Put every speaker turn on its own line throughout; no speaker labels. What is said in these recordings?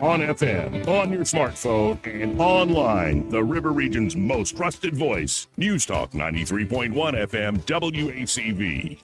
on FM, on your smartphone, and online. The River Region's most trusted voice. News Talk 93.1 FM WACV.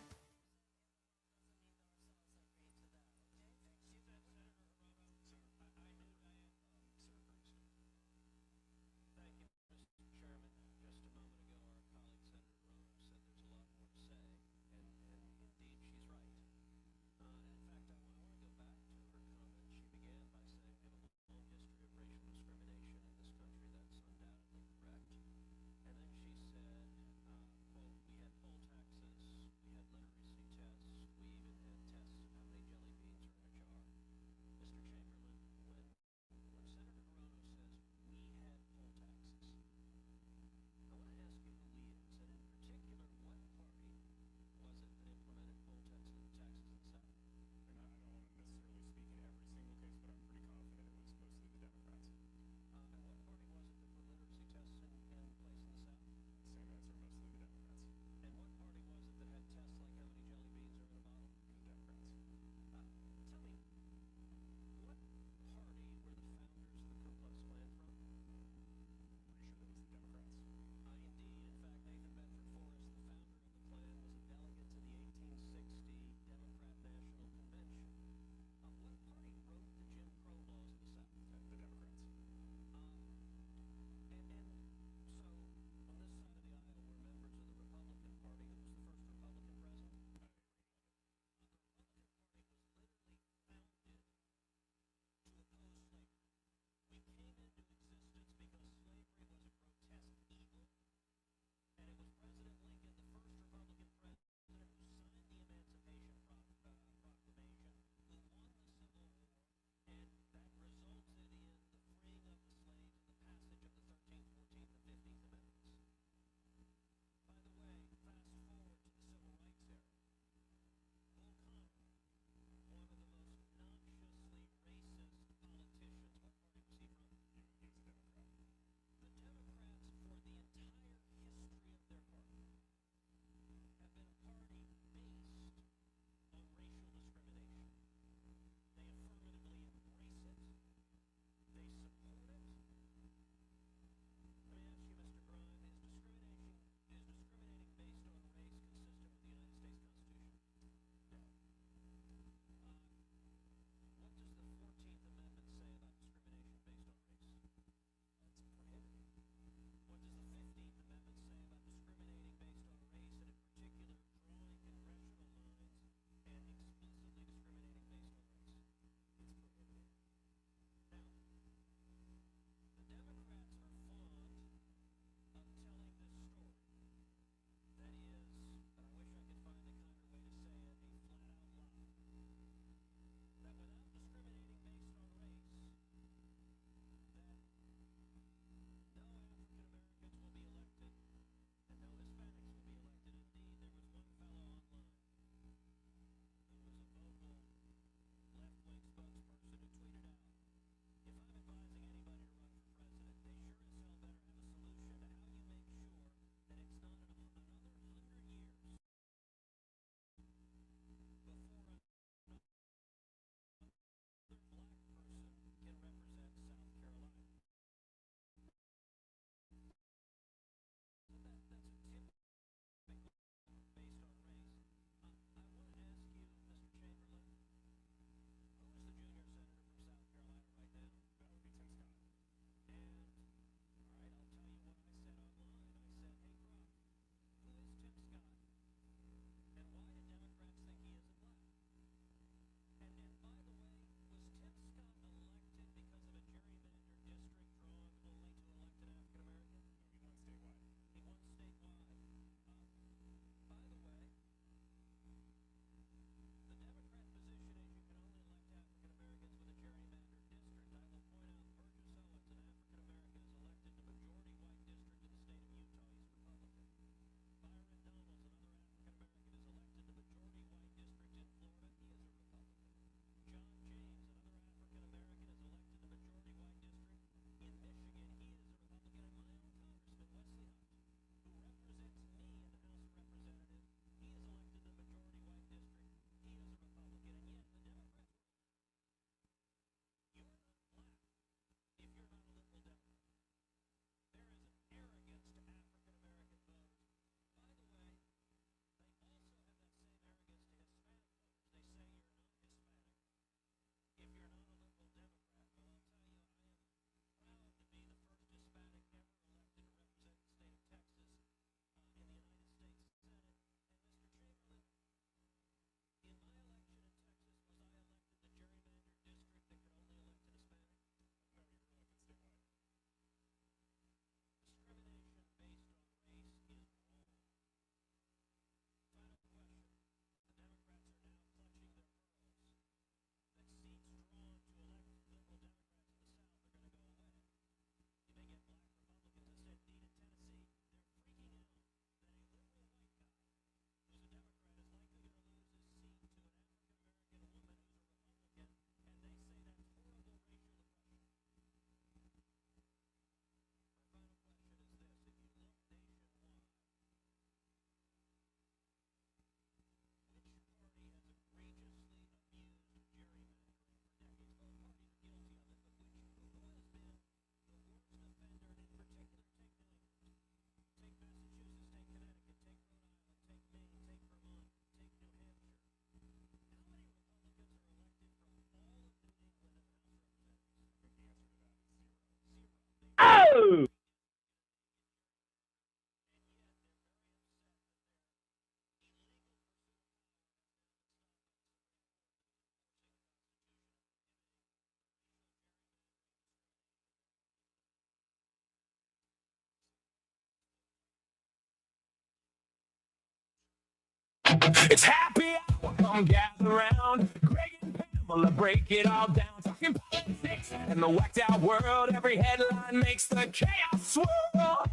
It's happy hour, come gather round. Greg and Pamela break it all down. Talking politics and the whacked out world. Every headline makes the chaos swirl.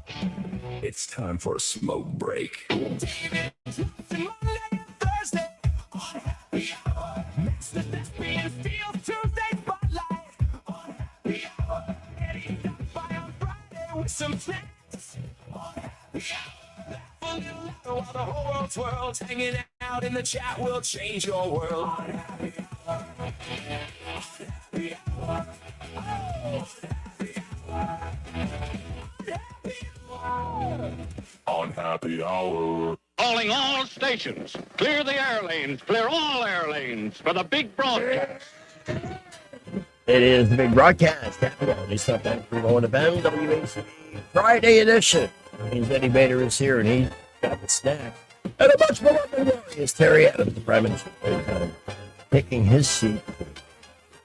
It's time for a smoke break. David drops in Monday and Thursday on Happy Hour. Mix the thespian feel Tuesday spotlight on Happy Hour. Eddie stops by on Friday with some snacks on Happy Hour. Laugh a little louder while the whole world swirls. Hanging out in the chat will change your world on Happy Hour. On Happy Hour. Oh, Happy Hour. Happy Hour. On Happy Hour.
Calling all stations. Clear the air lanes. Clear all air lanes for the big broadcast.
It is the big broadcast. They stop back from going to FM, WACV Friday edition. Means Eddie Bader is here and he's got the snack. And a much more glorious Terry Adams, the Prime Minister, taking his seat.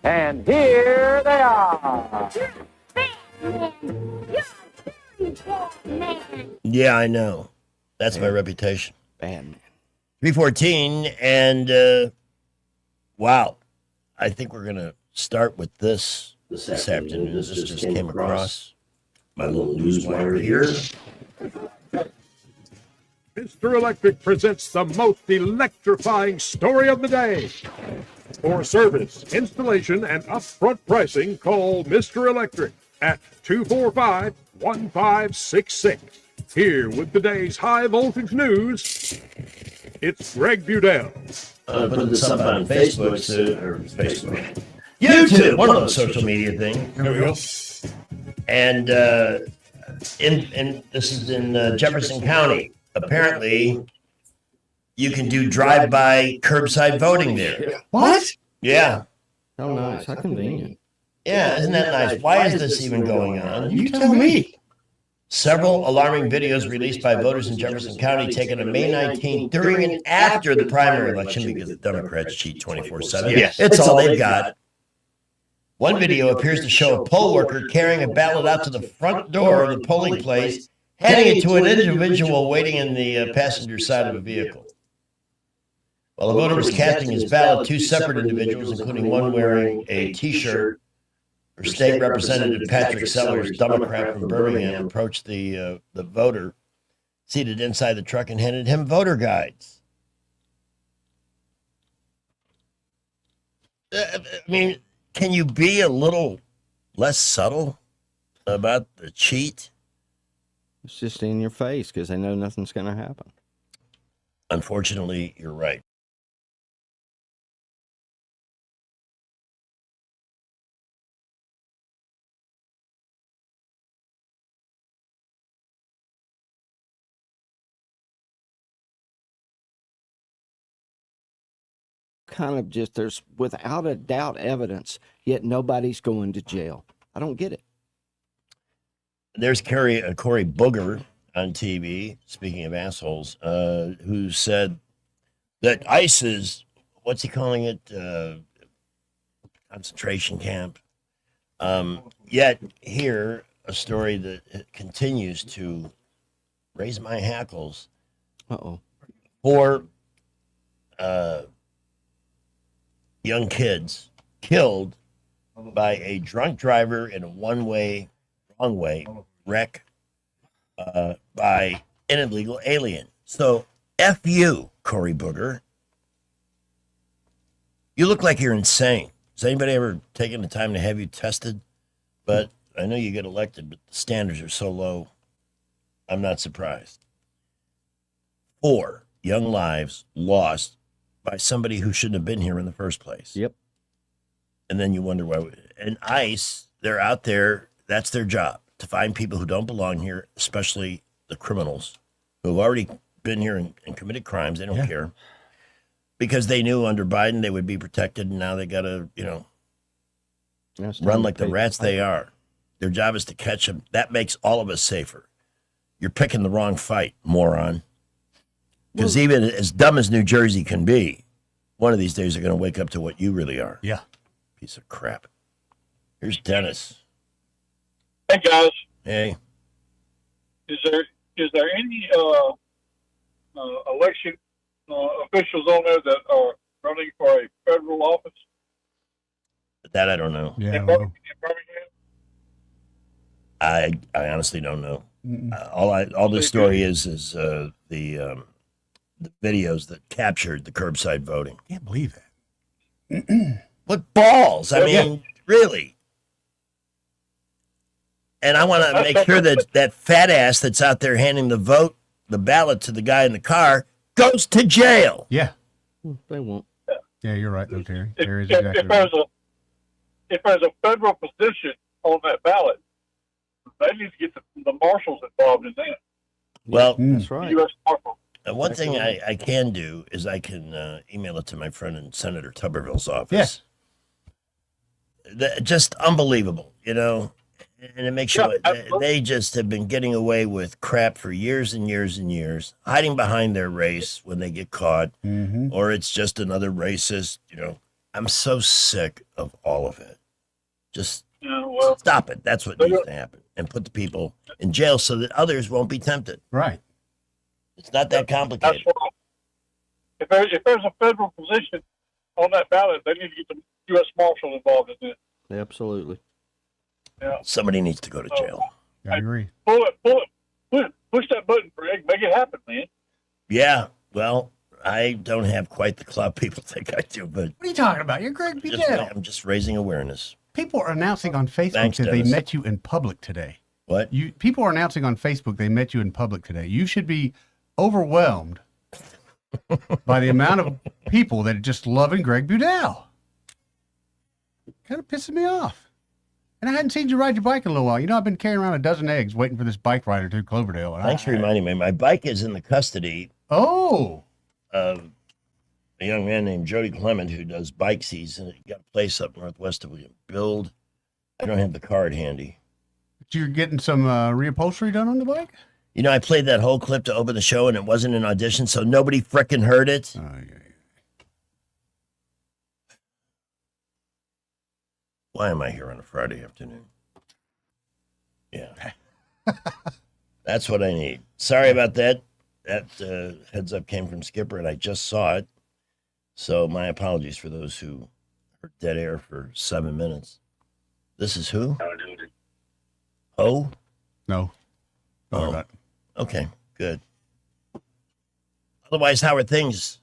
And here they are.
Yeah, I know. That's my reputation.
Bad man.
314, and wow. I think we're going to start with this afternoon. This just came across my little newswire here.
Mr. Electric presents the most electrifying story of the day. For service, installation, and upfront pricing, call Mr. Electric at 245-1566. Here with today's high voltage news, it's Greg Budell.
Put this up on Facebook, YouTube, one of those social media things.
There we go.
And this is in Jefferson County. Apparently, you can do drive-by curbside voting there.
What?
Yeah.
Oh, nice. How convenient.
Yeah, isn't that nice? Why is this even going on?
You tell me.
Several alarming videos released by voters in Jefferson County taken on May 19th during and after the primary election because the Democrats cheat 24/7.
Yes.
It's all they've got. One video appears to show a poll worker carrying a ballot out to the front door of the polling place, handing it to an individual waiting in the passenger side of a vehicle. While the voter was casting his ballot, two separate individuals, including one wearing a T-shirt, for State Representative Patrick Sellers, Democrat from Birmingham, approached the voter seated inside the truck and handed him voter guides. I mean, can you be a little less subtle about the cheat?
It's just in your face because they know nothing's going to happen.
Unfortunately, you're right.
Kind of just, there's without a doubt evidence, yet nobody's going to jail. I don't get it.
There's Cory Booger on TV, speaking of assholes, who said that ICE is, what's he calling it? Concentration camp. Yet here, a story that continues to raise my hackles.
Uh-oh.
For young kids killed by a drunk driver in a wrong way wreck by an illegal alien. So F you, Cory Booger. You look like you're insane. Has anybody ever taken the time to have you tested? But I know you get elected, but the standards are so low, I'm not surprised. 4 young lives lost by somebody who shouldn't have been here in the first place.
Yep.
And then you wonder why. And ICE, they're out there. That's their job, to find people who don't belong here, especially the criminals who have already been here and committed crimes. They don't care. Because they knew under Biden they would be protected, and now they got to, run like the rats they are. Their job is to catch them. That makes all of us safer. You're picking the wrong fight, moron. Because even as dumb as New Jersey can be, one of these days they're going to wake up to what you really are.
Yeah.
Piece of crap. Here's Dennis.
Hey guys,
Hey.
is there any election officials on there that are running for a federal office
That I don't know.
Yeah, I
in
don't know.
Birmingham?
I honestly don't know. All the story is the videos that captured the curbside voting.
Can't believe that.
What balls? I
Yeah.
mean, really. And I want to make sure that that fat ass that's out there handing the ballot to the guy in the car goes to jail.
Yeah.
They won't.
Yeah, you're right, though, Terry.
If,
Terry's
if,
exactly
if
right.
there's a federal position on that ballot, they need to get the marshals involved in that.
Well,
That's right.
U.S. Marshal.
one thing I can do is I can email it to my friend in Senator Tuberville's office. Just unbelievable, you know? And it makes
Yeah,
you,
absolutely.
they just have been getting away with crap for years and years and years, hiding behind their race when they get caught, or it's just another racist, you know. I'm so sick of all of it. Just
Yeah, well,
stop it. That's what needs to happen. And put the people in jail so that others won't be tempted.
Right.
It's not that
that's
complicated.
what. If there's a federal position on that ballot, they need to get the U.S. Marshal involved in it.
Absolutely.
Yeah.
Somebody needs to go to jail.
I agree.
Push that button, Greg. Make it happen, man.
Yeah, well, I don't have quite the clout people think I do, but
What are you talking about? You're Greg Bedell.
I'm just raising awareness.
People are announcing on Facebook
Thanks,
that
Dennis.
they met you in public today.
What?
People are announcing on Facebook they met you in public today. You should be overwhelmed by the amount of people that are just loving Greg Budell. Kind of pissing me off. And I hadn't seen you ride your bike in a little while. You know, I've been carrying around a dozen eggs waiting for this bike rider to Cloverdale. And
Thanks for reminding me. My bike is in the custody
Oh,
of a young man named Jody Clement who does bike seats, and he got a place up northwest of William. Build. I don't have the card handy.
you're getting some reupholstery done on the bike?
You know, I played that whole clip to open the show, and it wasn't an audition, so nobody frickin' heard it.
Oh, yeah.
Why am I here on a Friday afternoon? Yeah. That's what I need. Sorry about that. That heads up came from Skipper, and I just saw it. So my apologies for those who heard dead air for 7 minutes. This is who? Oh?
No. Don't worry
Oh.
about it.
Okay, good. Otherwise, how are things?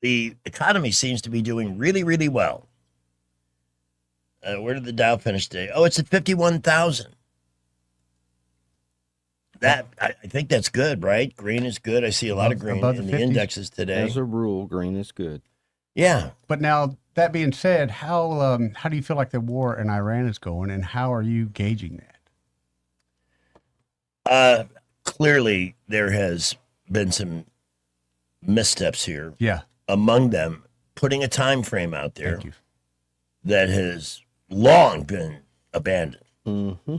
The economy seems to be doing really, really well. Where did the Dow finish today? Oh, it's at 51,000. That I think that's good, right? Green is good. I see a lot of green
Above the
in the
50s?
indexes today.
As a rule, green is good.
Yeah.
But now, that being said, how do you feel like the war in Iran is going, and how are you gauging that?
Clearly, there has been some missteps here.
Yeah.
Among them, putting a time frame out there
Thank you.
that has long been abandoned,
Mm-hmm.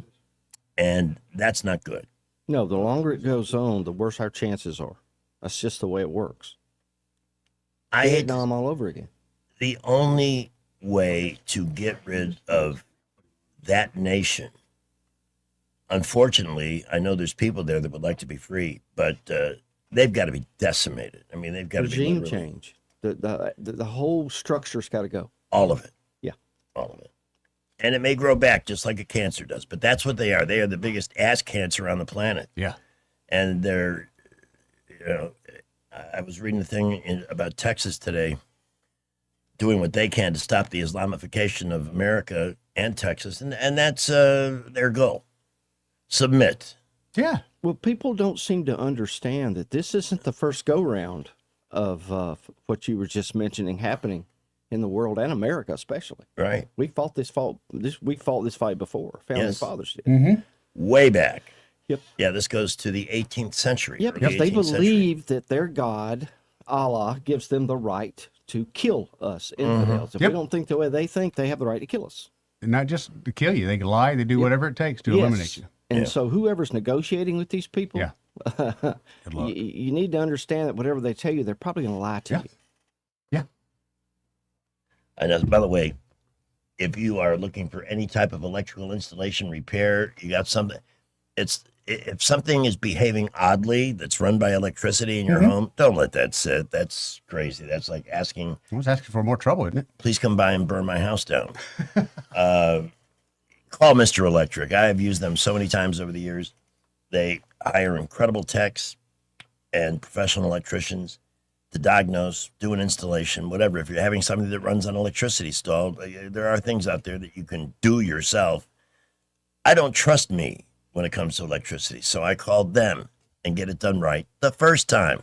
and that's not good.
No, the longer it goes on, the worse our chances are. That's just the way it works.
I hate
Vietnam all over again.
the only way to get rid of that nation. Unfortunately, I know there's people there that would like to be free, but they've got to be decimated. I mean, they've got to be
Regime
literally-
change. The whole structure's got to go.
all of it.
Yeah.
All of it. And it may grow back just like a cancer does, but that's what they are. They are the biggest ass cancer on the planet.
Yeah.
And they're, you know, I was reading a thing about Texas today doing what they can to stop the Islamification of America and Texas, and that's their goal. Submit.
Yeah.
Well, people don't seem to understand that this isn't the first go-round of what you were just mentioning happening in the world and America, especially.
Right.
We fought this fight before. Founding
Yes.
fathers did.
Mm-hmm.
Way back.
Yep.
Yeah, this goes to the 18th century.
Yeah,
early
because they
18th century.
believe that their God, Allah, gives them the right to kill us infidels. If
Yep.
we don't think the way they think, they have the right to kill us.
And not just to kill you. They can lie. They do whatever it takes to eliminate you.
And
Yeah.
so whoever's negotiating with these people,
Yeah. Good luck.
you need to understand that whatever they tell you, they're probably going to lie to
Yeah.
you.
And by the way, if you are looking for any type of electrical installation repair, you got something. It's if something is behaving oddly that's run by electricity in your home, don't let that sit. That's crazy. That's like asking.
I was asking for more trouble, isn't it?
Please come by and burn my house down. Call Mr. Electric. I have used them so many times over the years. They hire incredible techs and professional electricians to diagnose, do an installation, whatever. If you're having something that runs on electricity stalled, there are things out there that you can do yourself. I don't trust me when it comes to electricity, so I called them and get it done right the first time.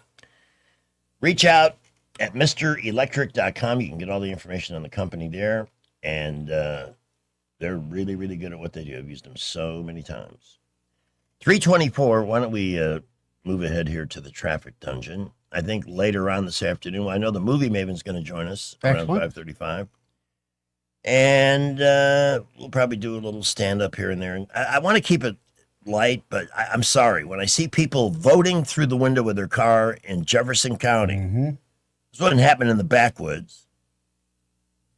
Reach out at MrElectric.com. You can get all the information on the company there, and they're really, really good at what they do. I've used them so many times. 324, why don't we move ahead here to the traffic dungeon? I think later on this afternoon, I know the movie Maven's going to join us around 5:35. And we'll probably do a little stand-up here and there. And I want to keep it light, but I'm sorry. When I see people voting through the window of their car in Jefferson County, this wouldn't happen in the backwoods.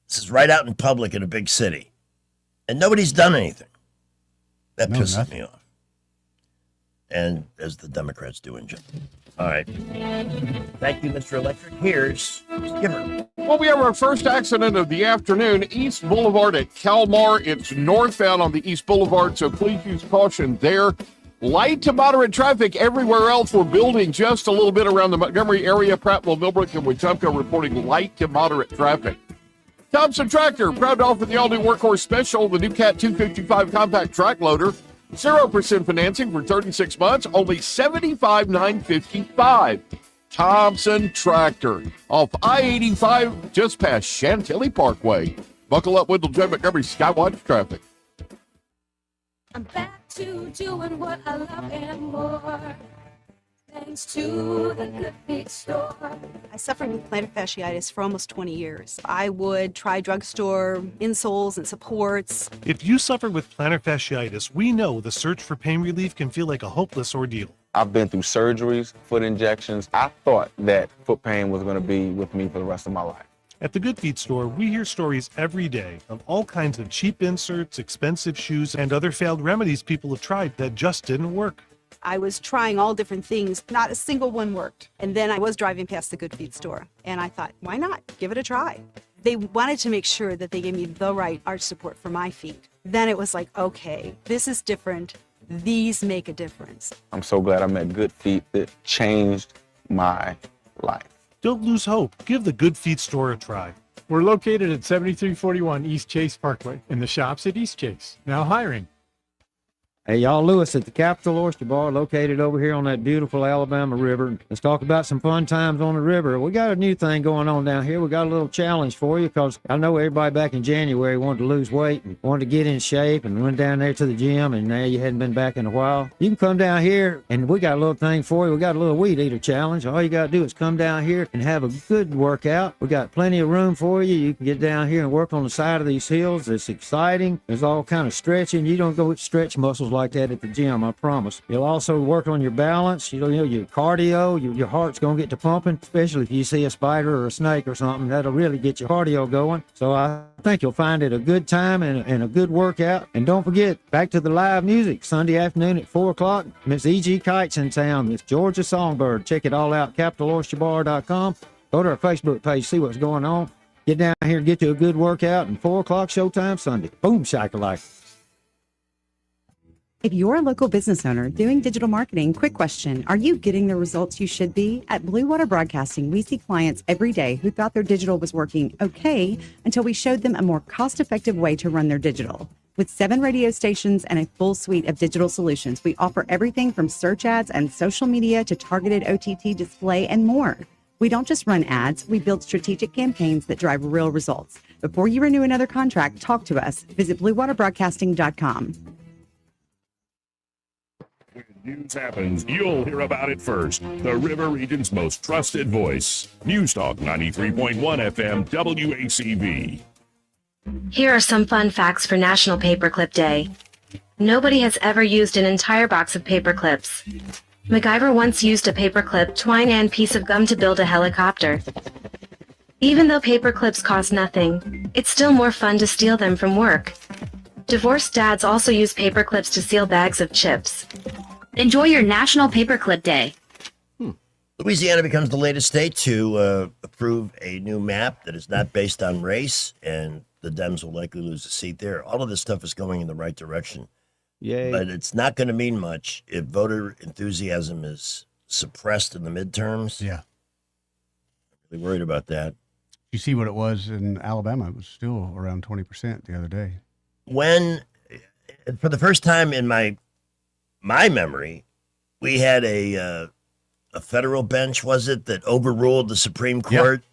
This is right out in public in a big city. And nobody's done anything. That pisses me off. And as the Democrats do in general. All right. Thank you, Mr. Electric. Here's Skipper.
Well, we have our first accident of the afternoon, East Boulevard at Kalmar. It's northbound on the East Boulevard, so please use caution there. Light to moderate traffic everywhere else. We're building just a little bit around the Montgomery area. Prattville, Millbrook, and Wetumpka reporting light to moderate traffic. Thompson Tractor, proud to offer the all-new Workhorse Special, the new Cat 255 compact track loader. 0% financing for 36 months, only $75,955. Thompson Tractor, off I-85, just past Chantilly Parkway. Buckle up with the J. Montgomery Skywatch traffic.
I'm back to doing what I love and more. Thanks to the Good Feet store.
I suffered with plantar fasciitis for almost 20 years. I would try drugstore insoles and supports.
If you suffer with plantar fasciitis, we know the search for pain relief can feel like a hopeless ordeal.
I've been through surgeries, foot injections. I thought that foot pain was going to be with me for the rest of my life.
At the Good Feet store, we hear stories every day of all kinds of cheap inserts, expensive shoes, and other failed remedies people have tried that just didn't work.
I was trying all different things. Not a single one worked. And then I was driving past the Good Feet store, and I thought, why not? Give it a try. They wanted to make sure that they gave me the right arch support for my feet. Then it was like, okay, this is different. These make a difference.
I'm so glad I met Good Feet. It changed my life.
Don't lose hope. Give the Good Feet store a try.
We're located at 7341 East Chase Parkway in the shops at East Chase. Now hiring.
Hey, y'all, Lewis at the Capital Oyster Bar, located over here on that beautiful Alabama River. Let's talk about some fun times on the river. We got a new thing going on down here. We got a little challenge for you because I know everybody back in January wanted to lose weight and wanted to get in shape and went down there to the gym, and now you hadn't been back in a while. You can come down here, and we got a little thing for you. We got a little weed eater challenge. All you got to do is come down here and have a good workout. We got plenty of room for you. You can get down here and work on the side of these hills. It's exciting. There's all kind of stretching. You don't go stretch muscles like that at the gym, I promise. You'll also work on your balance, your cardio, your heart's going to get to pumping, especially if you see a spider or a snake or something. That'll really get your cardio going. So I think you'll find it a good time and a good workout. And don't forget, back to the live music, Sunday afternoon at 4 o'clock. Miss E.G. Kite's in town, Miss Georgia Songbird. Check it all out, CapitalOysterBar.com. Go to our Facebook page, see what's going on. Get down here and get you a good workout, and 4 o'clock showtime Sunday. Boom, shakalaka.
If you're a local business owner doing digital marketing, quick question. Are you getting the results you should be? At Blue Water Broadcasting, we see clients every day who thought their digital was working okay until we showed them a more cost-effective way to run their digital. With 7 radio stations and a full suite of digital solutions, we offer everything from search ads and social media to targeted OTT display and more. We don't just run ads, we build strategic campaigns that drive real results. Before you renew another contract, talk to us. Visit BlueWaterBroadcasting.com.
When news happens, you'll hear about it first. The River Region's most trusted voice. News Talk 93.1 FM WACV.
Here are some fun facts for National Paperclip Day. Nobody has ever used an entire box of paper clips. MacGyver once used a paperclip, twine, and piece of gum to build a helicopter. Even though paper clips cost nothing, it's still more fun to steal them from work. Divorced dads also use paper clips to seal bags of chips. Enjoy your National Paperclip Day.
Louisiana becomes the latest state to approve a new map that is not based on race, and the Dems will likely lose a seat there. All of this stuff is going in the right direction.
Yay.
But it's not going to mean much if voter enthusiasm is suppressed in the midterms.
Yeah.
I'm really worried about that.
You see what it was in Alabama? It was still around 20% the other day.
When, for the first time in my memory, we had a federal bench, was it, that overruled the Supreme Court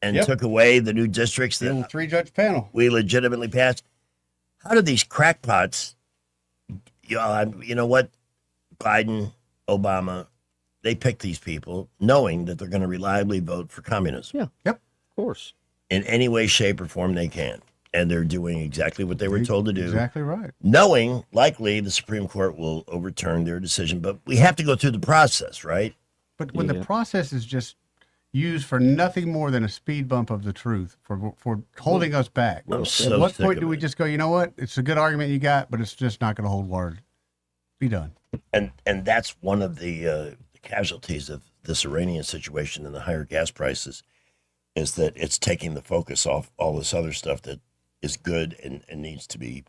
and took away the new districts that
3-judge panel
we legitimately passed. How did these crackpots, you know what, Biden, Obama, they pick these people knowing that they're going to reliably vote for communism.
Yeah.
Yep.
Of course.
In any way, shape, or form they can. And they're doing exactly what they were told to do.
Exactly right.
Knowing likely the Supreme Court will overturn their decision. But we have to go through the process, right?
But when the process is just used for nothing more than a speed bump of the truth, for holding us back,
I'm
at
so
what
sick
point
of
do we
it.
just go, you know what? It's a good argument you got, but it's just not going to hold water. Be done.
And that's one of the casualties of this Iranian situation and the higher gas prices, is that it's taking the focus off all this other stuff that is good and needs to be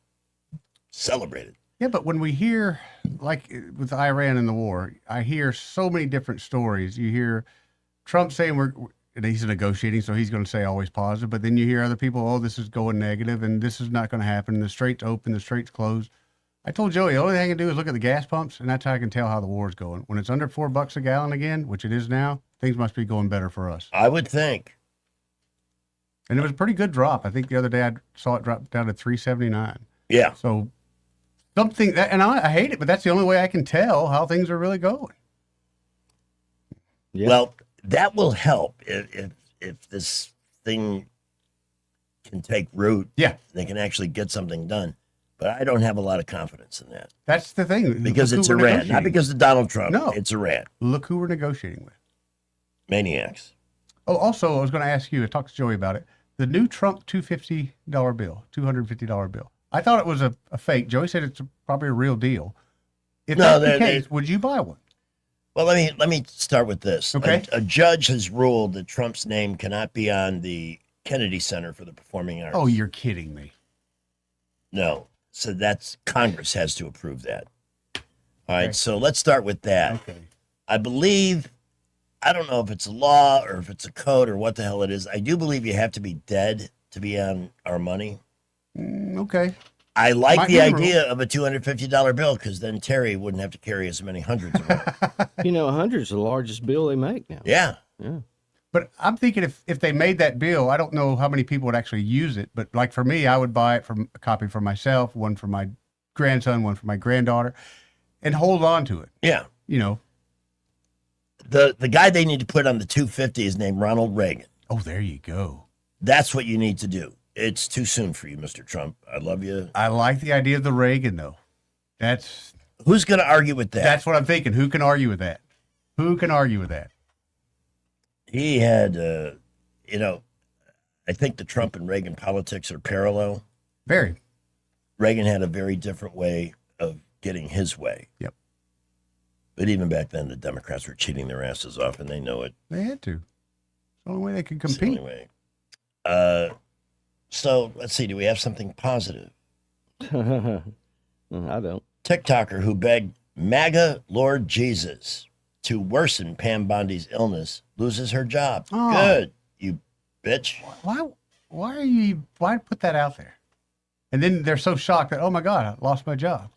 celebrated.
Yeah, but when we hear, like with Iran and the war, I hear so many different stories. You hear Trump saying and he's negotiating, so he's going to say always positive. But then you hear other people, oh, this is going negative, and this is not going to happen. The strait's open, the strait's closed. I told Joey, the only thing I can do is look at the gas pumps, and that's how I can tell how the war is going. When it's under $4 a gallon again, which it is now, things must be going better for us.
I would think.
And it was a pretty good drop. I think the other day I saw it drop down to $3.79.
Yeah.
So something that, and I hate it, but that's the only way I can tell how things are really going.
Yeah.
Well, that will help if this thing can take root.
Yeah.
They can actually get something done. But I don't have a lot of confidence in that.
That's the thing.
Because
Look
it's
who we're
Iran, not
negotiating
because of Donald Trump.
No.
It's Iran.
Look who we're negotiating with.
Maniacs.
Oh, also, I was going to ask you, I talked to Joey about it. The new Trump $250 bill, $250 bill. I thought it was a fake. Joey said it's probably a real deal. If
No,
that's the case, would you buy one?
Well, let me start with this.
Okay.
A judge has ruled that Trump's name cannot be on the Kennedy Center for the Performing Arts.
Oh, you're kidding me.
No. So that's Congress has to approve that. All right. So let's start with that.
Okay.
I believe, I don't know if it's a law or if it's a code or what the hell it is. I do believe you have to be dead to be on our money.
Okay.
I like
Might
the
be a
idea of a $250 bill because then Terry wouldn't have to carry as many hundreds around.
You know, 100 is the largest bill they make now.
Yeah.
Yeah.
But I'm thinking if they made that bill, I don't know how many people would actually use it. But like for me, I would buy it from a copy for myself, one for my grandson, one for my granddaughter, and hold on to it.
Yeah.
You know.
The guy they need to put on the 250 is named Ronald Reagan.
Oh, there you go.
That's what you need to do. It's too soon for you, Mr. Trump. I love you.
I like the idea of the Reagan, though. That's
who's going to argue with that?
That's what I'm thinking. Who can argue with that? Who can argue with that?
He had, I think the Trump and Reagan politics are parallel.
Very.
Reagan had a very different way of getting his way.
Yep.
But even back then, the Democrats were cheating their asses off, and they know it.
They had to. It's the only way they could
It's the
compete.
only way. So let's see. Do we have something positive?
I don't.
TikToker who begged MAGA Lord Jesus to worsen Pam Bondi's illness loses her job.
Oh.
Good, you bitch.
Why put that out there? And then they're so shocked that, oh my God, I lost my job.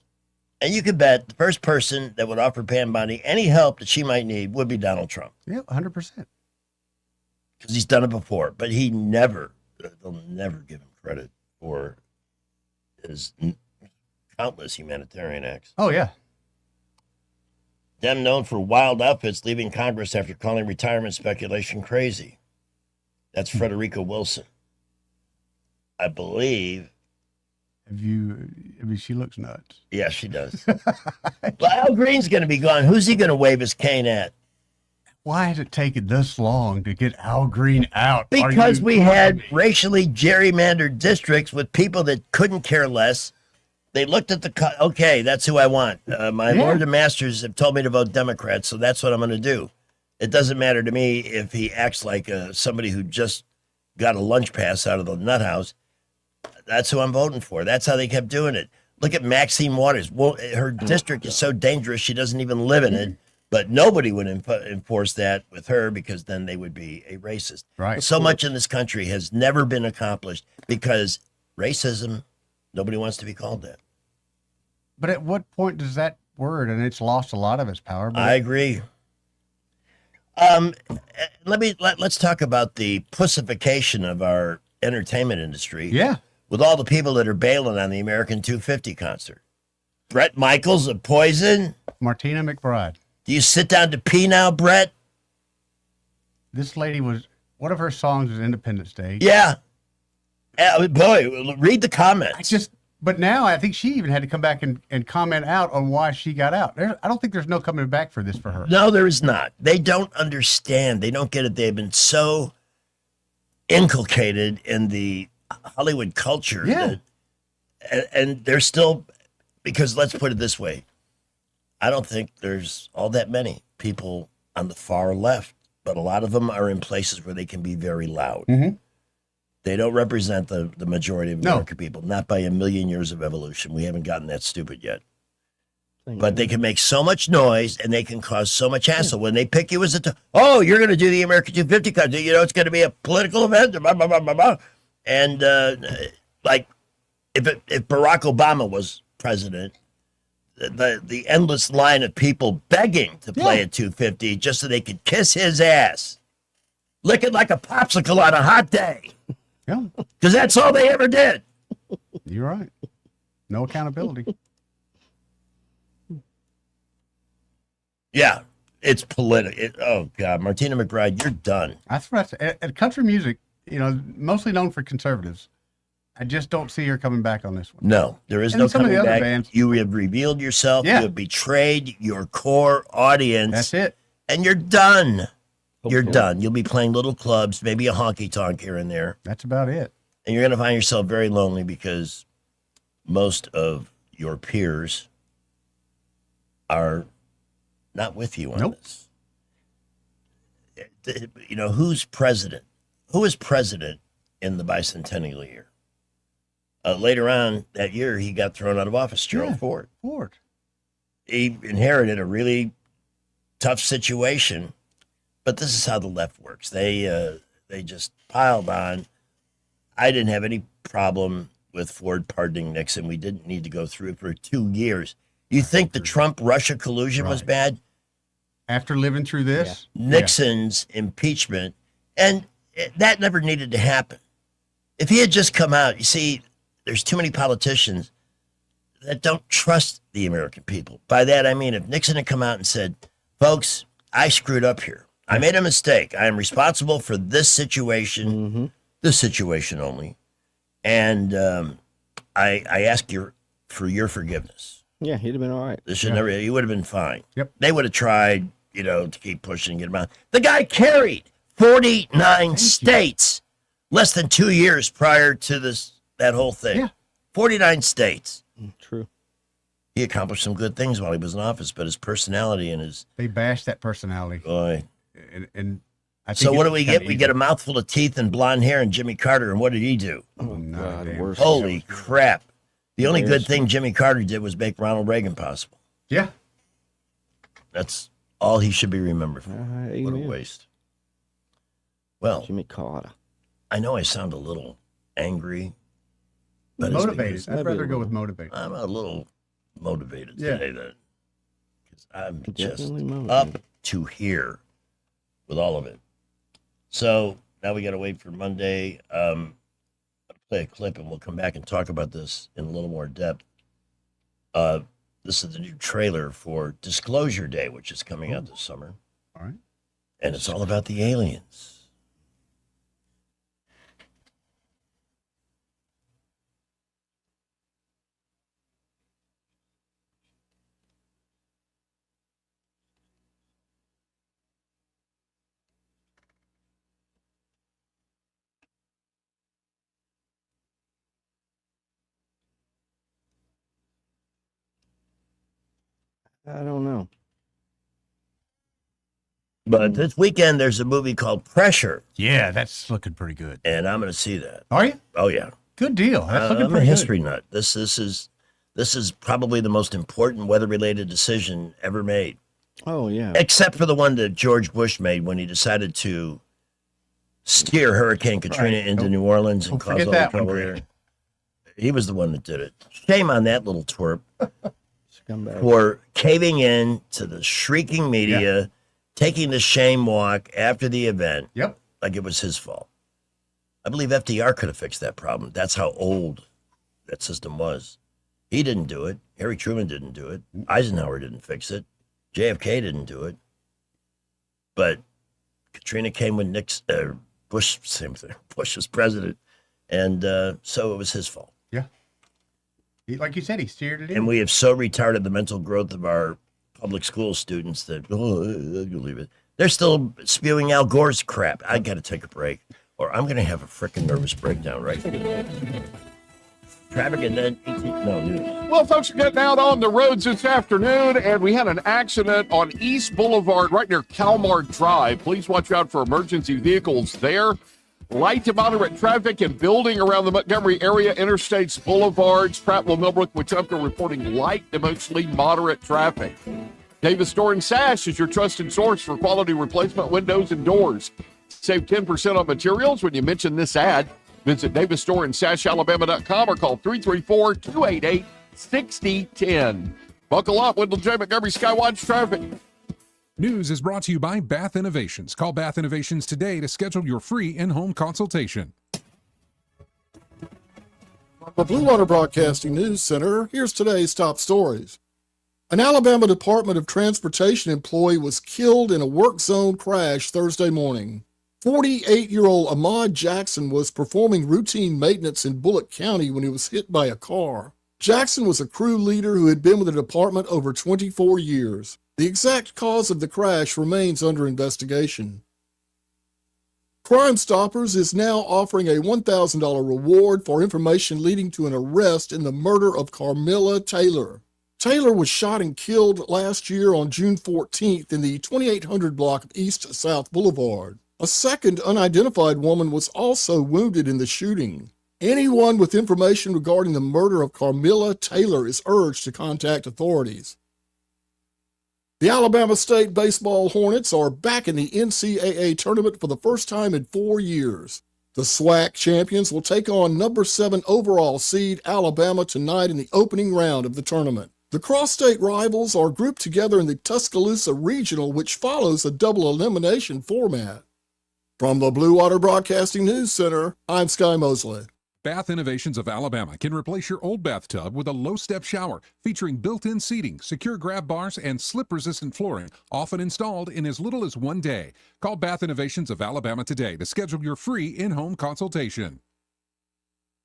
And you can bet the first person that would offer Pam Bondi any help that she might need would be Donald Trump.
Yeah, 100%.
Because he's done it before. But they'll never give him credit for his countless humanitarian acts.
Oh, yeah.
Dem known for wild outfits leaving Congress after calling retirement speculation crazy. That's Frederica Wilson. I believe.
She looks nuts.
Yeah, she does. Well, Al Green's going to be gone. Who's he going to wave his cane at?
Why has it taken this long to get Al Green out?
Because we had racially gerrymandered districts with people that couldn't care less They looked at okay, that's who I want. My
Yeah.
Lord and Masters have told me to vote Democrat, so that's what I'm going to do. It doesn't matter to me if he acts like somebody who just got a lunch pass out of the nut house. That's who I'm voting for. That's how they kept doing it. Look at Maxine Waters. Well, her district is so dangerous, she doesn't even live in it. But nobody would enforce that with her because then they would be a racist.
Right.
So much in this country has never been accomplished because racism, nobody wants to be called that.
But at what point does that word, and it's lost a lot of its power? But
I agree. Let's talk about the pussification of our entertainment industry.
Yeah.
With all the people that are bailing on the American 250 concert. Brett Michaels of Poison.
Martina McBride.
Do you sit down to pee now, Brett?
This lady was, one of her songs was Independence Day.
Yeah. Boy, read the comments.
But now I think she even had to come back and comment out on why she got out. I don't think there's no coming back for this for her.
No, there is not. They don't understand. They don't get it. They've been so inculcated in the Hollywood culture.
Yeah.
And they're still, because let's put it this way. I don't think there's all that many people on the far left, but a lot of them are in places where they can be very loud.
Mm-hmm.
They don't represent the majority of American people, not by a million years of evolution. We haven't gotten that stupid yet. But they can make so much noise and they can cause so much hassle when they pick you as you're going to do the American 250 country. You know, it's going to be a political event. Blah, blah, blah, blah, blah. And like if Barack Obama was president, the endless line of people begging to play at 250 just so they could kiss his ass, lick it like a popsicle on a hot day.
Yeah.
Because that's all they ever did.
You're right. No accountability.
Yeah, it's political. Oh, God. Martina McBride, you're done.
That's what at country music, mostly known for conservatives. I just don't see her coming back on this one.
No, there is
And
no
some of
coming
the other
back.
bands-
You have revealed yourself.
Yeah.
You have betrayed your core audience.
That's it.
And you're done. You're
Okay.
done. You'll be playing little clubs, maybe a honky tonk here and there.
That's about it.
And you're going to find yourself very lonely because most of your peers are not with you on this. Who's president? Who is president in the bicentennial year? Later on that year, he got thrown out of office, Gerald Ford. He inherited a really tough situation, but this is how the left works. They just piled on. I didn't have any problem with Ford pardoning Nixon. We didn't need to go through it for 2 years. You think the Trump-Russia collusion was bad?
After living through this?
Nixon's impeachment, and that never needed to happen. If he had just come out, you see, there's too many politicians that don't trust the American people. By that, I mean, if Nixon had come out and said, folks, I screwed up here. I made a mistake. I am responsible for this situation, this situation only. And I ask for your forgiveness.
Yeah, he'd have been all right.
This should never, he would have been fine.
Yep.
They would have tried, to keep pushing and get him out. The guy carried 49 states less than 2 years prior to that whole thing.
Yeah.
49 states.
True.
He accomplished some good things while he was in office, but his personality and his...
They bashed that personality.
Boy.
And I think
So what
it's
do we
kinda
get? We
evil.
get a mouthful of teeth and blonde hair and Jimmy Carter, and what did he do?
Oh, no, damn.
Holy crap. The only good
Embarrassing.
thing Jimmy Carter did was make Ronald Reagan possible.
Yeah.
That's all he should be remembered for. What a
amen.
waste. Well,
Jimmy Carter.
I know I sound a little angry. But it's
Motivated.
because
I'd rather go with motivated.
I'm a little motivated
Yeah.
today then. 'Cause I'm just
Definitely motivated.
up to here with all of it. So now we got to wait for Monday. I'll play a clip and we'll come back and talk about this in a little more depth. This is the new trailer for Disclosure Day, which is coming out this summer.
All right.
And it's all about the aliens.
I don't know.
But this weekend, there's a movie called Pressure.
Yeah, that's looking pretty good.
And I'm going to see that.
Are you?
Oh, yeah.
Good deal. That's looking
I'm a
pretty
history
good.
nut. This is probably the most important weather-related decision ever made.
Oh, yeah.
Except for the one that George Bush made when he decided to steer Hurricane Katrina into New Orleans and cause all the trouble there. He was the one that did it. Shame on that little twerp for caving in to the shrieking media, taking the shame walk after the event.
Yep.
Like it was his fault. I believe FDR could have fixed that problem. That's how old that system was. He didn't do it. Harry Truman didn't do it. Eisenhower didn't fix it. JFK didn't do it. But Katrina came when Bush, same thing. Bush was president. And so it was his fault.
Yeah. Like you said, he steered it in.
And we have so retarded the mental growth of our public school students that, you leave it. They're still spewing Al Gore's crap. I got to take a break, or I'm going to have a freaking nervous breakdown right now. Traffic and then news.
Well, folks are getting out on the roads this afternoon, and we had an accident on East Boulevard right near Kalmar Drive. Please watch out for emergency vehicles there. Light to moderate traffic and building around the Montgomery area, interstates, boulevards. Prattville, Millbrook, Wetumpka reporting light to mostly moderate traffic. Davis Door and Sash is your trusted source for quality replacement windows and doors. Save 10% on materials when you mention this ad. Visit DavisStoreAndSashAlabama.com or call 334-288-6010. Buckle up, Wendell J. Montgomery Skywatch traffic.
News is brought to you by Bath Innovations. Call Bath Innovations today to schedule your free in-home consultation.
From the Blue Water Broadcasting News Center, here's today's top stories. An Alabama Department of Transportation employee was killed in a work zone crash Thursday morning. 48-year-old Ahmad Jackson was performing routine maintenance in Bullock County when he was hit by a car. Jackson was a crew leader who had been with the department over 24 years. The exact cause of the crash remains under investigation. Crime Stoppers is now offering a $1,000 reward for information leading to an arrest in the murder of Carmilla Taylor. Taylor was shot and killed last year on June 14th in the 2800 block of East South Boulevard. A second unidentified woman was also wounded in the shooting. Anyone with information regarding the murder of Carmilla Taylor is urged to contact authorities. The Alabama State Baseball Hornets are back in the NCAA tournament for the first time in 4 years. The SWAC champions will take on number 7 overall seed Alabama tonight in the opening round of the tournament. The cross-state rivals are grouped together in the Tuscaloosa Regional, which follows a double elimination format. From the Blue Water Broadcasting News Center, I'm Sky Mosley.
Bath Innovations of Alabama can replace your old bathtub with a low-step shower featuring built-in seating, secure grab bars, and slip-resistant flooring, often installed in as little as 1 day. Call Bath Innovations of Alabama today to schedule your free in-home consultation.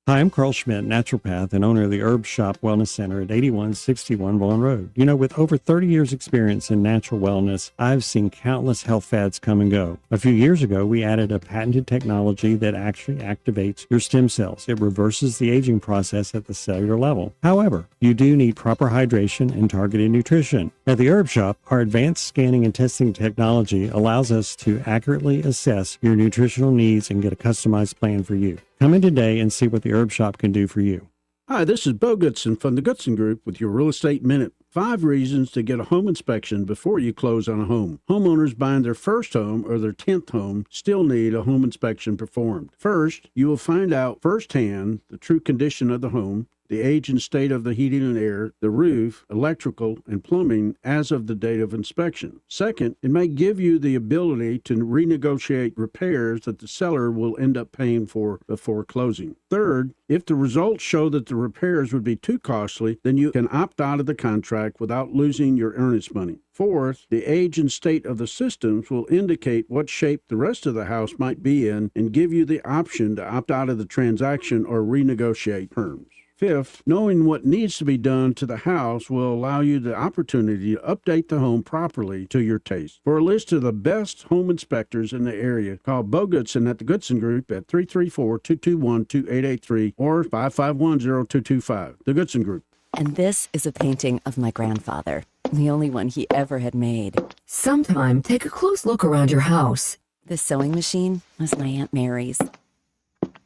Hi, I'm Carl Schmidt, naturopath and owner of the Herb Shop Wellness Center at 8161 Vaughan Road. You know, with over 30 years experience in natural wellness, I've seen countless health fads come and go. A few years ago, we added a patented technology that actually activates your stem cells. It reverses the aging process at the cellular level. However, you do need proper hydration and targeted nutrition. At the Herb Shop, our advanced scanning and testing technology allows us to accurately assess your nutritional needs and get a customized plan for you. Come in today and see what the Herb Shop can do for you.
Hi, this is Bo Goodson from the Goodson Group with your Real Estate Minute. 5 reasons to get a home inspection before you close on a home. Homeowners buying their first home or their 10th home still need a home inspection performed. First, you will find out firsthand the true condition of the home, the age and state of the heating and air, the roof, electrical, and plumbing as of the date of inspection. Second, it may give you the ability to renegotiate repairs that the seller will end up paying for before closing. Third, if the results show that the repairs would be too costly, then you can opt out of the contract without losing your earnest money. Fourth, the age and state of the systems will indicate what shape the rest of the house might be in and give you the option to opt out of the transaction or renegotiate terms. Fifth, knowing what needs to be done to the house will allow you the opportunity to update the home properly to your taste. For a list of the best home inspectors in the area, call Bo Goodson at the Goodson Group at 334-221-2883 or 551-0225. The Goodson Group.
And this is a painting of my grandfather, the only one he ever had made.
Sometime, take a close look around your house.
This sewing machine was my Aunt Mary's.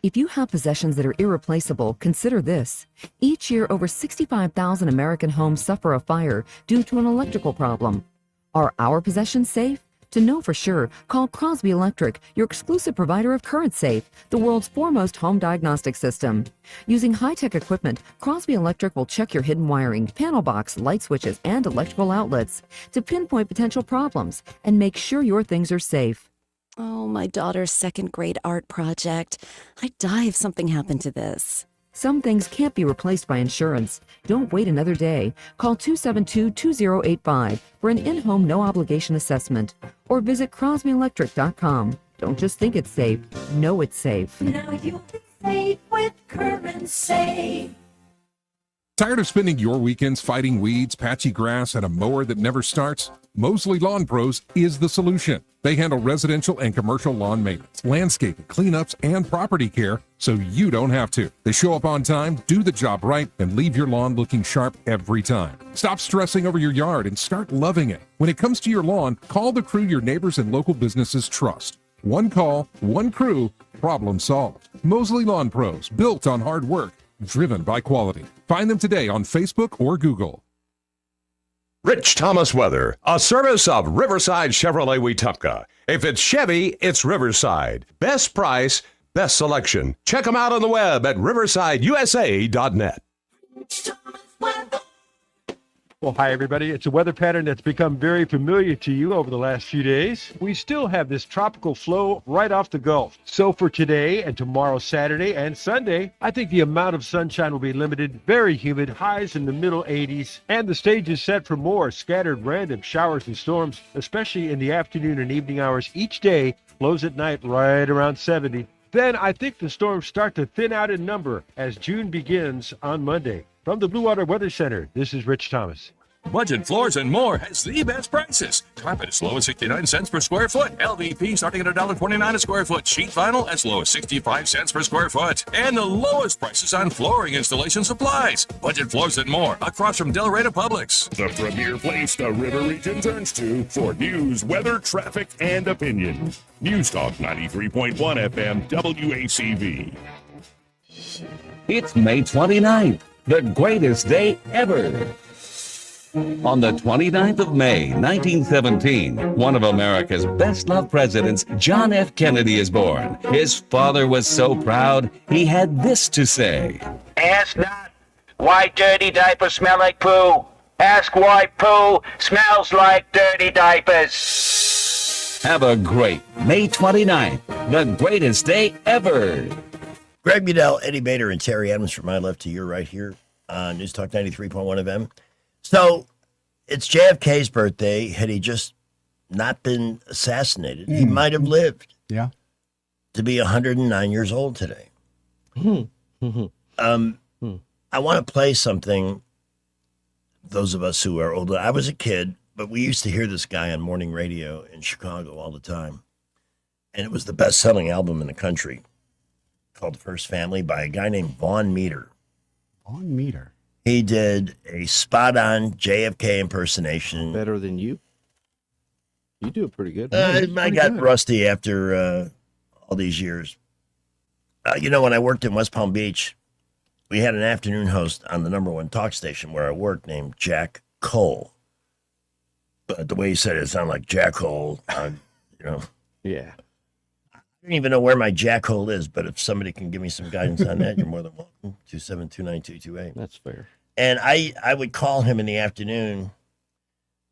If you have possessions that are irreplaceable, consider this. Each year, over 65,000 American homes suffer a fire due to an electrical problem. Are our possessions safe? To know for sure, call Crosby Electric, your exclusive provider of Current Safe, the world's foremost home diagnostic system. Using high-tech equipment, Crosby Electric will check your hidden wiring, panel box, light switches, and electrical outlets to pinpoint potential problems and make sure your things are safe.
Oh, my daughter's second grade art project. I'd die if something happened to this.
Some things can't be replaced by insurance. Don't wait another day. Call 272-2085 for an in-home no-obligation assessment or visit crosbyelectric.com. Don't just think it's safe. Know it's safe.
Now you'll be safe with Current Safe.
Tired of spending your weekends fighting weeds, patchy grass, and a mower that never starts? Mosley Lawn Pros is the solution. They handle residential and commercial lawn maintenance, landscaping, cleanups, and property care so you don't have to. They show up on time, do the job right, and leave your lawn looking sharp every time. Stop stressing over your yard and start loving it. When it comes to your lawn, call the crew your neighbors and local businesses trust. One call, one crew, problem solved. Mosley Lawn Pros, built on hard work, driven by quality. Find them today on Facebook or Google.
Rich Thomas Weather, a service of Riverside Chevrolet Wetumpka. If it's Chevy, it's Riverside. Best price, best selection. Check them out on the web at riversideusa.net.
Well, hi, everybody. It's a weather pattern that's become very familiar to you over the last few days. We still have this tropical flow right off the Gulf. So for today and tomorrow, Saturday and Sunday, I think the amount of sunshine will be limited, very humid, highs in the middle 80s, and the stage is set for more scattered random showers and storms, especially in the afternoon and evening hours each day, lows at night right around 70. Then I think the storms start to thin out in number as June begins on Monday. From the Blue Water Weather Center, this is Rich Thomas.
Budget Floors and More has the best prices. Carpet as low as 69 cents per square foot. LVP starting at $1.29 a square foot. Sheet vinyl as low as 65 cents per square foot. And the lowest prices on flooring installation supplies. Budget Floors and More across from Delray to Publix. The premier place the River Region turns to for news, weather, traffic, and opinion. News Talk 93.1 FM WACV.
It's May 29th, the greatest day ever. On the 29th of May, 1917, one of America's best-loved presidents, John F. Kennedy, is born. His father was so proud, he had this to say.
Ask not why dirty diapers smell like poo. Ask why poo smells like dirty diapers.
Have a great May 29th, the greatest day ever.
Greg Budell, Eddie Bader, and Terry Adams from my left to your right here on News Talk 93.1 FM. So it's JFK's birthday. Had he just not been assassinated, he might have lived.
Yeah.
To be 109 years old today. I want to play something. Those of us who are older, I was a kid, but we used to hear this guy on morning radio in Chicago all the time. And it was the best-selling album in the country called The First Family by a guy named Vaughn Meader.
Vaughn Meader.
He did a spot-on JFK impersonation.
Better than you? You do it pretty good.
I got rusty after all these years. When I worked in West Palm Beach, we had an afternoon host on the number one talk station where I worked named Jack Cole. But the way he said it sounded like Jack Hole.
Yeah.
I don't even know where my Jack Hole is, but if somebody can give me some guidance on that, you're more than welcome. 2729228.
That's fair.
And I would call him in the afternoon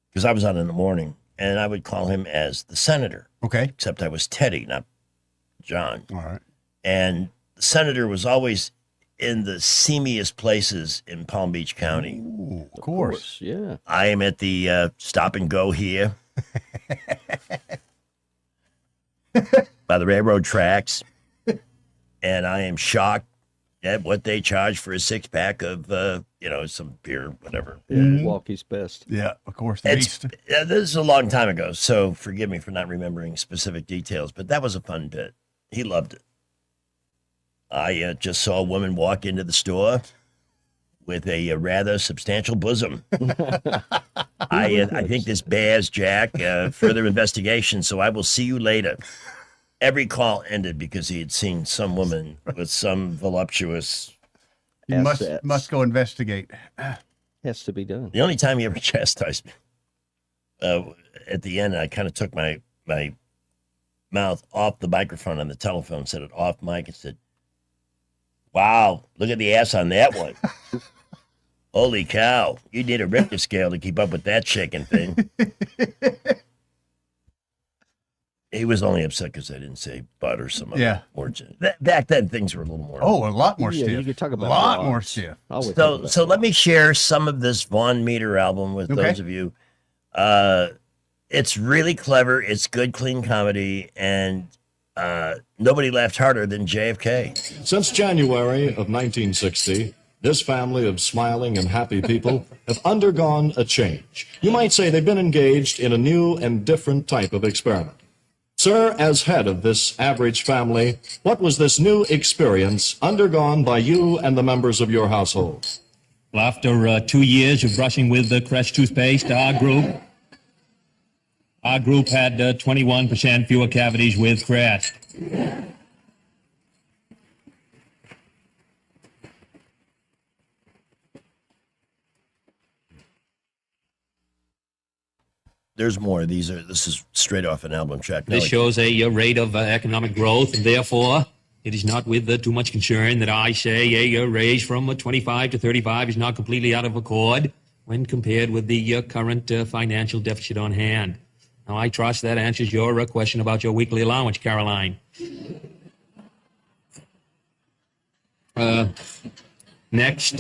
because I was on in the morning, and I would call him as the senator.
Okay.
Except I was Teddy, not John.
All right.
And the senator was always in the seamiest places in Palm Beach County.
Ooh, of course.
Yeah.
I am at the stop and go here by the railroad tracks, and I am shocked at what they charge for a six-pack of, some beer, whatever.
Yeah, Milwaukee's best.
Yeah, of course.
This is a long time ago, so forgive me for not remembering specific details, but that was a fun bit. He loved it. I just saw a woman walk into the store with a rather substantial bosom. I think this bears, Jack, further investigation, so I will see you later. Every call ended because he had seen some woman with some voluptuous.
You must go investigate.
Has to be done.
The only time he ever chastised me, at the end, I kind of took my mouth off the microphone on the telephone, set it off mic, and said, "Wow, look at the ass on that one. Holy cow, you need a Richter scale to keep up with that chicken thing." He was only upset because I didn't say butt or some other words. Back then, things were a little more.
Oh, a lot more stiff.
You could talk about
a lot more stiff.
So let me share some of this Vaughn Meter album with those of you. It's really clever. It's good, clean comedy, and nobody laughed harder than JFK.
Since January of 1960, this family of smiling and happy people have undergone a change. You might say they've been engaged in a new and different type of experiment. Sir, as head of this average family, what was this new experience undergone by you and the members of your household?
Well, after 2 years of brushing with the Crest toothpaste, our group had 21% fewer cavities with Crest.
There's more. This is straight off an album track.
This shows a rate of economic growth, and therefore it is not with too much concern that I say a raise from 25 to 35 is not completely out of accord when compared with the current financial deficit on hand. Now, I trust that answers your question about your weekly allowance, Caroline. Next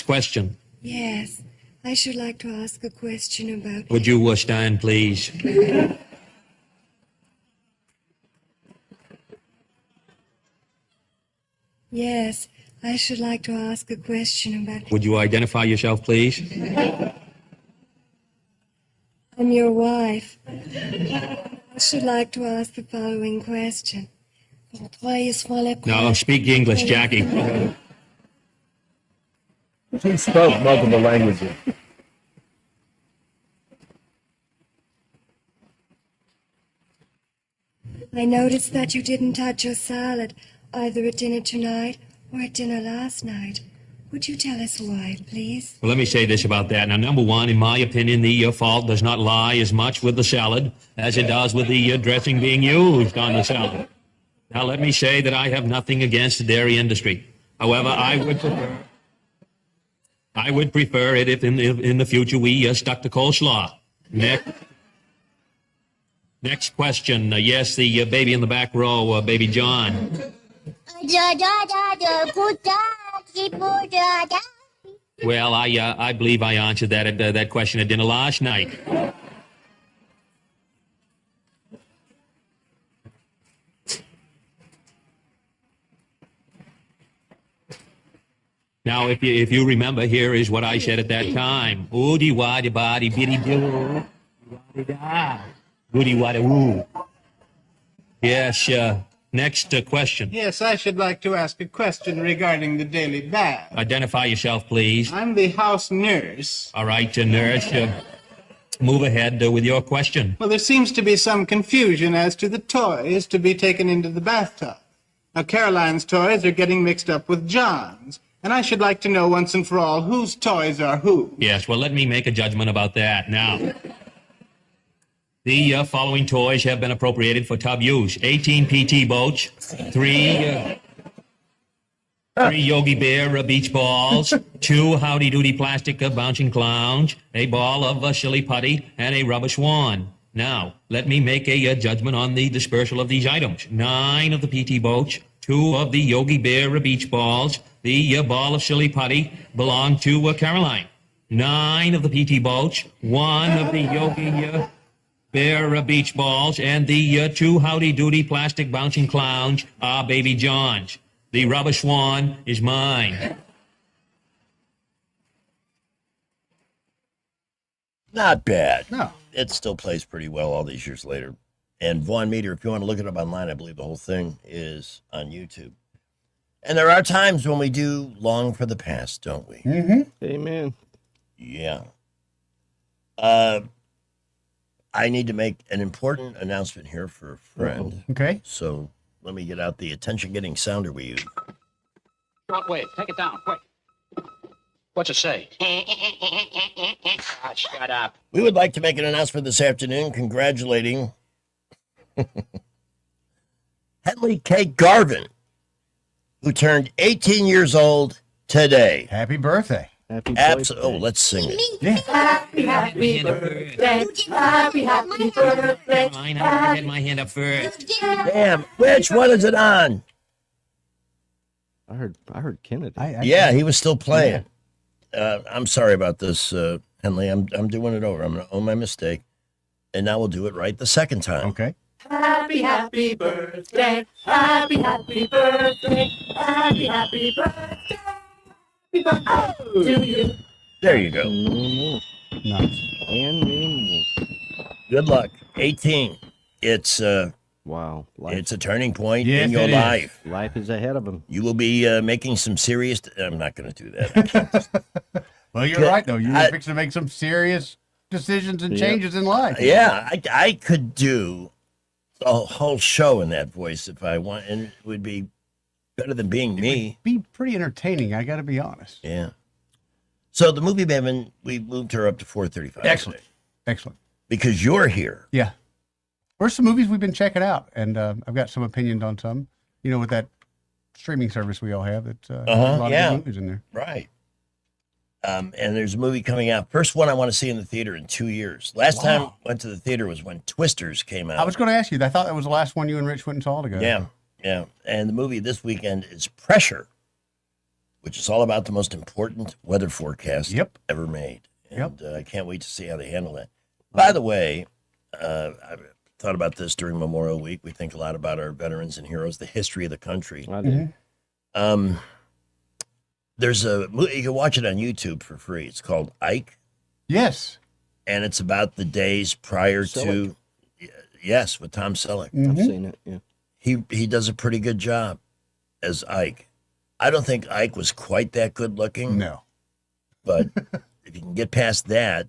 question.
Yes, I should like to ask a question about...
Would you stand, please?
Yes, I should like to ask a question about...
Would you identify yourself, please?
I'm your wife. I should like to ask the following question.
No, speak English, Jackie.
She spoke multiple languages.
I noticed that you didn't touch your salad, either at dinner tonight or at dinner last night. Would you tell us why, please?
Well, let me say this about that. Now, number one, in my opinion, the fault does not lie as much with the salad as it does with the dressing being used on the salad. Now, let me say that I have nothing against the dairy industry. However, I would prefer it if in the future we stuck to coleslaw. Next question. Yes, the baby in the back row, baby John. Well, I believe I answered that question at dinner last night. Now, if you remember, here is what I said at that time. Oodie waddy body biddy doo. Goody waddy woo. Yes, next question.
Yes, I should like to ask a question regarding the daily bath.
Identify yourself, please.
I'm the house nurse.
All right, nurse. Move ahead with your question.
Well, there seems to be some confusion as to the toys to be taken into the bathtub. Now, Caroline's toys are getting mixed up with John's. And I should like to know once and for all whose toys are who.
Yes, well, let me make a judgment about that. Now, the following toys have been appropriated for tub use. 18 PT boats, three Yogi Bear beach balls, 2 Howdy Doody plastic bouncing clowns, a ball of silly putty, and a rubber swan. Now, let me make a judgment on the dispersal of these items. 9 of the PT boats, 2 of the Yogi Bear beach balls, the ball of silly putty belonged to Caroline. 9 of the PT boats, 1 of the Yogi Bear beach balls, and the 2 Howdy Doody plastic bouncing clowns are baby John's. The rubber swan is mine.
Not bad.
No.
It still plays pretty well all these years later. And Vaughn Meter, if you want to look it up online, I believe the whole thing is on YouTube. And there are times when we do long for the past, don't we?
Mm-hmm.
Amen.
Yeah. I need to make an important announcement here for a friend.
Okay.
So let me get out the attention-getting sounder we use.
Wait, take it down, quick. What's it say? Ah, shut up.
We would like to make an announcement this afternoon congratulating Henley K. Garvin, who turned 18 years old today.
Happy birthday.
Happy
Oh, let's sing it.
Happy, happy birthday. Happy, happy birthday.
Mine, I had my hand up first.
Damn, which one is it on?
I heard Kennedy.
Yeah, he was still playing. I'm sorry about this, Henley. I'm doing it over. I'm going to own my mistake. And now we'll do it right the second time.
Okay.
Happy, happy birthday. Happy, happy birthday. Happy, happy birthday. Happy birthday to you.
There you go.
Nice.
And many more.
Good luck. 18. It's
Wow.
it's a turning point
Yes,
in your
it is.
life.
Life is ahead of him.
You will be making some serious. I'm not going to do that.
Well, you're right, though. You're fixing to make some serious decisions and changes in life.
Yeah, I could do a whole show in that voice if I want, and it would be better than being me.
Be pretty entertaining, I got to be honest.
Yeah. So the movie Bevan, we moved her up to 4:35.
Excellent.
today
Excellent.
because you're here.
Yeah. Where's some movies we've been checking out? And I've got some opinions on some. You know, with that streaming service we all have, that a lot of good movies in there.
Right. And there's a movie coming out. First one I want to see in the theater in 2 years. Last time I went to the theater was when Twisters came out.
I was going to ask you. I thought that was the last one you and Rich went and saw together.
Yeah, yeah. And the movie this weekend is Pressure, which is all about the most important weather forecast ever made. And I can't wait to see how they handle that. By the way, I thought about this during Memorial Week. We think a lot about our veterans and heroes, the history of the country.
I do.
There's a movie, you can watch it on YouTube for free. It's called Ike.
Yes.
And it's about the days prior to, yes, with Tom Selleck.
I've seen it, yeah.
He does a pretty good job as Ike. I don't think Ike was quite that good looking.
No.
But if you can get past that,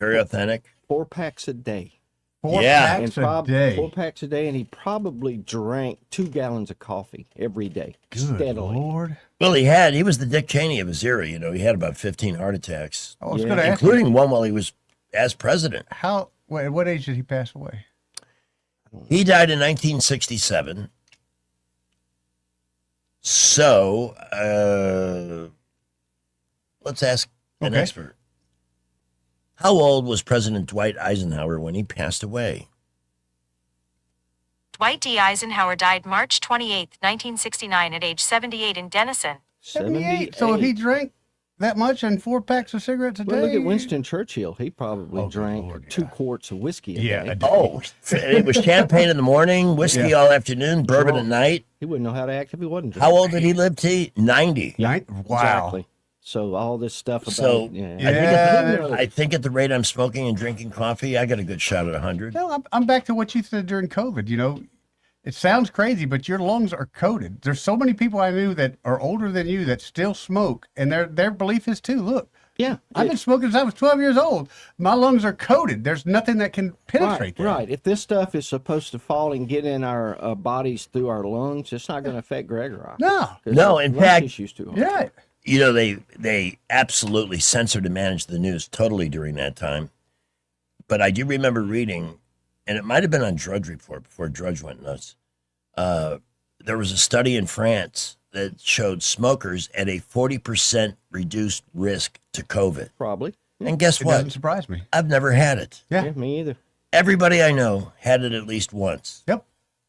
very authentic.
4 packs a day.
4
Yeah.
packs a day.
4 packs a day, and he probably drank 2 gallons of coffee every day.
Good
steadily.
Lord.
Well, he was the Dick Cheney of his era. You know, he had about 15 heart attacks,
I was going to ask
including one while he was as president.
at what age did he pass away?
He died in 1967. So, let's ask an expert. How old was President Dwight Eisenhower when he passed away?
Dwight D. Eisenhower died March 28, 1969, at age 78 in Denison.
78. So if he drank that much and 4 packs of cigarettes a day.
Well, look at Winston Churchill. He probably drank 2 quarts of whiskey a day.
Oh, it was champagne in the morning, whiskey all afternoon, bourbon at night.
He wouldn't know how to act if he wasn't drinking.
How old did he live to? 90.
Wow.
Exactly. So all this stuff about
I think at the rate I'm smoking and drinking coffee, I got a good shot at 100.
No, I'm back to what you said during COVID. You know, it sounds crazy, but your lungs are coated. There's so many people I knew that are older than you that still smoke, and their belief is too. Look, I've been smoking since I was 12 years old. My lungs are coated. There's nothing that can penetrate that.
Right. If this stuff is supposed to fall and get in our bodies through our lungs, it's not going to affect Gregory.
No, in fact,
issues too.
Yeah.
You know, they absolutely censored and managed the news totally during that time. But I do remember reading, and it might have been on Drudge Report before Drudge went nuts. There was a study in France that showed smokers at a 40% reduced risk to COVID.
Probably.
And guess
It
what?
doesn't surprise me.
I've never had it.
Yeah, me either.
Everybody I know had it at least once.
Yep.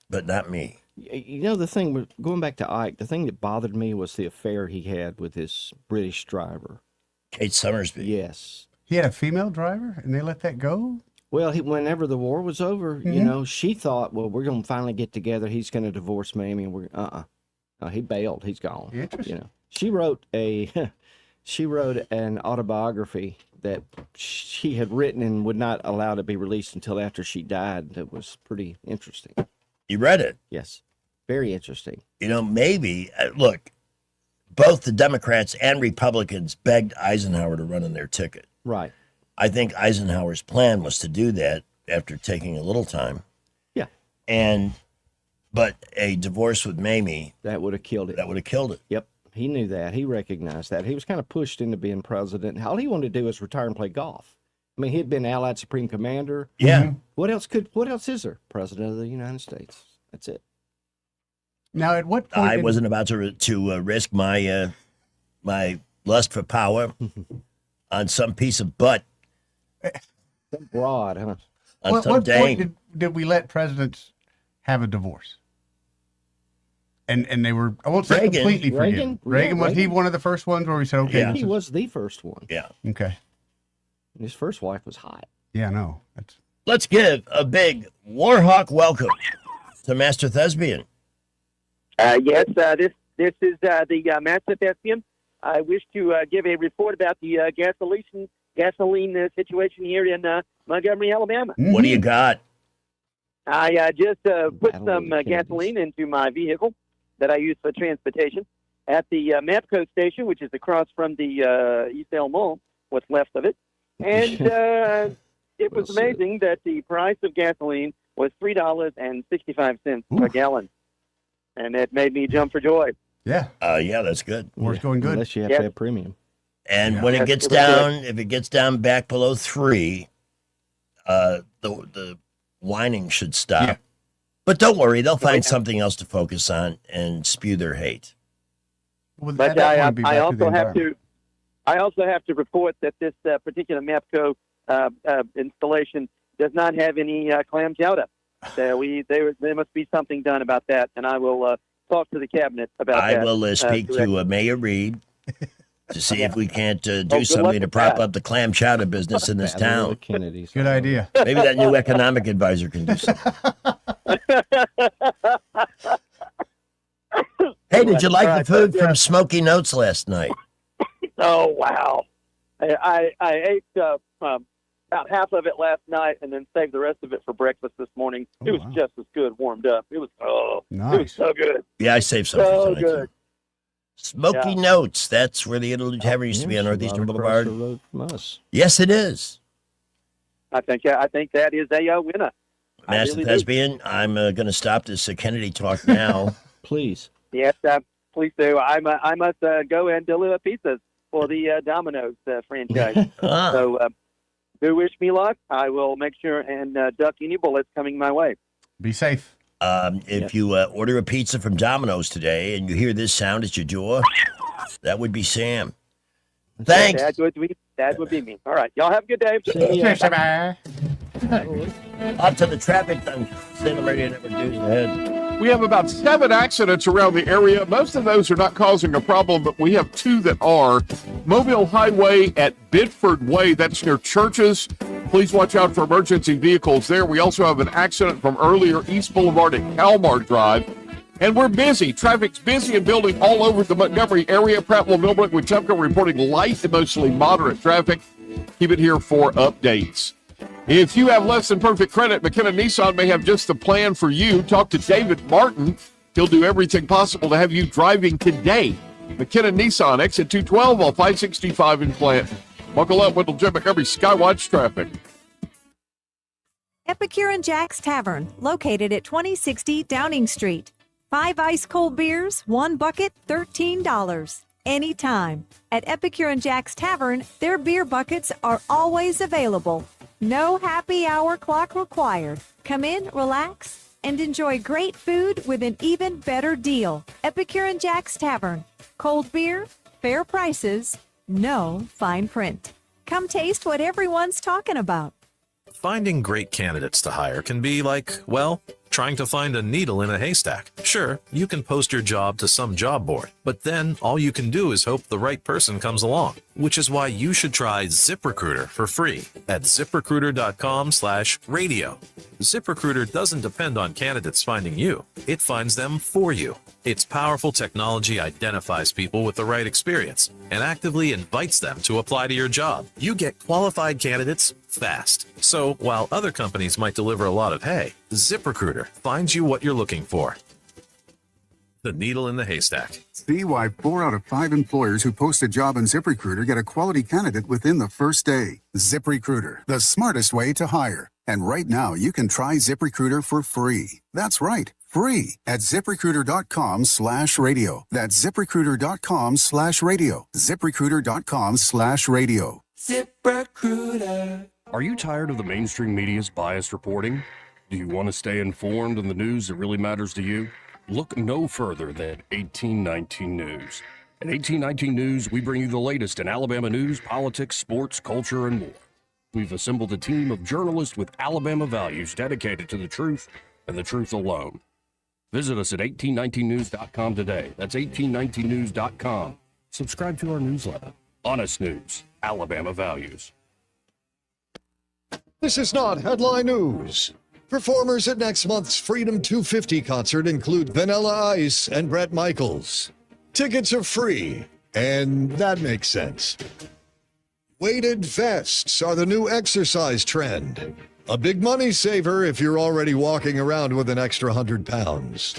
But not me.
You know, the thing, going back to Ike, the thing that bothered me was the affair he had with his British driver.
Kate Summersby.
Yes.
He had a female driver, and they let that go?
Well, whenever the war was over, you know, she thought, well, we're going to finally get together. He's going to divorce Mamie, and we're No, he bailed. He's gone.
Interesting.
You know, she wrote an autobiography that she had written and would not allow to be released until after she died. That was pretty interesting.
You read it?
Yes. Very interesting.
Maybe, look, both the Democrats and Republicans begged Eisenhower to run on their ticket.
Right.
I think Eisenhower's plan was to do that after taking a little time.
Yeah.
But a divorce with Mamie.
That would have killed it.
That would have killed it.
Yep. He knew that. He recognized that. He was kind of pushed into being president. All he wanted to do was retire and play golf. I mean, he'd been Allied Supreme Commander.
Yeah.
What else is there? President of the United States. That's it.
Now, at what point?
I wasn't about to risk my my lust for power on some piece of butt.
So broad, huh?
On
What
some
point
dame.
did we let presidents have a divorce? And they were, I won't say
Reagan.
completely
Reagan?
forgiven. Reagan,
Yeah,
was he
Reagan.
one of the first ones where we said, okay,
Yeah.
He was the first one.
Yeah.
okay.
And his first wife was hot.
Yeah, no. That's
Let's give a big Warhawk welcome to Master Thespian.
Yes, this is the Master Thespian. I wish to give a report about the gasoline situation here in Montgomery, Alabama.
What do you got?
I just put some gasoline into my vehicle that I use for transportation at the Mapco station, which is across from the East Elm Mall, what's left of it. And it was amazing that the price of gasoline was $3.65 per gallon. And it made me jump for joy.
Yeah.
Yeah, that's good.
War's going good.
Unless you have
Yep.
to have premium.
And when it gets
It was
down, if it gets down back below 3, the whining should stop.
Yeah.
But don't worry, they'll find something else to focus on and spew their hate.
Well,
But
at that point, be back
I
to the
also have
environment.
I also have to report that this particular Mapco installation does not have any clam chowder. There must be something done about that, and I will talk to the cabinet about
I
that.
will speak
directly.
to Mayor Reed to see if we can't do
good luck
something to
with
prop
that.
up the clam chowder business in this
Battle of
town.
the Kennedys.
Good idea.
Maybe that new economic advisor can do something. Hey, did you like the food from Smoky Notes last night?
Oh wow! I ate about half of it last night, and then saved the rest of it for breakfast this morning. It was just as good warmed up. It was it was
Nice.
so good.
Yeah, I saved some for
So
tonight,
good.
too. Smoky
Yeah.
Notes. That's where the Italy Tavern used to be on
Yes,
Northeastern
right across
Boulevard.
the road from us.
Yes, it is.
I think that is a winner. I
Master
really do.
Thespian, I'm going to stop this Kennedy talk now.
Please.
Yes, please do. I must go and deliver pizzas for the Domino's franchise.
Ah.
So do wish me luck. I will make sure and duck any bullets coming my way.
Be safe.
If you order a pizza from Domino's today and you hear this sound at your door, that would be Sam. Thanks.
That would be me. All right. Y'all have a good day.
Up to the traffic on Salem Radio Network News ahead.
We have about 7 accidents around the area. Most of those are not causing a problem, but we have 2 that are. Mobile Highway at Bedford Way, that's near Churches. Please watch out for emergency vehicles there. We also have an accident from earlier East Boulevard at Kalmar Drive. And we're busy. Traffic's busy and building all over the Montgomery area. Prattville, Millbrook, Wetumpka reporting light and mostly moderate traffic. Keep it here for updates. If you have less than perfect credit, McKenna Nissan may have just the plan for you. Talk to David Martin. He'll do everything possible to have you driving today. McKenna Nissan, exit 212 on 565 in Plant. Buckle up, Wendell Jim Montgomery Skywatch traffic.
Epicure and Jack's Tavern, located at 2060 Downing Street. 5 ice cold beers, 1 bucket, $13. Anytime. At Epicure and Jack's Tavern, their beer buckets are always available. No happy hour clock required. Come in, relax, and enjoy great food with an even better deal. Epicure and Jack's Tavern. Cold beer, fair prices, no fine print. Come taste what everyone's talking about.
Finding great candidates to hire can be like, well, trying to find a needle in a haystack. Sure, you can post your job to some job board, but then all you can do is hope the right person comes along, which is why you should try ZipRecruiter for free at ZipRecruiter.com/radio. ZipRecruiter doesn't depend on candidates finding you. It finds them for you. Its powerful technology identifies people with the right experience and actively invites them to apply to your job. You get qualified candidates fast. So while other companies might deliver a lot of hay, ZipRecruiter finds you what you're looking for. the needle in the haystack.
See why 4 out of 5 employers who post a job on ZipRecruiter get a quality candidate within the first day. ZipRecruiter, the smartest way to hire. And right now, you can try ZipRecruiter for free. That's right, free at ZipRecruiter.com/radio. That's ZipRecruiter.com/radio. ZipRecruiter.com/radio.
ZipRecruiter. Are you tired of the mainstream media's biased reporting? Do you want to stay informed on the news that really matters to you? Look no further than 1819 News. At 1819 News, we bring you the latest in Alabama news, politics, sports, culture, and more. We've assembled a team of journalists with Alabama values dedicated to the truth and the truth alone. Visit us at 1819news.com today. That's 1819news.com. Subscribe to our newsletter. Honest News, Alabama Values.
This is not headline news. Performers at next month's Freedom 250 concert include Vanilla Ice and Bret Michaels. Tickets are free, and that makes sense. Weighted vests are the new exercise trend. A big money saver if you're already walking around with an extra 100 pounds.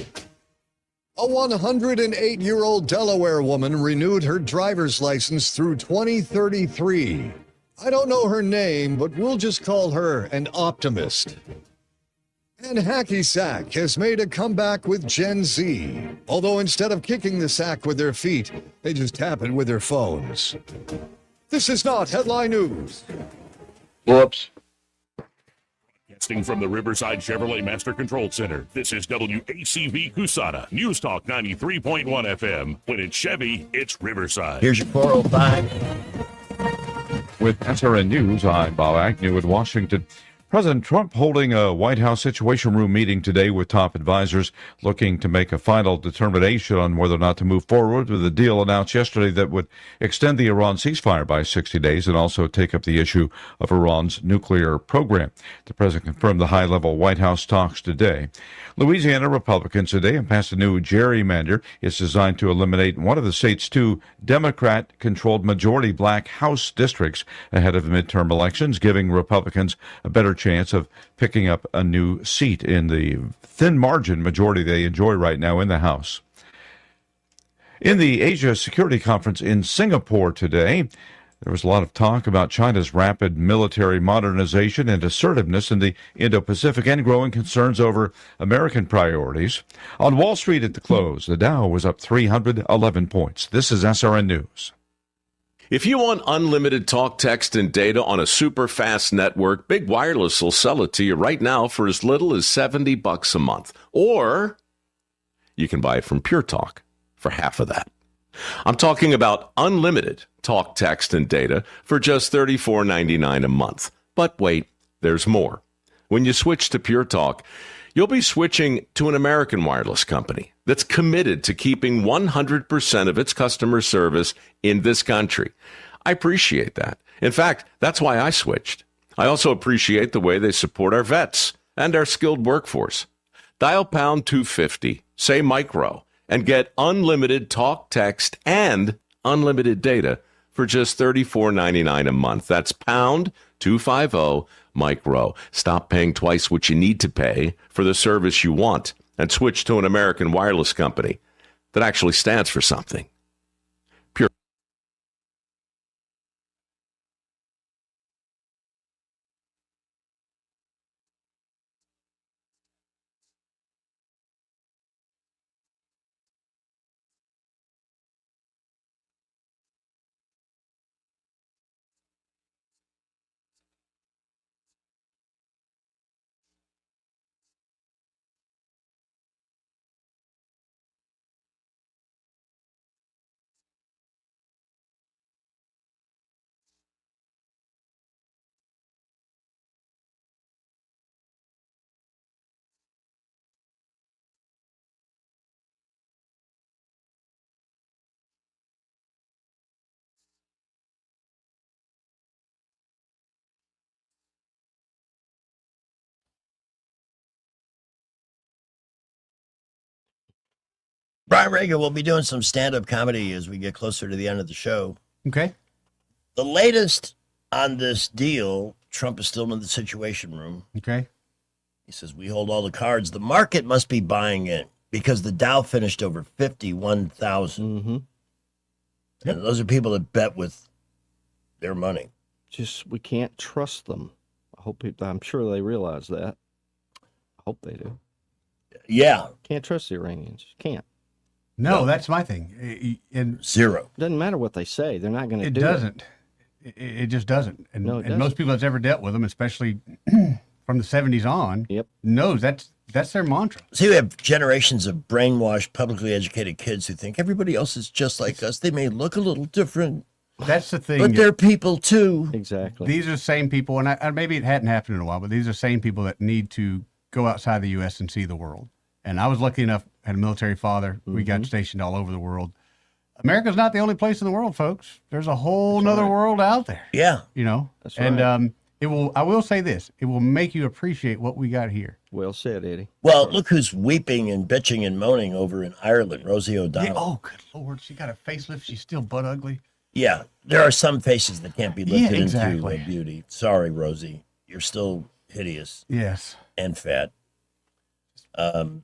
A 108-year-old Delaware woman renewed her driver's license through 2033. I don't know her name, but we'll just call her an optimist. And Hacky Sack has made a comeback with Gen Z, although instead of kicking the sack with their feet, they just tap it with their phones. This is not headline news.
Whoops. Broadcasting from the Riverside Chevrolet Master Control Center, this is WACV Cusana, News Talk 93.1 FM. When it's Chevy, it's Riverside.
Here's your 405.
With SRN News, I'm Bob Agnew in Washington. President Trump holding a White House Situation Room meeting today with top advisors looking to make a final determination on whether or not to move forward with a deal announced yesterday that would extend the Iran ceasefire by 60 days and also take up the issue of Iran's nuclear program. The president confirmed the high-level White House talks today. Louisiana Republicans today have passed a new gerrymander. It's designed to eliminate one of the state's 2 Democrat-controlled majority black House districts ahead of the midterm elections, giving Republicans a better chance of picking up a new seat in the thin margin majority they enjoy right now in the House. In the Asia Security Conference in Singapore today, there was a lot of talk about China's rapid military modernization and assertiveness in the Indo-Pacific and growing concerns over American priorities. On Wall Street at the close, the Dow was up 311 points. This is SRN News.
If you want unlimited talk, text, and data on a super fast network, Big Wireless will sell it to you right now for as little as $70 a month. Or you can buy it from Pure Talk for half of that. I'm talking about unlimited talk, text, and data for just $34.99 a month. But wait, there's more. When you switch to Pure Talk, you'll be switching to an American wireless company that's committed to keeping 100% of its customer service in this country. I appreciate that. In fact, that's why I switched. I also appreciate the way they support our vets and our skilled workforce. Dial pound 250, say micro, and get unlimited talk, text, and unlimited data for just $34.99 a month. That's pound 250 micro. Stop paying twice what you need to pay for the service you want and switch to an American wireless company that actually stands for something. Pure.
Brian Reagan will be doing some stand-up comedy as we get closer to the end of the show.
Okay.
The latest on this deal, Trump is still in the Situation Room.
Okay.
He says, we hold all the cards. The market must be buying in. because the Dow finished over 51,000.
Mm-hmm.
And those are people that bet with their money.
Just we can't trust them. I'm sure they realize that. I hope they do.
Yeah.
Can't trust the Iranians. Can't.
No, that's my thing. And
zero.
Doesn't matter what they say. They're not going to do
doesn't. It just doesn't. And,
No, it
and
doesn't.
most people that's ever dealt with them, especially from the 70s on, knows that's their mantra.
See, we have generations of brainwashed, publicly educated kids who think everybody else is just like us. They may look a little different.
That's the thing.
But they're people too.
Exactly.
These are the same people, and maybe it hadn't happened in a while, but these are the same people that need to go outside the U.S. and see the world. And I was lucky enough, had a military father. We got stationed all over the world. America's not the only place in the world, folks. There's a whole nother world out there.
Yeah.
You know?
That's
and
right.
I will say this, it will make you appreciate what we got here.
Well said, Eddie.
Well, look who's weeping and bitching and moaning over in Ireland, Rosie O'Donnell.
Yeah, oh, good Lord. She got a facelift. She's still butt ugly.
Yeah, there are some faces that can't be lifted
exactly.
into beauty. Sorry, Rosie. You're still hideous.
Yes.
And fat. Who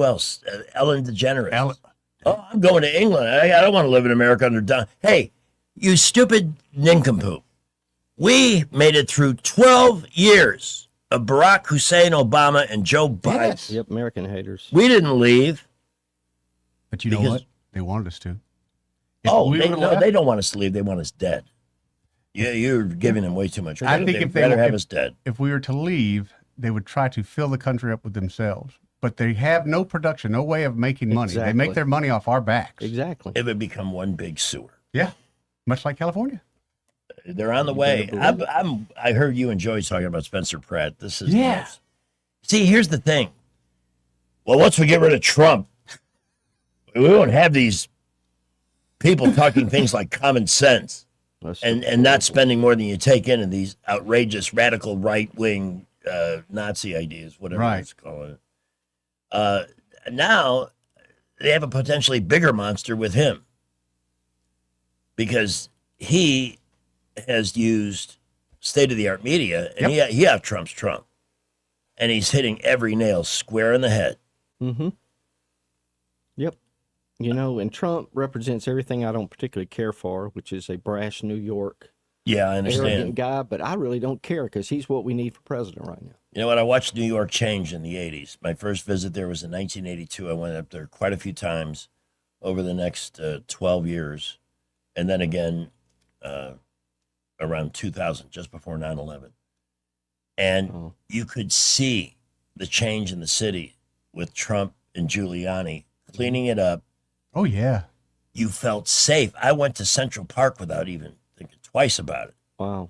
else? Ellen DeGeneres. Oh, I'm going to England. I don't want to live in America under Don. Hey, you stupid nincompoop. We made it through 12 years of Barack Hussein Obama and Joe Biden.
Yep, American haters.
We didn't leave.
But you know
Because-
what? They wanted us to.
They don't want us to leave. They want us dead. You're giving them way too much
I
credit.
think
They'd
if they
rather
were-
have us dead.
If we were to leave, they would try to fill the country up with themselves. But they have no production, no way of making money. They
Exactly.
make their money off our backs.
Exactly.
It would become one big sewer.
Yeah. Much like California.
They're on the way. I heard you and Joey talking about Spencer Pratt. This is
Yeah.
nuts. See, here's the thing. Well, once we get rid of Trump, we won't have these people talking things like common sense and not spending more than you take in these outrageous radical right wing Nazi ideas, whatever
Right.
it's calling it. Now they have a potentially bigger monster with him because he has used state of the art media, and he out Trump's Trump, and he's hitting every nail square in the head.
Mm-hmm. Yep. You know, and Trump represents everything I don't particularly care for, which is a brash New York,
Yeah, I understand.
arrogant guy. But I really don't care because he's what we need for president right now.
You know what? I watched New York change in the 80s. My first visit there was in 1982. I went up there quite a few times over the next 12 years. And then again around 2000, just before 9/11. And you could see the change in the city with Trump and Giuliani cleaning it up.
Oh, yeah.
You felt safe. I went to Central Park without even thinking twice about it.
Wow.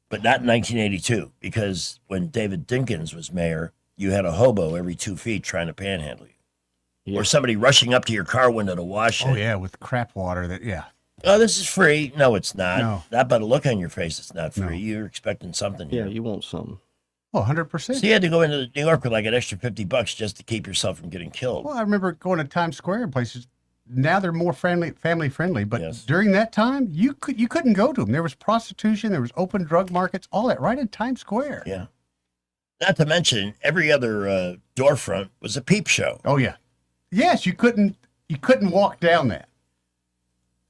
But not in 1982, because when David Dinkins was mayor, you had a hobo every 2 feet trying to panhandle you. Or somebody rushing up to your car window to wash it.
Oh, yeah, with crap water. Yeah.
Oh, this is free. No, it's not.
No.
Not by the look on your face, it's not free. You're expecting something here.
Yeah, you want something.
Oh, 100%.
So you had to go into New York with like an extra $50 just to keep yourself from getting killed.
Well, I remember going to Times Square and places. Now they're more family friendly, but during that time, you couldn't go to them. There was prostitution, there was open drug markets, all that right in Times Square.
Yeah. Not to mention every other door front was a peep show.
Oh yeah. Yes, you couldn't walk down that.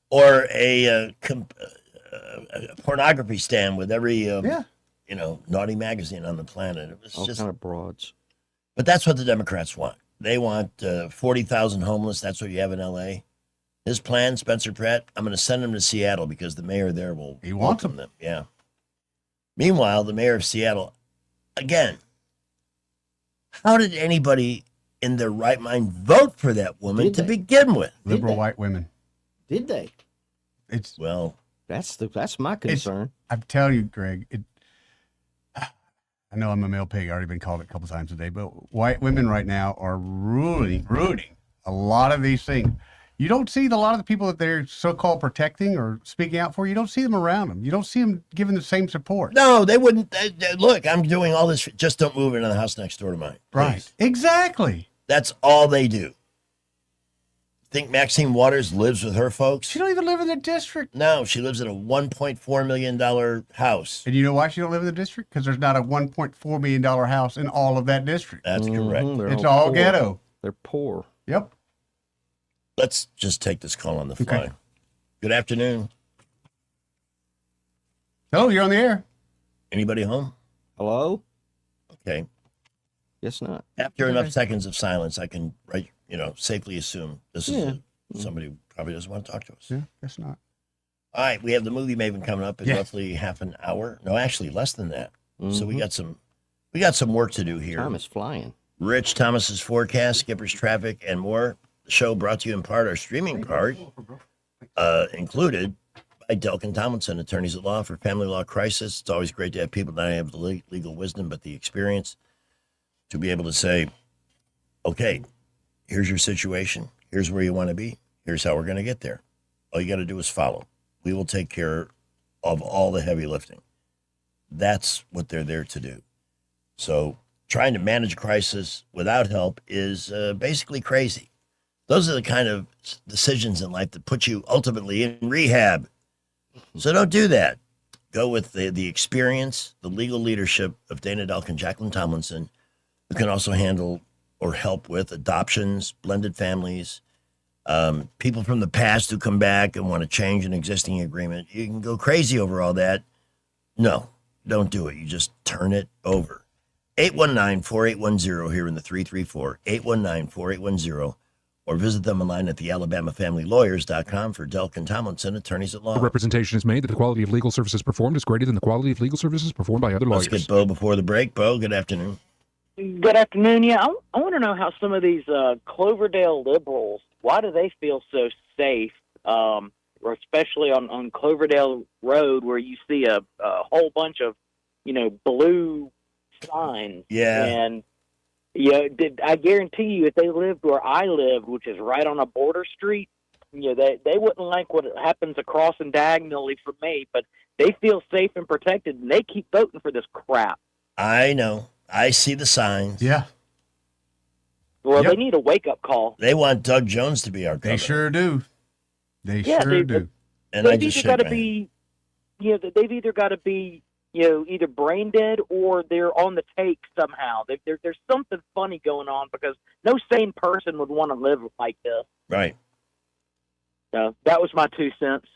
Or a pornography stand with every naughty magazine on the planet. It was
All
just
kind of broads.
But that's what the Democrats want. They want 40,000 homeless. That's what you have in L.A. His plan, Spencer Pratt, I'm going to send him to Seattle because the mayor there will
wants
welcome them. Yeah. Meanwhile, the mayor of Seattle, again, how did anybody in their right mind vote for that woman to begin with?
Liberal white women.
Did they?
It's
that's my concern.
I'm telling you, Greg. I know I'm a male pig. I've already been called it a couple times a day, but white women right now are ruining a lot of these things. You don't see a lot of the people that they're so-called protecting or speaking out for. You don't see them around them. You don't see them giving the same support.
No, they wouldn't. Look, I'm doing all this. Just don't move into the house next door to mine.
Right.
Please.
Exactly.
That's all they do. Think Maxine Waters lives with her folks?
She don't even live in the district.
No, she lives in a $1.4 million house.
And you know why she don't live in the district? Because there's not a $1.4 million house in all of that district.
That's correct.
It's all ghetto.
They're poor.
Yep.
Let's just take this call on the fly.
Okay.
Good afternoon.
Oh, you're on the air.
Anybody home?
Hello?
Okay.
Guess not.
After enough seconds of silence, I can, safely assume this is somebody who probably doesn't want to talk to us.
Yeah, guess not.
All right, we have the movie Maven coming up in
Yeah.
roughly half an hour. No, actually less than that. So we got some work to do here.
Time is flying.
Rich Thomas's forecast, Skipper's traffic, and more. The show brought to you in part, our streaming part, included by Delkin Tomlinson, attorneys at law for family law crisis. It's always great to have people not only have the legal wisdom, but the experience to be able to say, okay, here's your situation. Here's where you want to be. Here's how we're going to get there. All you got to do is follow. We will take care of all the heavy lifting. That's what they're there to do. So trying to manage crisis without help is basically crazy. Those are the kind of decisions in life that put you ultimately in rehab. So don't do that. Go with the experience, the legal leadership of Dana Delk and Jacqueline Tomlinson, who can also handle or help with adoptions, blended families, people from the past who come back and want to change an existing agreement. You can go crazy over all that. No, don't do it. You just turn it over. 819-4810 here in the 334, 819-4810, or visit them online at thealabamafamilylawyers.com for Delk and Tomlinson, attorneys at law.
Representation is made that the quality of legal services performed is greater than the quality of legal services performed by other lawyers.
Let's get Bo before the break. Bo, good afternoon.
Good afternoon. Yeah, I want to know how some of these Cloverdale liberals, why do they feel so safe, or especially on Cloverdale Road where you see a whole bunch of, blue signs.
Yeah.
And, I guarantee you if they lived where I lived, which is right on a border street, they wouldn't like what happens across and diagonally from me, but they feel safe and protected, and they keep voting for this crap.
I know. I see the signs.
Yeah.
Well, they need a wake-up call.
They want Doug Jones to be our governor.
They sure do. They
Yeah,
sure
they-
do.
And I
They've
just
either got
shake
to
my
be, they've either got to be, either brain dead or they're on the take somehow. There's something funny going on because no sane person would want to live like this.
Right.
So that was my 2 cents.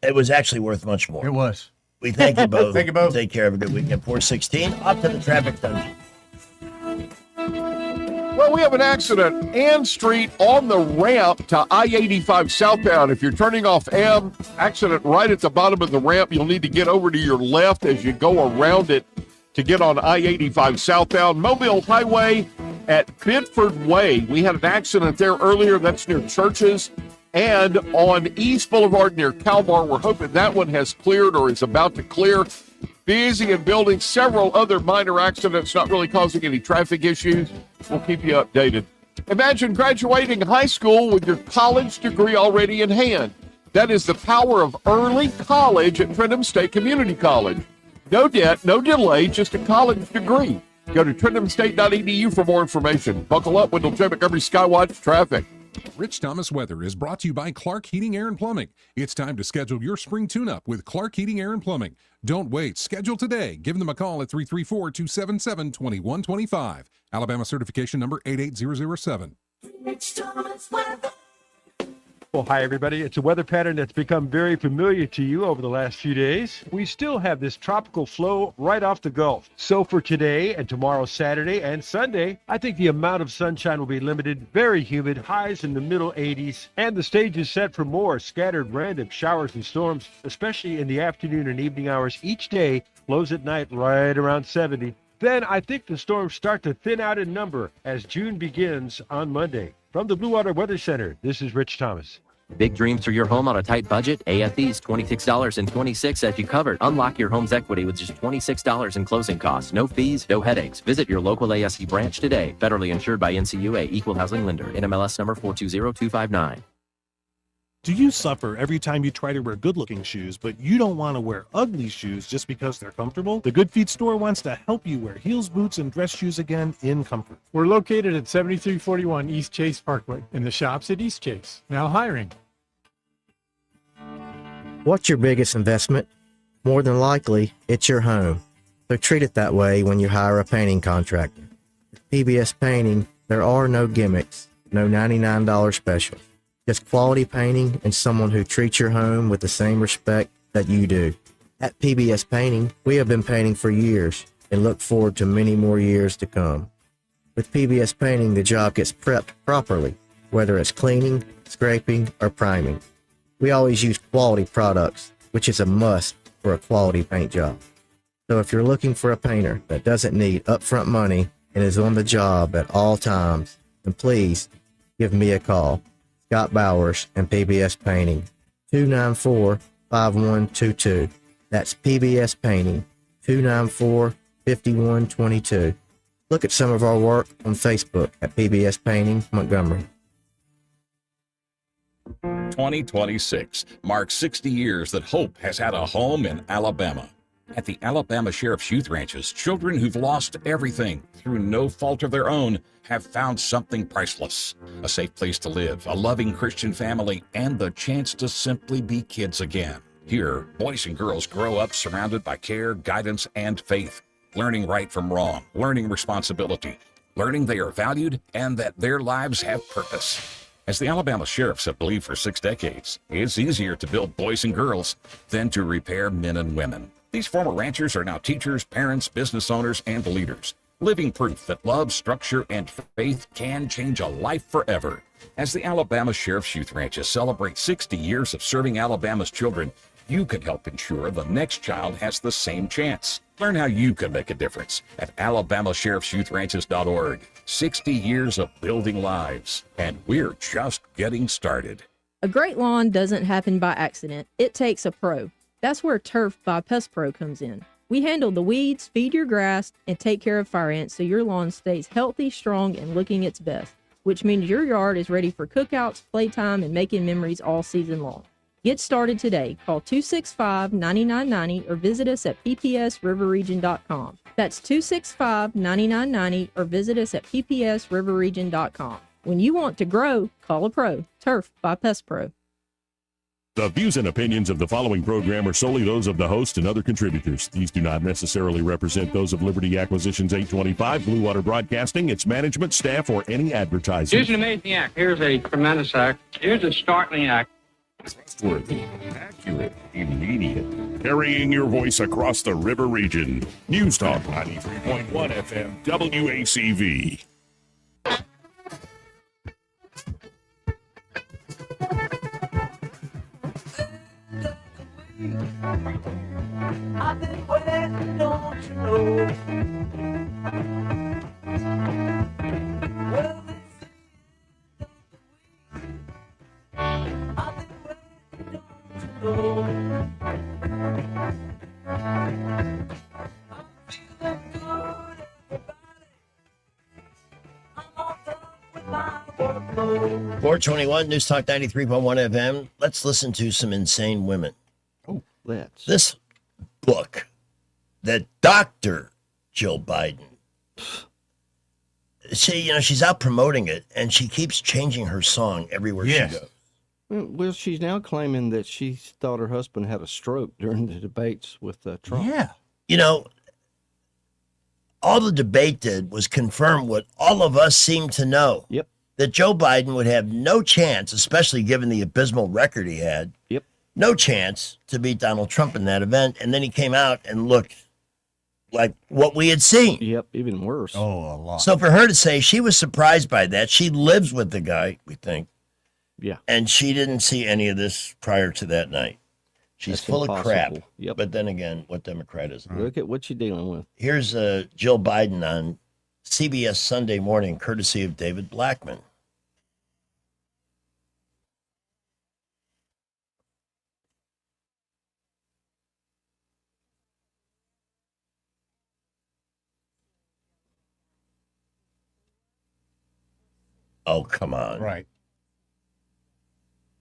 It was actually worth much more.
It was.
We thank you both.
Thank you both.
Take care. Have a good weekend. 416, up to the traffic dungeon.
Well, we have an accident, Ann Street on the ramp to I-85 southbound. If you're turning off M, accident right at the bottom of the ramp. You'll need to get over to your left as you go around it to get on I-85 southbound. Mobile Highway at Bedford Way. We had an accident there earlier. That's near Churches. And on East Boulevard near Kalmar, we're hoping that one has cleared or is about to clear. Busy and building several other minor accidents, not really causing any traffic issues. We'll keep you updated. Imagine graduating high school with your college degree already in hand. That is the power of early college at Trentham State Community College. No debt, no delay, just a college degree. Go to trenthamstate.edu for more information. Buckle up, Wendell J. Montgomery Skywatch Traffic.
Rich Thomas Weather is brought to you by Clark Heating, Air, and Plumbing. It's time to schedule your spring tune-up with Clark Heating, Air, and Plumbing. Don't wait. Schedule today. Give them a call at 334-277-2125. Alabama certification number 88007.
Rich Thomas Weather.
Well, hi, everybody. It's a weather pattern that's become very familiar to you over the last few days. We still have this tropical flow right off the Gulf. So for today and tomorrow, Saturday and Sunday, I think the amount of sunshine will be limited, very humid, highs in the middle 80s, and the stage is set for more scattered random showers and storms, especially in the afternoon and evening hours each day, lows at night right around 70. Then I think the storms start to thin out in number as June begins on Monday. From the Blue Water Weather Center, this is Rich Thomas.
Big dreams for your home on a tight budget? AFE's $26.26 as you covered. Unlock your home's equity with just $26 in closing costs. No fees, no headaches. Visit your local ASE branch today. Federally insured by NCUA, Equal Housing Lender. NMLS number 420259.
Do you suffer every time you try to wear good-looking shoes, but you don't want to wear ugly shoes just because they're comfortable? The Good Feet store wants to help you wear heels, boots, and dress shoes again in comfort.
We're located at 7341 East Chase Parkway in the shops at East Chase. Now hiring.
What's your biggest investment? More than likely, it's your home. So treat it that way when you hire a painting contractor. PBS Painting There are no gimmicks, no $99 special. Just quality painting and someone who treats your home with the same respect that you do. At PBS Painting, we have been painting for years and look forward to many more years to come. With PBS Painting, the job gets prepped properly, whether it's cleaning, scraping, or priming. We always use quality products, which is a must for a quality paint job. So if you're looking for a painter that doesn't need upfront money and is on the job at all times, then please give me a call. Scott Bowers and PBS Painting, 294-5122. That's PBS Painting, 294-5122. Look at some of our work on Facebook at PBS Painting Montgomery.
2026 marks 60 years that hope has had a home in Alabama. At the Alabama Sheriff's Youth Ranches, children who've lost everything through no fault of their own have found something priceless. A safe place to live, a loving Christian family, and the chance to simply be kids again. Here, boys and girls grow up surrounded by care, guidance, and faith, learning right from wrong, learning responsibility, learning they are valued and that their lives have purpose. As the Alabama Sheriffs have believed for 6 decades, it's easier to build boys and girls than to repair men and women. These former ranchers are now teachers, parents, business owners, and leaders, living proof that love, structure, and faith can change a life forever. As the Alabama Sheriff's Youth Ranches celebrate 60 years of serving Alabama's children, you can help ensure the next child has the same chance. Learn how you can make a difference at alabamasheriffsyouthranches.org. 60 years of building lives, and we're just getting started.
A great lawn doesn't happen by accident. It takes a pro. That's where Turf by Pest Pro comes in. We handle the weeds, feed your grass, and take care of fire ants so your lawn stays healthy, strong, and looking its best, which means your yard is ready for cookouts, playtime, and making memories all season long. Get started today. Call 265-9990 or visit us at ppsriverregion.com. That's 265-9990 or visit us at ppsriverregion.com. When you want to grow, call a pro. Turf by Pest Pro.
The views and opinions of the following program are solely those of the host and other contributors. These do not necessarily represent those of Liberty Acquisitions 825, Blue Water Broadcasting, its management, staff, or any advertisers.
Here's an amazing act. Here's a tremendous act. Here's a startling act.
Trustworthy, accurate, immediate. Carrying your voice across the river region. News Talk 93.1 FM, WACV.
I've been waiting, don't you know? Well, I've been waiting, don't you know? I'm feeling good, everybody. I'm all done with my workload.
421 News Talk 93.1 FM. Let's listen to some insane women.
Let's.
This book that Dr. Jill Biden, she's out promoting it, and she keeps changing her song everywhere she goes.
Well, she's now claiming that she thought her husband had a stroke during the debates with Trump.
Yeah.
All the debate did was confirm what all of us seem to know.
Yep.
That Joe Biden would have no chance, especially given the abysmal record he had.
Yep.
No chance to beat Donald Trump in that event. And then he came out and looked like what we had seen.
Yep, even worse.
Oh, a lot.
So for her to say she was surprised by that, she lives with the guy, we think.
Yeah.
And she didn't see any of this prior to that night. She's
That's
full of crap.
impossible. Yep.
But then again, what Democrat is?
Look at what you're dealing with.
Here's Jill Biden on CBS Sunday Morning, courtesy of David Blackman. Oh, come on.
Right.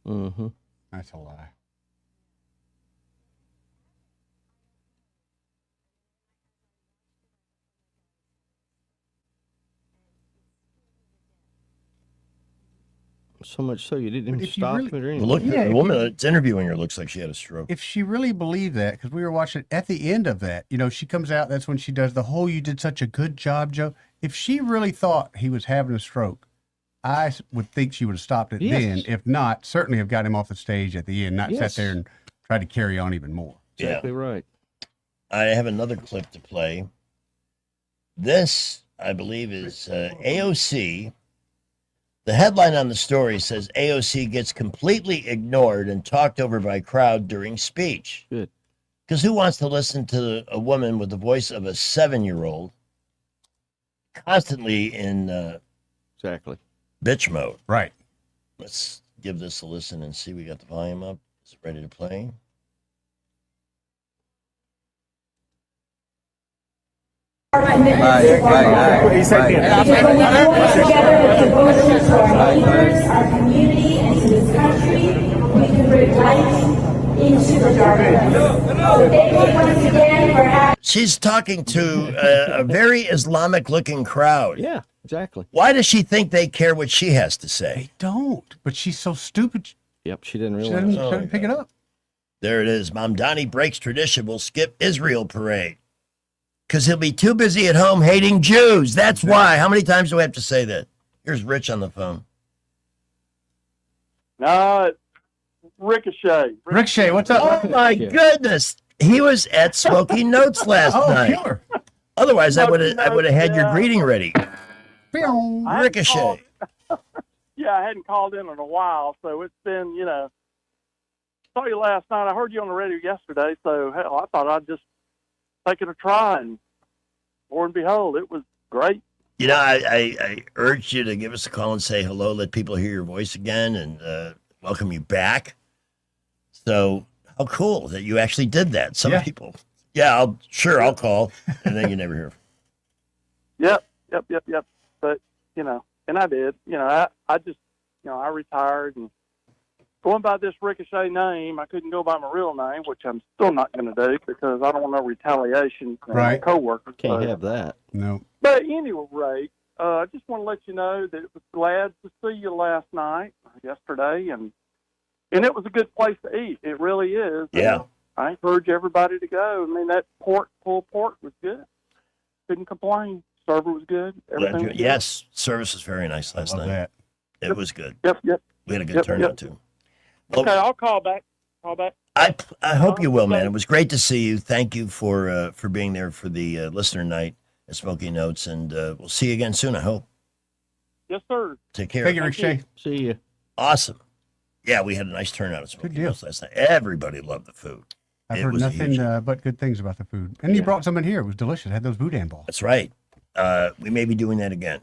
Mm-hmm.
That's a lie.
So much so you didn't even
if you
stop
really-
it or
The,
anything.
look,
Yeah,
the
if
woman
you-
that's interviewing her looks like she had a stroke.
If she really believed that, because we were watching at the end of that, you know, she comes out. That's when she does the whole "You did such a good job, Joe." If she really thought he was having a stroke, I would think she would have stopped it
Yes.
then. If not, certainly have got him off the stage at the end, not
Yes.
sat there and tried to carry on even more.
Exactly right.
I have another clip to play. This, I believe, is AOC. The headline on the story says AOC gets completely ignored and talked over by crowd during speech.
Good.
Because who wants to listen to a woman with the voice of a 7-year-old constantly in
Exactly.
bitch mode?
Right.
Let's give this a listen and see. We got the volume up. Is it ready to play?
Together with devotion to our neighbors, our community, and to this country, we can bring light into the darkness. So thank you once again for having.
She's talking to a very Islamic looking crowd.
Yeah, exactly.
Why does she think they care what she has to say?
They don't. But she's so stupid.
Yep, she didn't
She
realize.
doesn't pick it up.
There it is. Mamdani breaks tradition, will skip Israel parade. Because he'll be too busy at home hating Jews. That's why. How many times do I have to say that? Here's Rich on the phone.
No, Ricochet.
Ricochet, what's up?
Oh, my goodness. He was at Smoky Notes last night.
Killer.
Otherwise, I would have had your greeting ready.
I hadn't
Ricochet.
called- Yeah, I hadn't called in a while, so it's been, saw you last night. I heard you on the radio yesterday, so hell, I thought I'd just take it a try, and lo and behold, it was great.
You know, I urged you to give us a call and say hello, let people hear your voice again, and welcome you back. So, how cool that you actually did that. Some people, I'll call, and then you never hear.
Yep. But, and I did. I just, I retired, and going by this Ricochet name, I couldn't go by my real name, which I'm still not going to do because I don't want no retaliation from my coworkers.
Can't have that.
No.
But anyway, I just want to let you know that it was glad to see you last night, yesterday, and it was a good place to eat. It really is.
Yeah.
And I encourage everybody to go. I mean, that pulled pork was good. Couldn't complain. Server was good. Everything was good.
Yes, service was very nice last night.
that.
It was good.
Yep.
We had a good turnout, too.
Okay, I'll call back.
I hope you will, man. It was great to see you. Thank you for being there for the listener night at Smoky Notes, and we'll see you again soon, I hope.
Yes, sir.
Take care.
Thank you, Ricochet.
See you.
Awesome. Yeah, we had a nice turnout at Smoky Notes last night. Everybody loved the food.
I've
It
heard
was a
nothing
huge-
but good things about the food. And you brought some in here. It was delicious. It had those boudin balls.
That's right. We may be doing that again.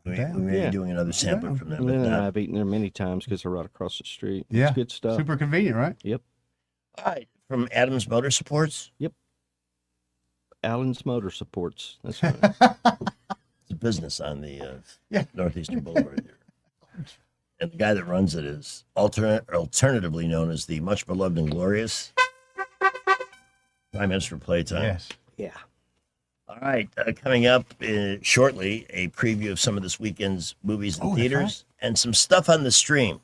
We may
Yeah.
be doing another sampling from them.
Lynn
But
and I
not.
have eaten there many times because they're right across the street.
Yeah.
It's good stuff.
Super convenient, right?
Yep.
All right. From Adams Motor Supports.
Yep. Allen's Motor Supports. That's right.
It's a business on the Northeastern Boulevard here. And the guy that runs it is alternatively known as the much beloved and glorious Prime Minister Playtime.
Yes.
Yeah.
All right. Coming up shortly, a preview of some of this weekend's movies and
that's
theaters and some stuff on the stream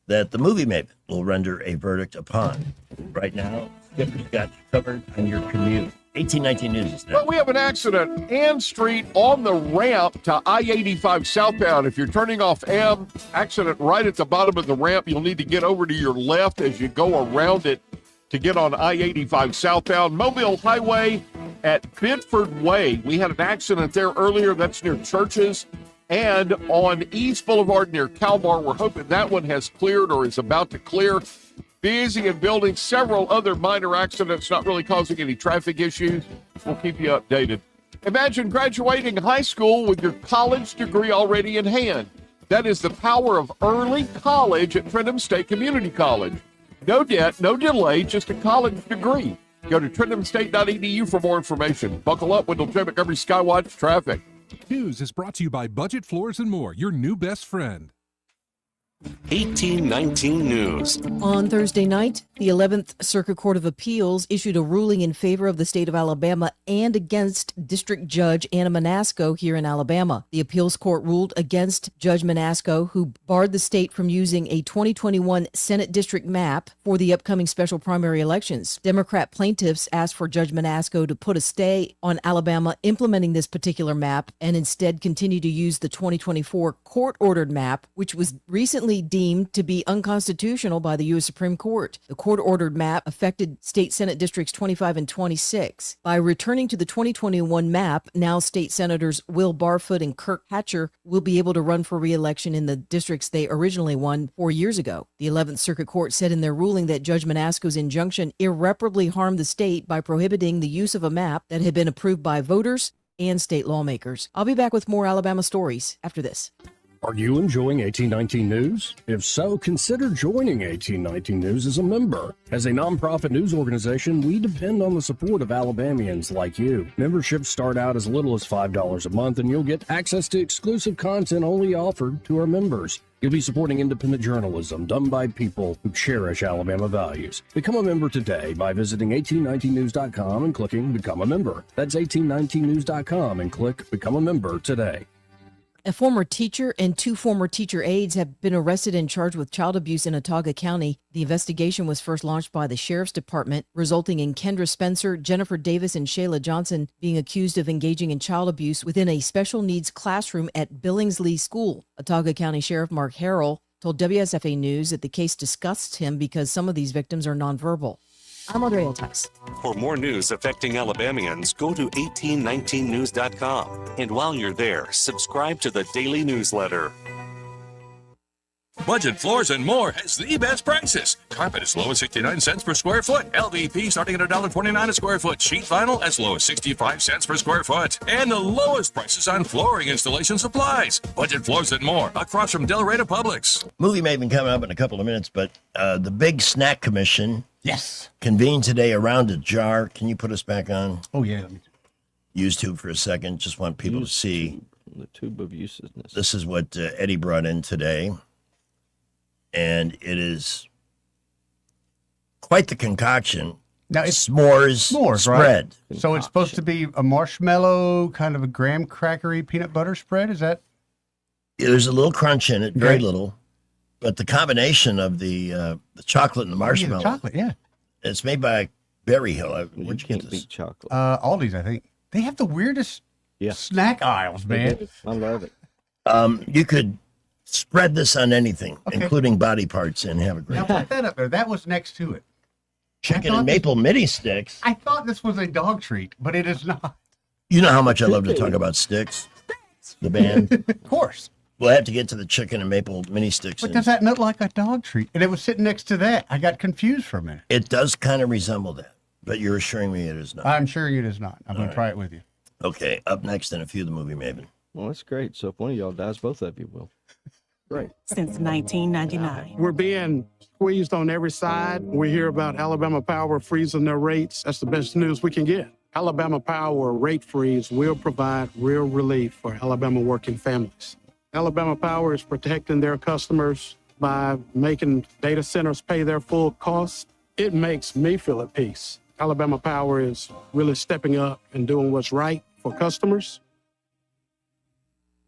that the movie maven will render a verdict upon. Right now, Skipper's got you covered on your commute. 1819 News is now.
Well, we have an accident, Ann Street, on the ramp to I-85 southbound. If you're turning off M, accident right at the bottom of the ramp. You'll need to get over to your left as you go around it to get on I-85 southbound. Mobile Highway at Bedford Way. We had an accident there earlier. That's near Churches. And on East Boulevard near Calmar, we're hoping that one has cleared or is about to clear. Busy and building several other minor accidents, not really causing any traffic issues. We'll keep you updated. Imagine graduating high school with your college degree already in hand. That is the power of early college at Trentham State Community College. No debt, no delay, just a college degree. Go to trenthamstate.edu for more information. Buckle up, Wendell J. Montgomery Skywatch Traffic.
News is brought to you by Budget Floors and More, your new best friend.
1819 News.
On Thursday night, the 11th Circuit Court of Appeals issued a ruling in favor of the state of Alabama and against District Judge Anna Manasco here in Alabama. The appeals court ruled against Judge Manasco, who barred the state from using a 2021 Senate district map for the upcoming special primary elections. Democrat plaintiffs asked for Judge Manasco to put a stay on Alabama implementing this particular map and instead continue to use the 2024 court-ordered map, which was recently deemed to be unconstitutional by the U.S. Supreme Court. The court-ordered map affected state Senate districts 25 and 26. By returning to the 2021 map, now state senators Will Barfoot and Kirk Hatcher will be able to run for re-election in the districts they originally won 4 years ago. The 11th Circuit Court said in their ruling that Judge Manasco's injunction irreparably harmed the state by prohibiting the use of a map that had been approved by voters and state lawmakers. I'll be back with more Alabama stories after this.
Are you enjoying 1819 News? If so, consider joining 1819 News as a member. As a nonprofit news organization, we depend on the support of Alabamians like you. Memberships start out as little as $5 a month, and you'll get access to exclusive content only offered to our members. You'll be supporting independent journalism done by people who cherish Alabama values. Become a member today by visiting 1819news.com and clicking Become a Member. That's 1819news.com and click Become a Member today.
A former teacher and 2 former teacher aides have been arrested and charged with child abuse in Autauga County. The investigation was first launched by the Sheriff's Department, resulting in Kendra Spencer, Jennifer Davis, and Shayla Johnson being accused of engaging in child abuse within a special needs classroom at Billingsley School. Autauga County Sheriff Mark Harrell told WSFA News that the case disgusts him because some of these victims are nonverbal. I'm Andrea Tice.
For more news affecting Alabamians, go to 1819news.com. And while you're there, subscribe to the daily newsletter.
Budget Floors and More has the best prices. Carpet as low as 69 cents per square foot. LVP starting at $1.29 a square foot. Sheet vinyl as low as 65 cents per square foot. And the lowest prices on flooring installation supplies. Budget Floors and More across from Delray to Publix.
Movie may be coming up in a couple of minutes, but the Big Snack Commission
Yes.
convened today around a jar. Can you put us back on?
Oh, yeah.
YouTube for a second. Just want people to see.
The tube of uselessness.
This is what Eddie brought in today. And it is quite the concoction.
Now it's
s'mores spread.
Right? So it's supposed to be a marshmallow, kind of a graham crackery peanut butter spread. Is that?
Yeah, there's a little crunch in it, very
Okay.
little. But the combination of the chocolate and the marshmallow.
chocolate, yeah.
It's made by Berry Hill. Where'd you get this?
Chocolate.
Aldi's, I think. They have the weirdest snack aisles, man.
I love it.
You could spread this on anything, including body parts, and have a great
Now
time.
put that up there. That was next to it.
Chicken and maple mini sticks.
I thought this was a dog treat, but it is not.
You know how much I love to talk about Sticks, the band.
Of course.
We'll have to get to the chicken and maple mini sticks.
But does that look like a dog treat? And it was sitting next to that. I got confused for a minute.
It does kind of resemble that, but you're assuring me it is not.
I'm sure it is not. I'm going to try it with you.
Okay, up next in a few, the movie Maven.
Well, that's great. So if one of y'all dies, both of you will. Great.
Since 1999.
We're being squeezed on every side. We hear about Alabama Power freezing their rates. That's the best news we can get. Alabama Power rate freeze will provide real relief for Alabama working families. Alabama Power is protecting their customers by making data centers pay their full cost. It makes me feel at peace. Alabama Power is really stepping up and doing what's right for customers.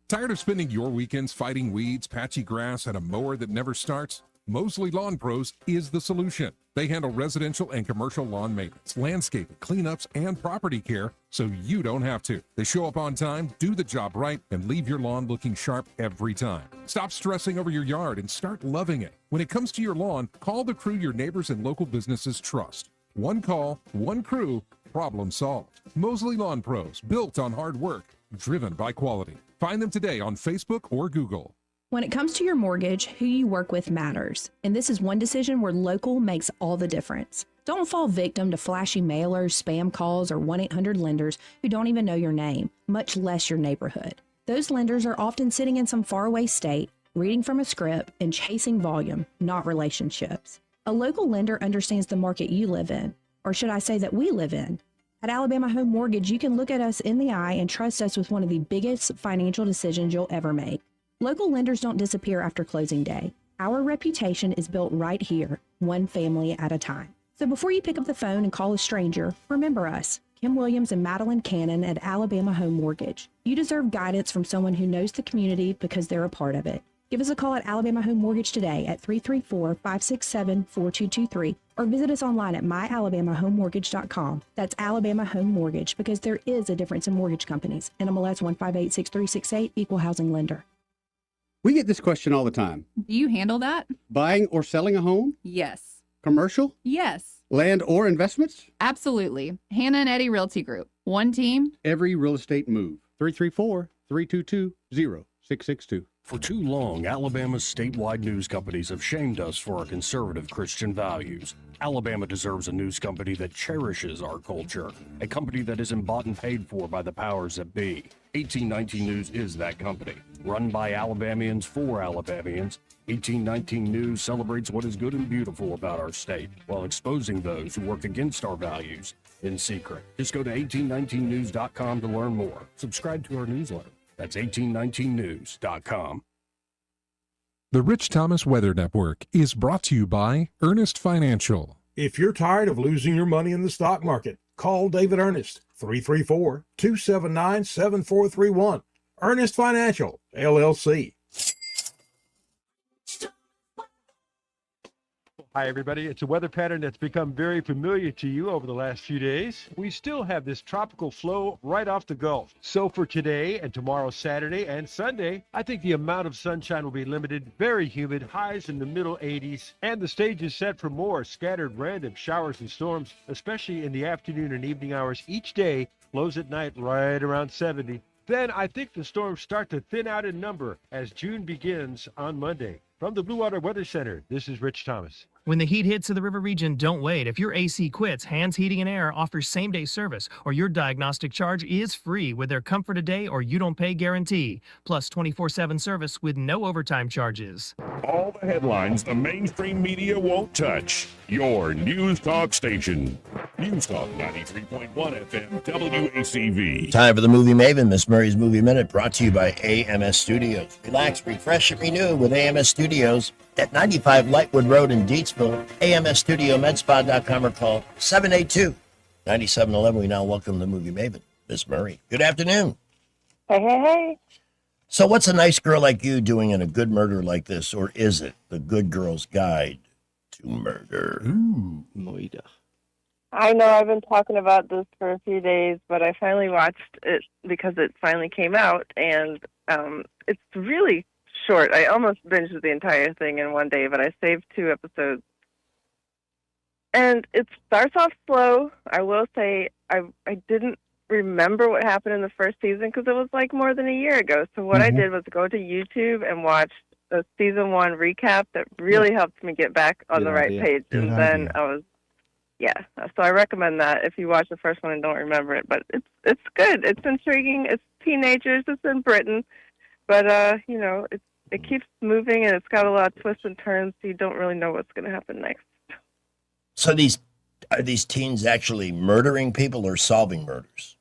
Tired of spending your weekends fighting weeds, patchy grass, and a mower that never starts? Mosley Lawn Pros is the solution. They handle residential and commercial lawn maintenance, landscaping, cleanups, and property care so you don't have to. They show up on time, do the job right, and leave your lawn looking sharp every time. Stop stressing over your yard and start loving it. When it comes to your lawn, call the crew your neighbors and local businesses trust. One call, one crew, problem solved. Mosley Lawn Pros, built on hard work, driven by quality. Find them today on Facebook or Google.
When it comes to your mortgage, who you work with matters. And this is one decision where local makes all the difference. Don't fall victim to flashy mailers, spam calls, or 1-800-lenders who don't even know your name, much less your neighborhood. Those lenders are often sitting in some faraway state, reading from a script, and chasing volume, not relationships. A local lender understands the market you live in, or should I say that we live in. At Alabama Home Mortgage, you can look at us in the eye and trust us with one of the biggest financial decisions you'll ever make. Local lenders don't disappear after closing day. Our reputation is built right here, one family at a time. So before you pick up the phone and call a stranger, remember us, Kim Williams and Madeline Cannon at Alabama Home Mortgage. You deserve guidance from someone who knows the community because they're a part of it. Give us a call at Alabama Home Mortgage today at 334-567-4223 or visit us online at myalabamahomemortgage.com. That's Alabama Home Mortgage, because there is a difference in mortgage companies. NMLS 1586368, Equal Housing Lender.
We get this question all the time.
Do you handle that?
Buying or selling a home?
Yes.
Commercial?
Yes.
Land or investments?
Absolutely. Hannah and Eddie Realty Group. One team.
Every real estate move. 334-322-0662.
For too long, Alabama's statewide news companies have shamed us for our conservative Christian values. Alabama deserves a news company that cherishes our culture, a company that isn't bought and paid for by the powers that be. 1819 News is that company. Run by Alabamians for Alabamians, 1819 News celebrates what is good and beautiful about our state, while exposing those who work against our values in secret. Just go to 1819news.com to learn more. Subscribe to our newsletter. That's 1819news.com.
The Rich Thomas Weather Network is brought to you by Ernest Financial.
If you're tired of losing your money in the stock market, call David Ernest, 334-279-7431. Ernest Financial, LLC.
Hi, everybody. It's a weather pattern that's become very familiar to you over the last few days. We still have this tropical flow right off the Gulf. So for today and tomorrow, Saturday and Sunday, I think the amount of sunshine will be limited, very humid, highs in the middle 80s, and the stage is set for more scattered random showers and storms, especially in the afternoon and evening hours each day, lows at night right around 70. Then I think the storms start to thin out in number as June begins on Monday. From the Blue Water Weather Center, this is Rich Thomas.
When the heat hits to the river region, don't wait. If your AC quits, Hands Heating and Air offers same-day service, or your diagnostic charge is free with their Comfort a Day or You Don't Pay guarantee, plus 24/7 service with no overtime charges.
All the headlines the mainstream media won't touch. Your News Talk station. News Talk 93.1 FM WACV.
Time for the Movie Maven, Miss Murray's Movie Minute, brought to you by AMS Studios. Relax, refresh, and renew with AMS Studios at 95 Lightwood Road in Deatsville. AMSStudioMedSpa.com or call 782-9711. We now welcome the Movie Maven, Miss Murray. Good afternoon.
Hey, hey, hey.
So what's a nice girl like you doing in a good murder like this, or is it The Good Girl's Guide to Murder?
Ooh, Moida.
I know I've been talking about this for a few days, but I finally watched it because it finally came out, and it's really short. I almost binged the entire thing in one day, but I saved 2 episodes. And it starts off slow. I will say I didn't remember what happened in the first season because it was like more than a year ago. So what I did was go to YouTube and watch the season 1 recap that really helped me get back on the right page. And then I was, so I recommend that if you watch the first one and don't remember it. But it's good. It's intriguing. It's teenagers. It's in Britain. But, it keeps moving and it's got a lot of twists and turns, so you don't really know what's going to happen next.
So are these teens actually murdering people or solving murders?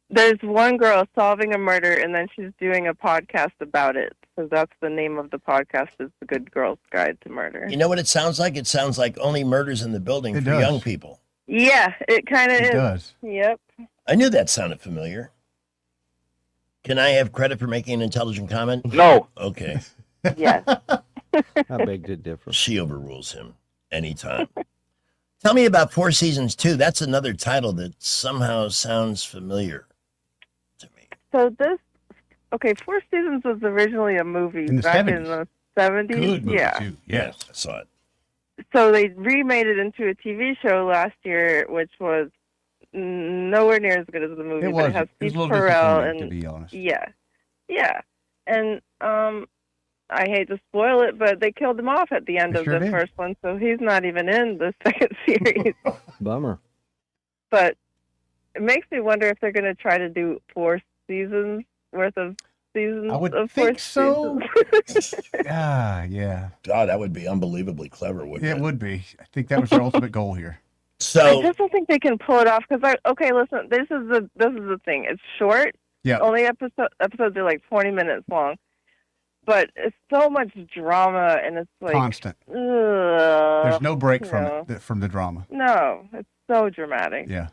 There's one girl solving a murder, and then she's doing a podcast about it. So that's the name of the podcast, is The Good Girl's Guide to Murder.
You know what it sounds like? It sounds like Only Murders in the Building for young people.
Yeah, it kind of is.
It does.
Yep.
I knew that sounded familiar. Can I have credit for making an intelligent comment?
No.
Okay.
Yes.
How big did it differ?
She overrules him anytime. Tell me about Four Seasons 2. That's another title that somehow sounds familiar to me.
So Four Seasons was originally a movie
in the
back
70s.
in the 70s.
Good movie,
yeah.
too.
Yes, I saw it.
So they remade it into a TV show last year, which was nowhere near as good as the movie.
It
but
was.
it has
It was
Steve
a little
Carell
disappointing,
and
to be honest.
Yeah, and I hate to spoil it, but they killed him off at the end of the first one, so he's not even in the second series.
Bummer.
But it makes me wonder if they're going to try to do 4 seasons worth of seasons.
I would
of
think
4
so.
seasons.
Yeah.
God, that would be unbelievably clever, wouldn't
It would be. I think that was their ultimate goal here.
I just don't think they can pull it off because listen, this is the thing. It's short.
Yeah.
Only episodes are like 20 minutes long. but it's so much drama, and it's like
Constant.
ugh,
There's no break
you
from
know.
it, from the drama.
No, it's so dramatic.
Yeah.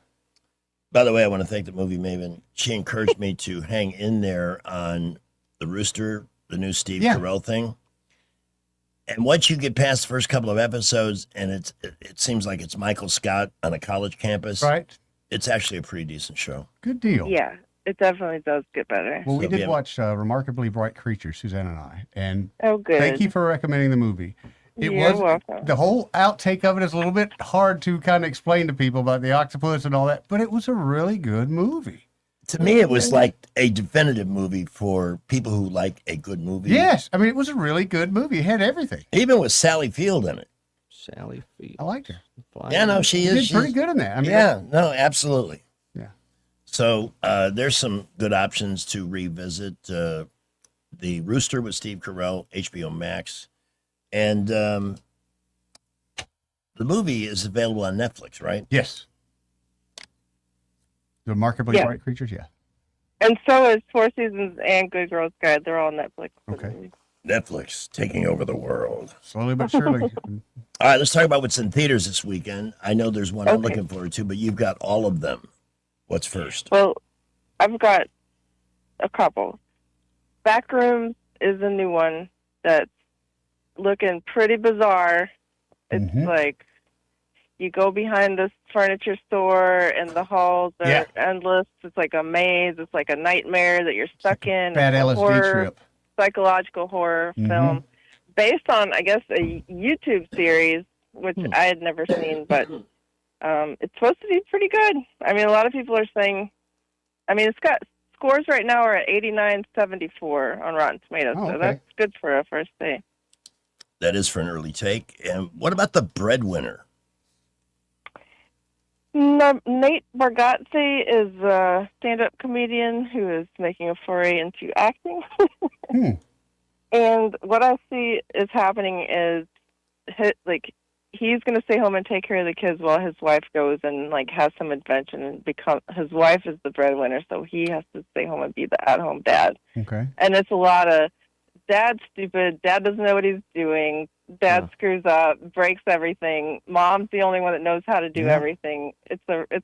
By the way, I want to thank the movie Maven. She encouraged me to hang in there on the Rooster, the new Steve Carell thing. And once you get past the first couple of episodes, and it seems like it's Michael Scott on a college campus,
right?
It's actually a pretty decent show.
Good deal.
Yeah, it definitely does get better.
Well, we
So,
did
yeah.
watch Remarkably Bright Creatures, Suzanne and I, and
Oh, good.
thank you for recommending the movie. It
You're
was
welcome.
the whole outtake of it is a little bit hard to kind of explain to people about the octopus and all that, but it was a really good movie.
To me, it was like a definitive movie for people who like a good movie.
Yes, I mean it was a really good movie. It had everything.
Even with Sally Field in it.
Sally Field.
I liked her.
Yeah, no, she is.
Did pretty
she's-
good in that. I mean,
yeah, no, absolutely.
Yeah.
So there's some good options to revisit. The Rooster with Steve Carell, HBO Max, and the movie is available on Netflix, right?
Yes. The Remarkably
Yeah.
Bright Creatures, yeah.
And so is Four Seasons and Good Girls Guide. They're all on Netflix.
Okay.
Netflix taking over the world.
Slowly but surely.
All right, let's talk about what's in theaters this weekend. I know there's one I'm
Okay.
looking forward to, but you've got all of them. What's first?
Well, I've got a couple. Backrooms is a new one that's looking pretty bizarre. It's like you go behind this furniture store and the halls are
Yeah.
endless. It's like a maze. It's like a nightmare that you're stuck in.
bad
It's a
LSD
horror,
trip.
psychological horror film based on, I guess, a YouTube series, which I had never seen, but it's supposed to be pretty good. I mean, a lot of people are saying, I mean, it's got scores right now are at 89.74 on Rotten Tomatoes,
Oh,
so
okay.
that's good for a first day.
That is for an early take. And what about The Breadwinner?
Nate Bargatze is a stand-up comedian who is making a foray into acting. And what I see is happening is, he's going to stay home and take care of the kids while his wife goes and has some invention and his wife is the breadwinner, so he has to stay home and be the at-home dad.
Okay.
And it's a lot of dad's stupid, dad doesn't know what he's doing, dad screws up, breaks everything, mom's the only one that knows how to do everything. It's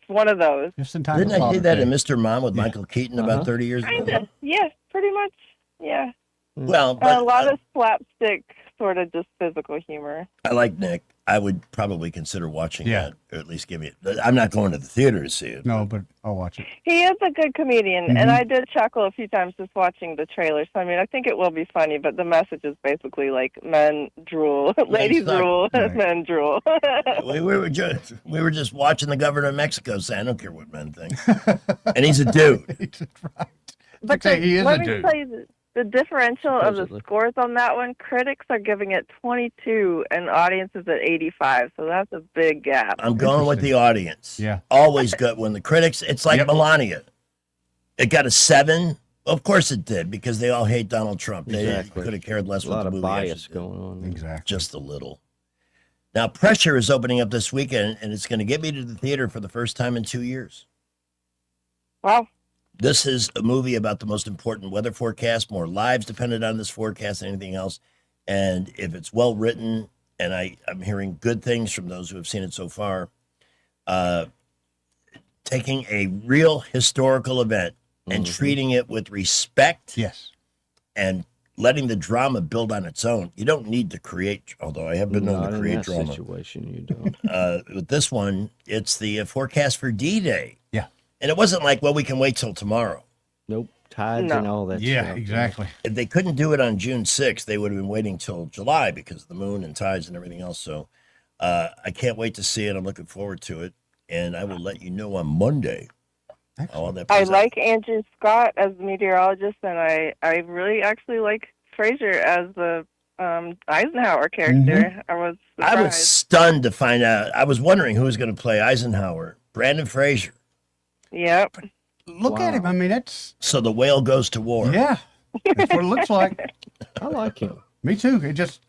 one of those.
Just in time.
Didn't I see that in Mr. Mom with Michael Keaton about 30 years ago?
Kinda. Yeah, pretty much. Yeah.
Well,
And
but
a lot of slapstick, sort of just physical humor.
I like Nick. I would probably consider watching that, or at least give me it. I'm not going to the theater to see it.
No, but I'll watch it.
He is a good comedian, and I did chuckle a few times just watching the trailer. So, I mean, I think it will be funny, but the message is basically like men drool, ladies
suck.
drool,
Right.
men drool.
We were just watching the governor of Mexico say, I don't care what men think. And he's a dude.
But
he is
let
a
me
dude.
tell you, the differential of the
Supposedly.
scores on that one, critics are giving it 22 and audiences at 85. So that's a big gap.
I'm going with the audience.
Yeah.
Always good when the critics, it's like Melania. It got a 7. Of course it did, because they all hate Donald Trump. They
Exactly.
could have cared less
A
what
lot
the
of
movie
bias
actually did.
going on.
Exactly.
Just a little. Now, Pressure is opening up this weekend, and it's going to get me to the theater for the first time in 2 years.
Wow.
This is a movie about the most important weather forecast. More lives depended on this forecast than anything else. And if it's well written, and I'm hearing good things from those who have seen it so far, taking a real historical event and treating it with respect.
Yes.
And letting the drama build on its own. You don't need to create, although I have been known
Not
to
in
create
that
drama.
situation, you don't.
With this one, it's the forecast for D-Day.
Yeah.
And it wasn't like, well, we can wait till tomorrow.
Nope. Tides and all that
Yeah,
stuff.
exactly.
If they couldn't do it on June 6th, they would have been waiting till July because of the moon and tides and everything else. So I can't wait to see it. I'm looking forward to it. And I will let you know on Monday how all that
I
plays out.
like Andrew Scott as the meteorologist, and I really actually like Fraser as the Eisenhower character. I was
I
surprised.
was stunned to find out. I was wondering who was going to play Eisenhower. Brandon Fraser.
Yep.
Look at him. I mean, that's
So the whale goes to war.
yeah. That's what it looks like.
I like him.
Me too. It just,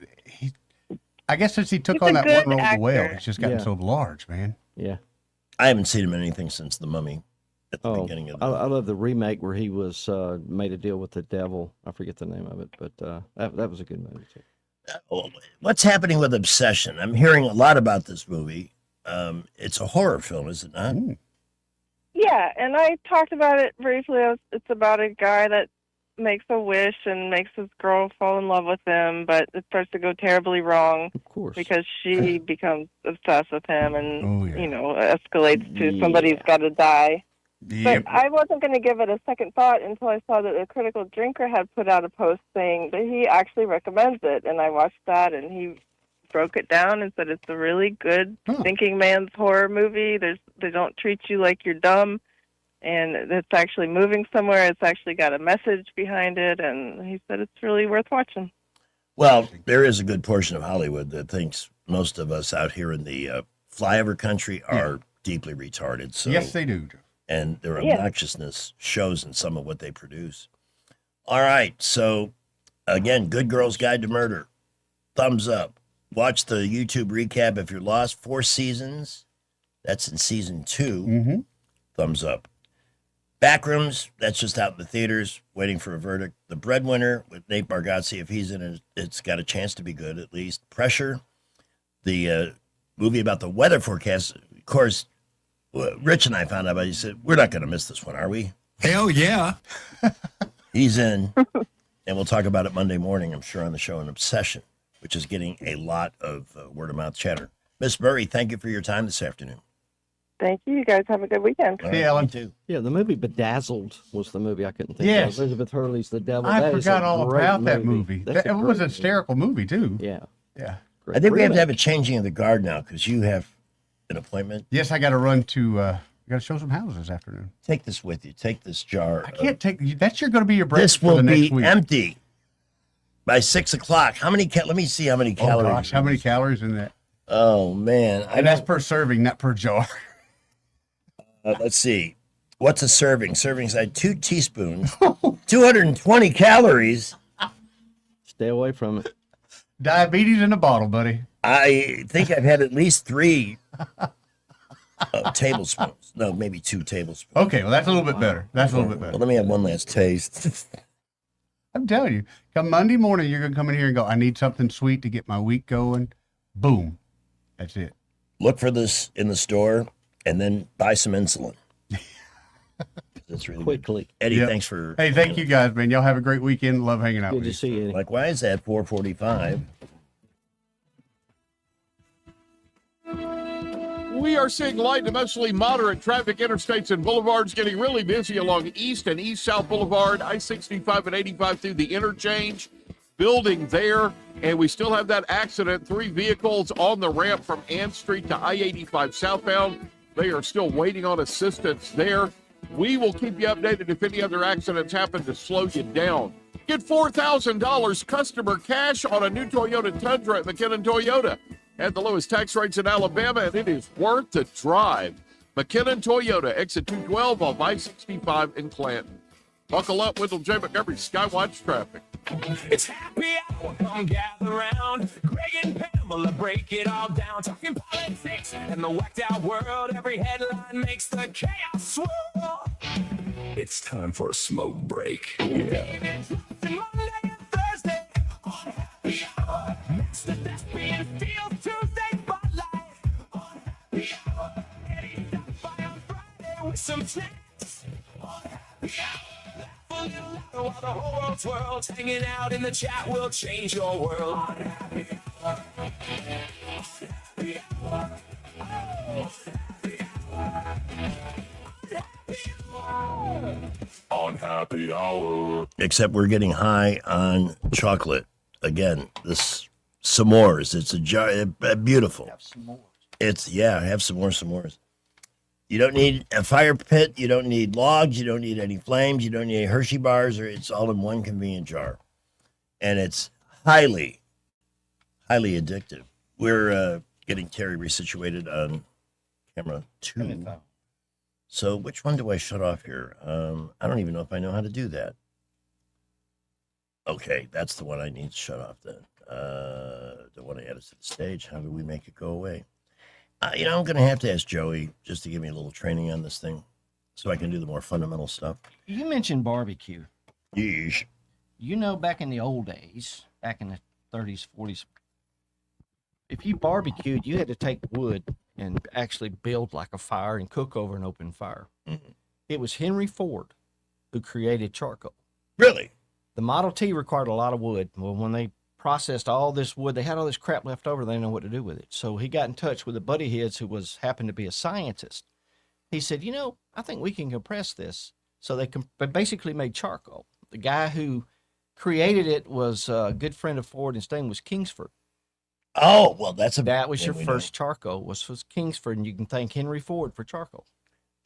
I guess since he took
He's
on
a
that one
good
role of the whale,
actor.
it's just gotten
Yeah.
so large, man.
Yeah.
I haven't seen him in anything since The Mummy. at the beginning of
I love the remake where he was made a deal with the devil. I forget the name of it, but that was a good movie too.
What's happening with Obsession? I'm hearing a lot about this movie. It's a horror film, is it not?
Yeah, and I talked about it briefly. It's about a guy that makes a wish and makes his girl fall in love with him, but it starts to go terribly wrong.
Of course.
Because she becomes obsessed with him and, escalates to somebody's got to die.
Yep.
But I wasn't going to give it a second thought until I saw that the Critical Drinker had put out a post saying that he actually recommends it, and I watched that, and he broke it down and said it's a really good thinking man's horror movie. They don't treat you like you're dumb, and it's actually moving somewhere. It's actually got a message behind it, and he said it's really worth watching.
Well, there is a good portion of Hollywood that thinks most of us out here in the flyover country are deeply retarded. So
Yes, they do.
And their obnoxiousness shows in some of what they produce. All right. So, again, Good Girl's Guide to Murder. Thumbs up. Watch the YouTube recap if you're lost. 4 seasons. That's in season 2.
Mm-hmm.
Thumbs up. Backrooms. That's just out in the theaters, waiting for a verdict. The Breadwinner with Nate Bargatze. If he's in it, it's got a chance to be good, at least. Pressure. The movie about the weather forecast. Of course, Rich and I found out about it. He said, we're not going to miss this one, are we?
Hell yeah.
He's in. And we'll talk about it Monday morning, I'm sure, on the show, An Obsession, which is getting a lot of word-of-mouth chatter. Miss Murray, thank you for your time this afternoon.
Thank you. You guys have a good weekend.
All right, Ellen. Too.
Yeah, the movie Bedazzled was the movie I couldn't think
Yes.
of. Elizabeth Hurley's The Devil.
I
That is
forgot
a
all
great
about that movie.
That's
It
a
was
great
a hysterical movie, too.
Yeah.
Yeah.
I think we have to
remake.
have a changing of the guard now because you have an appointment.
Yes, I got to run to, I got to show some houses this afternoon.
Take this with you. Take this jar.
I can't take, that's going to be your breakfast
This will
for the
be
next week.
empty by 6 o'clock. How many? Let me see how many
Oh,
calories.
gosh, how many calories in that?
Oh man!
And that's per serving, not per jar.
Let's see. What's a serving? Serving size 2 teaspoons, 220 calories.
Stay away from it.
Diabetes in a bottle, buddy.
I think I've had at least 3 tablespoons. No, maybe 2 tablespoons.
Okay, well, that's a little bit better. That's a little bit better.
Well, let me have one last taste.
I'm telling you, come Monday morning, you're going to come in here and go, I need something sweet to get my week going. Boom. That's it.
Look for this in the store and then buy some insulin. That's really
quickly.
Good. Eddie,
Yep.
thanks for.
Hey, thank you guys, man. Y'all have a great weekend. Love hanging out
Good
with
to
you.
see you.
Likewise, at 4:45.
We are seeing light to mostly moderate traffic. Interstates and boulevards getting really busy along East and East-South Boulevard, I-65 and 85 through the interchange. Building there, and we still have that accident. 3 vehicles on the ramp from Ann Street to I-85 southbound. They are still waiting on assistance there. We will keep you updated if any other accidents happen to slow you down. Get $4,000 customer cash on a new Toyota Tundra at McKinnon Toyota. At the lowest tax rates in Alabama, and it is worth the drive. McKinnon Toyota, exit 212 on I-65 in Clanton. Buckle up, Wendell J. Montgomery, Skywatch Traffic.
It's happy hour, come gather round. Greg and Pamela break it all down. Talking politics and the whacked out world. Every headline makes the chaos swirl. It's time for a smoke break. Yeah. Monday and Thursday on happy hour. Master Thespian Field Tuesday Spotlight on happy hour. Eddie Duff on Friday with some snacks on happy hour. While the whole world swirls, hanging out in the chat will change your world. On happy hour. Happy hour. Oh, happy hour. Happy hour. On happy hour.
Except we're getting high on chocolate. Again, this s'mores. It's a jar. Beautiful. Have s'mores. Have some more s'mores. You don't need a fire pit. You don't need logs. You don't need any flames. You don't need any Hershey bars. It's all in one convenient jar. And it's highly, highly addictive. We're getting Terry resituated on camera 2. So which one do I shut off here? I don't even know if I know how to do that. Okay, that's the one I need to shut off then. Don't want to add it to the stage. How do we make it go away? I'm going to have to ask Joey just to give me a little training on this thing. so I can do the more fundamental stuff.
You mentioned barbecue.
Yeesh.
You know, back in the old days, back in the 30s, 40s, if you barbecued, you had to take wood and actually build like a fire and cook over an open fire.
Mm-hmm.
It was Henry Ford who created charcoal.
Really?
The Model T required a lot of wood. Well, when they processed all this wood, they had all this crap left over. They didn't know what to do with it. So he got in touch with a buddy of his who happened to be a scientist. He said, you know, I think we can compress this. So they basically made charcoal. The guy who created it was a good friend of Ford. His name was Kingsford.
Oh, well,
that was your first charcoal was Kingsford, and you can thank Henry Ford for charcoal.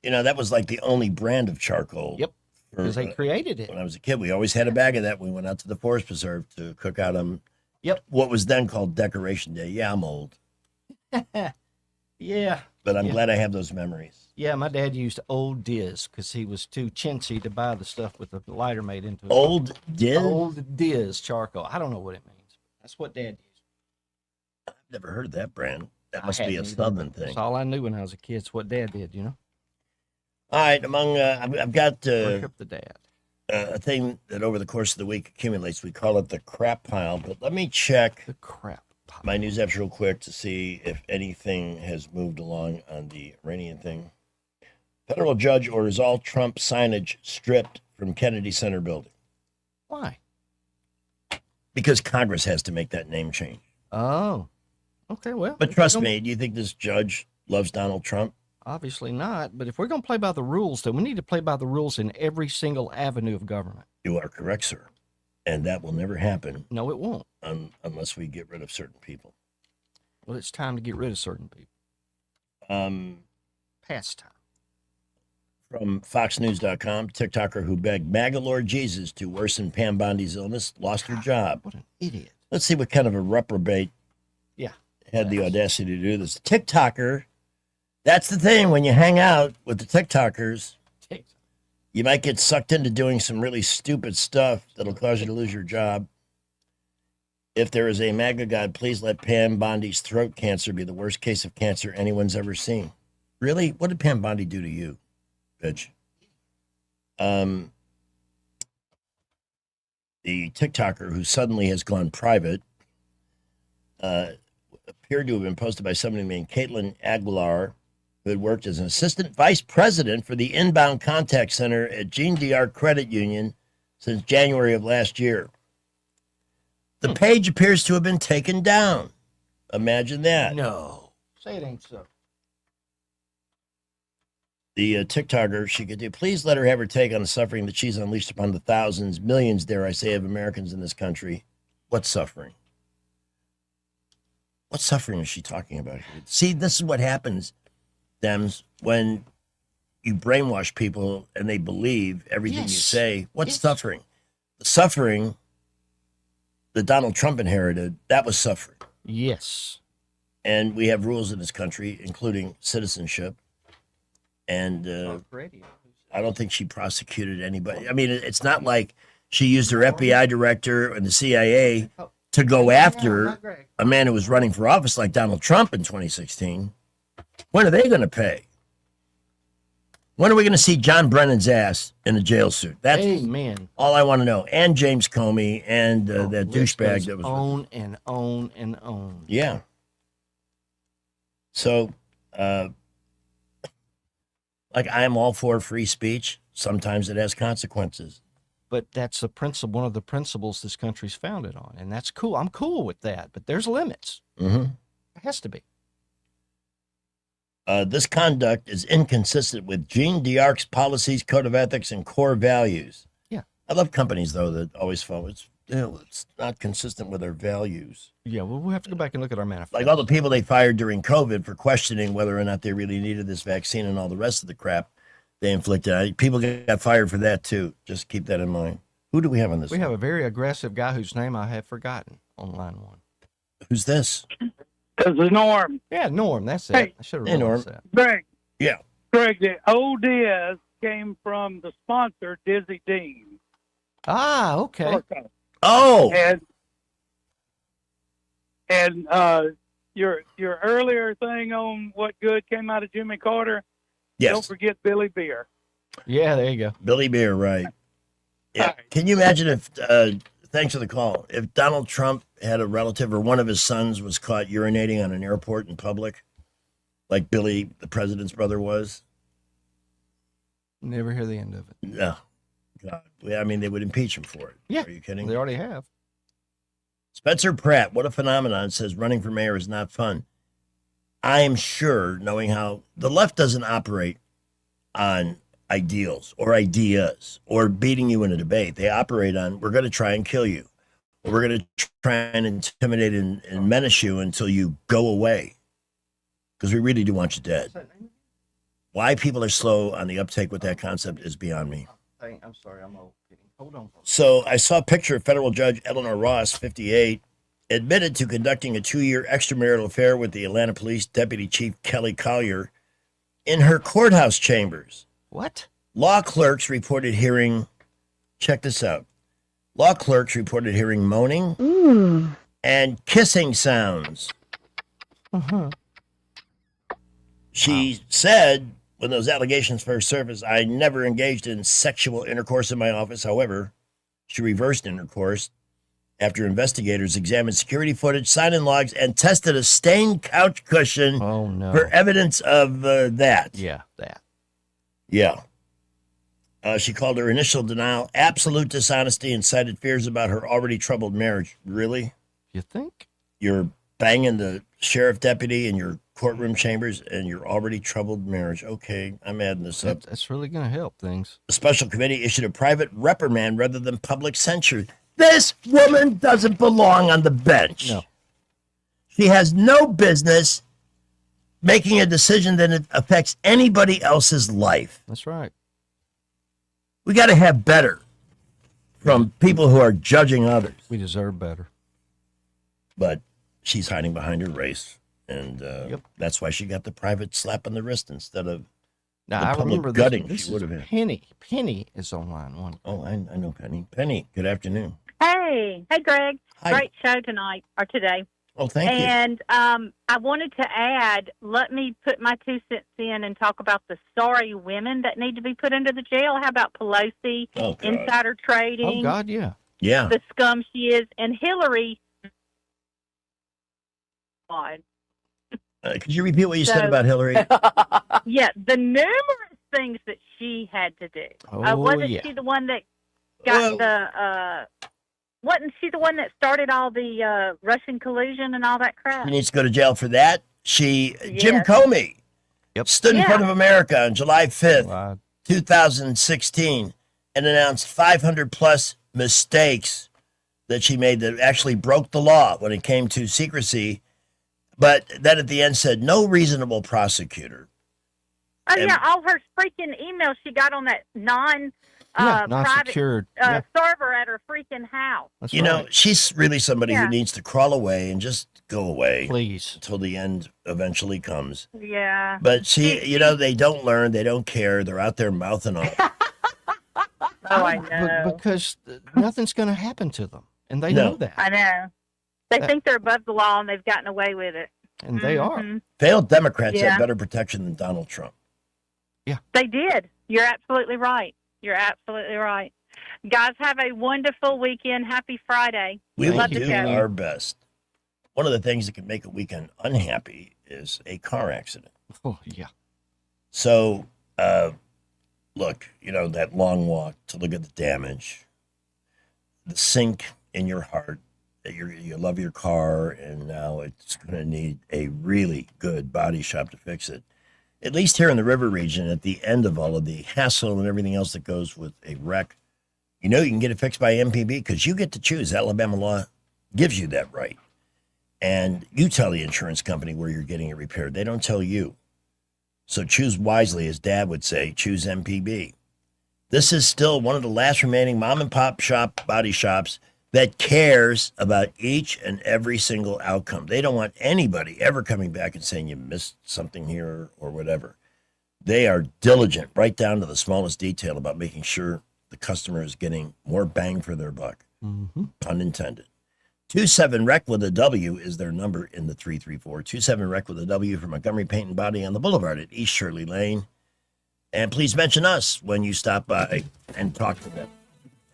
You know, that was like the only brand of charcoal.
Yep, because they created it.
When I was a kid, we always had a bag of that. We went out to the forest preserve to cook out
Yep.
what was then called Decoration Day. Yeah, I'm old.
Yeah.
But I'm glad I have those memories.
Yeah, my dad used Old Diz because he was too chintzy to buy the stuff with the lighter made into it.
Old Diz?
Old Diz charcoal. I don't know what it means. That's what Dad used.
I've never heard of that brand. That must be a Southern thing.
That's all I knew when I was a kid. It's what Dad did, you know?
All right, I've got
Work up the dad.
a thing that over the course of the week accumulates. We call it the crap pile, but let me check
the crap pile.
My news apps real quick to see if anything has moved along on the Iranian thing. Federal judge orders all Trump signage stripped from Kennedy Center building.
Why?
Because Congress has to make that name change.
Oh, okay, well.
But trust me, do you think this judge loves Donald Trump?
Obviously not. But if we're going to play by the rules, then we need to play by the rules in every single avenue of government.
You are correct, sir. And that will never happen.
No, it won't.
Unless we get rid of certain people.
Well, it's time to get rid of certain people. Past time.
From FoxNews.com, TikToker who begged MAGA Lord Jesus to worsen Pam Bondi's illness lost her job.
What an idiot.
Let's see what kind of a reprobate had the audacity to do this. TikToker, that's the thing. When you hang out with the TikTokers, you might get sucked into doing some really stupid stuff that'll cause you to lose your job. If there is a MAGA God, please let Pam Bondi's throat cancer be the worst case of cancer anyone's ever seen. Really? What did Pam Bondi do to you, bitch? The TikToker who suddenly has gone private appeared to have been posted by somebody named Caitlin Aguilar, who had worked as an assistant vice president for the inbound contact center at Gene DR Credit Union since January of last year. The page appears to have been taken down. Imagine that.
No. Say it ain't so.
The TikToker, she could do, please let her have her take on the suffering that she's unleashed upon the thousands, millions, dare I say, of Americans in this country. What suffering? What suffering is she talking about here? See, this is what happens, Dems, when you brainwash people and they believe everything you say. What's suffering? The suffering that Donald Trump inherited, that was suffering.
Yes.
And we have rules in this country, including citizenship. And I don't think she prosecuted anybody. I mean, it's not like she used her FBI director and the CIA to go after a man who was running for office like Donald Trump in 2016. When are they going to pay? When are we going to see John Brennan's ass in a jail suit? That's all I want to know. And James Comey and that douchebag that was
on and on and on.
Yeah. So, like, I am all for free speech. Sometimes it has consequences.
But that's the principle, one of the principles this country's founded on, and that's cool. I'm cool with that, but there's limits.
Mm-hmm.
It has to be.
This conduct is inconsistent with Gene DeArc's policies, code of ethics, and core values.
Yeah.
I love companies, though, that always follow. It's not consistent with their values.
Yeah, well, we'll have to go back and look at our manifesto.
Like all the people they fired during COVID for questioning whether or not they really needed this vaccine and all the rest of the crap they inflicted. People got fired for that, too. Just keep that in mind. Who do we have on this?
We have a very aggressive guy whose name I have forgotten on line one.
Who's this?
This is Norm.
Yeah, Norm. That's it.
Hey.
I should have
Hey, Norm.
realized that.
Greg.
Yeah.
Greg, the ODS came from the sponsor, Dizzy Dean.
Ah, okay.
Oh.
And your earlier thing on what good came out of Jimmy Carter.
Yes.
Don't forget Billy Beer.
Yeah, there you go.
Billy Beer, right. Yeah. Can you imagine if, thanks for the call, if Donald Trump had a relative or one of his sons was caught urinating on an airport in public, like Billy, the president's brother, was?
Never hear the end of it.
No. God. I mean, they would impeach him for it.
Yeah.
Are you kidding?
They already have.
Spencer Pratt, what a phenomenon, says running for mayor is not fun. I am sure, knowing how the left doesn't operate on ideals or ideas or beating you in a debate. They operate on, we're going to try and kill you. Or we're going to try and intimidate and menace you until you go away. Because we really do want you dead. Why people are slow on the uptake with that concept is beyond me.
I'm sorry, I'm old. Hold on.
So I saw a picture of federal judge Eleanor Ross, 58, admitted to conducting a 2-year extramarital affair with the Atlanta Police Deputy Chief Kelly Collier in her courthouse chambers.
What?
Law clerks reported hearing, check this out. Law clerks reported hearing moaning and kissing sounds. She said, when those allegations first surfaced, I never engaged in sexual intercourse in my office. However, she reversed intercourse after investigators examined security footage, sign-in logs, and tested a stained couch cushion for evidence of that.
Yeah, that.
Yeah. She called her initial denial absolute dishonesty and cited fears about her already troubled marriage. Really?
You think?
You're banging the sheriff deputy in your courtroom chambers and your already troubled marriage. Okay, I'm adding this up.
That's really going to help things.
The special committee issued a private reprimand rather than public censure. This woman doesn't belong on the bench.
No.
She has no business making a decision that affects anybody else's life.
That's right.
We got to have better from people who are judging others.
We deserve better.
But she's hiding behind her race, and that's why she got the private slap on the wrist instead of
now,
the
I
public
remember
gutting
this
she would have had.
Penny. Penny is on line one.
Oh, I know Penny. Penny, good afternoon.
Hey, Greg.
Hi.
Great show tonight or today.
Oh, thank you.
And I wanted to add, let me put my 2 cents in and talk about the sorry women that need to be put into the jail. How about Pelosi,
Oh, God.
insider trading?
Oh, God, yeah.
Yeah.
The scum she is. And Hillary. God.
Could you repeat what you said about Hillary?
Yeah, the numerous things that she had to do.
Oh,
wasn't
yeah.
she the one that got wasn't she the one that started all the Russian collusion and all that crap?
She needs to go to jail for that. Jim
Yes.
Comey stood in
Yeah.
front of America on July 5th, 2016, and announced 500 plus mistakes that she made that actually broke the law when it came to secrecy. But then at the end said, no reasonable prosecutor.
Oh, yeah, all her freaking emails she got on that private
non-secured, yeah.
server at her freaking house.
You know, she's really somebody
Yeah.
who needs to crawl away and just go away.
Please.
Until the end eventually comes.
Yeah.
But they don't learn. They don't care. They're out there mouthing off.
Oh, I know.
Because nothing's going to happen to them. And they
No.
know that.
I know. They
Uh,
think they're above the law and they've gotten away with it.
And they are.
Mhm.
Failed Democrats
Yeah.
have better protection than Donald Trump.
They did. You're absolutely right. You're absolutely right. Guys, have a wonderful weekend. Happy Friday.
We will
Love the
do
show.
our best. One of the things that can make a weekend unhappy is a car accident.
Oh, yeah.
So, look, that long walk to look at the damage, the sink in your heart that you love your car, and now it's going to need a really good body shop to fix it. At least here in the river region, at the end of all of the hassle and everything else that goes with a wreck, you can get it fixed by MPB because you get to choose. Alabama law gives you that right. And you tell the insurance company where you're getting it repaired. They don't tell you. So choose wisely, as Dad would say, choose MPB. This is still one of the last remaining mom and pop shop body shops that cares about each and every single outcome. They don't want anybody ever coming back and saying you missed something here or whatever. They are diligent right down to the smallest detail about making sure the customer is getting more bang for their buck.
Mm-hmm.
Pun intended. 27-REC with a W is their number in the 334. 27-REC with a W from Montgomery Paint and Body on the Boulevard at East Shirley Lane. And please mention us when you stop by and talk to them.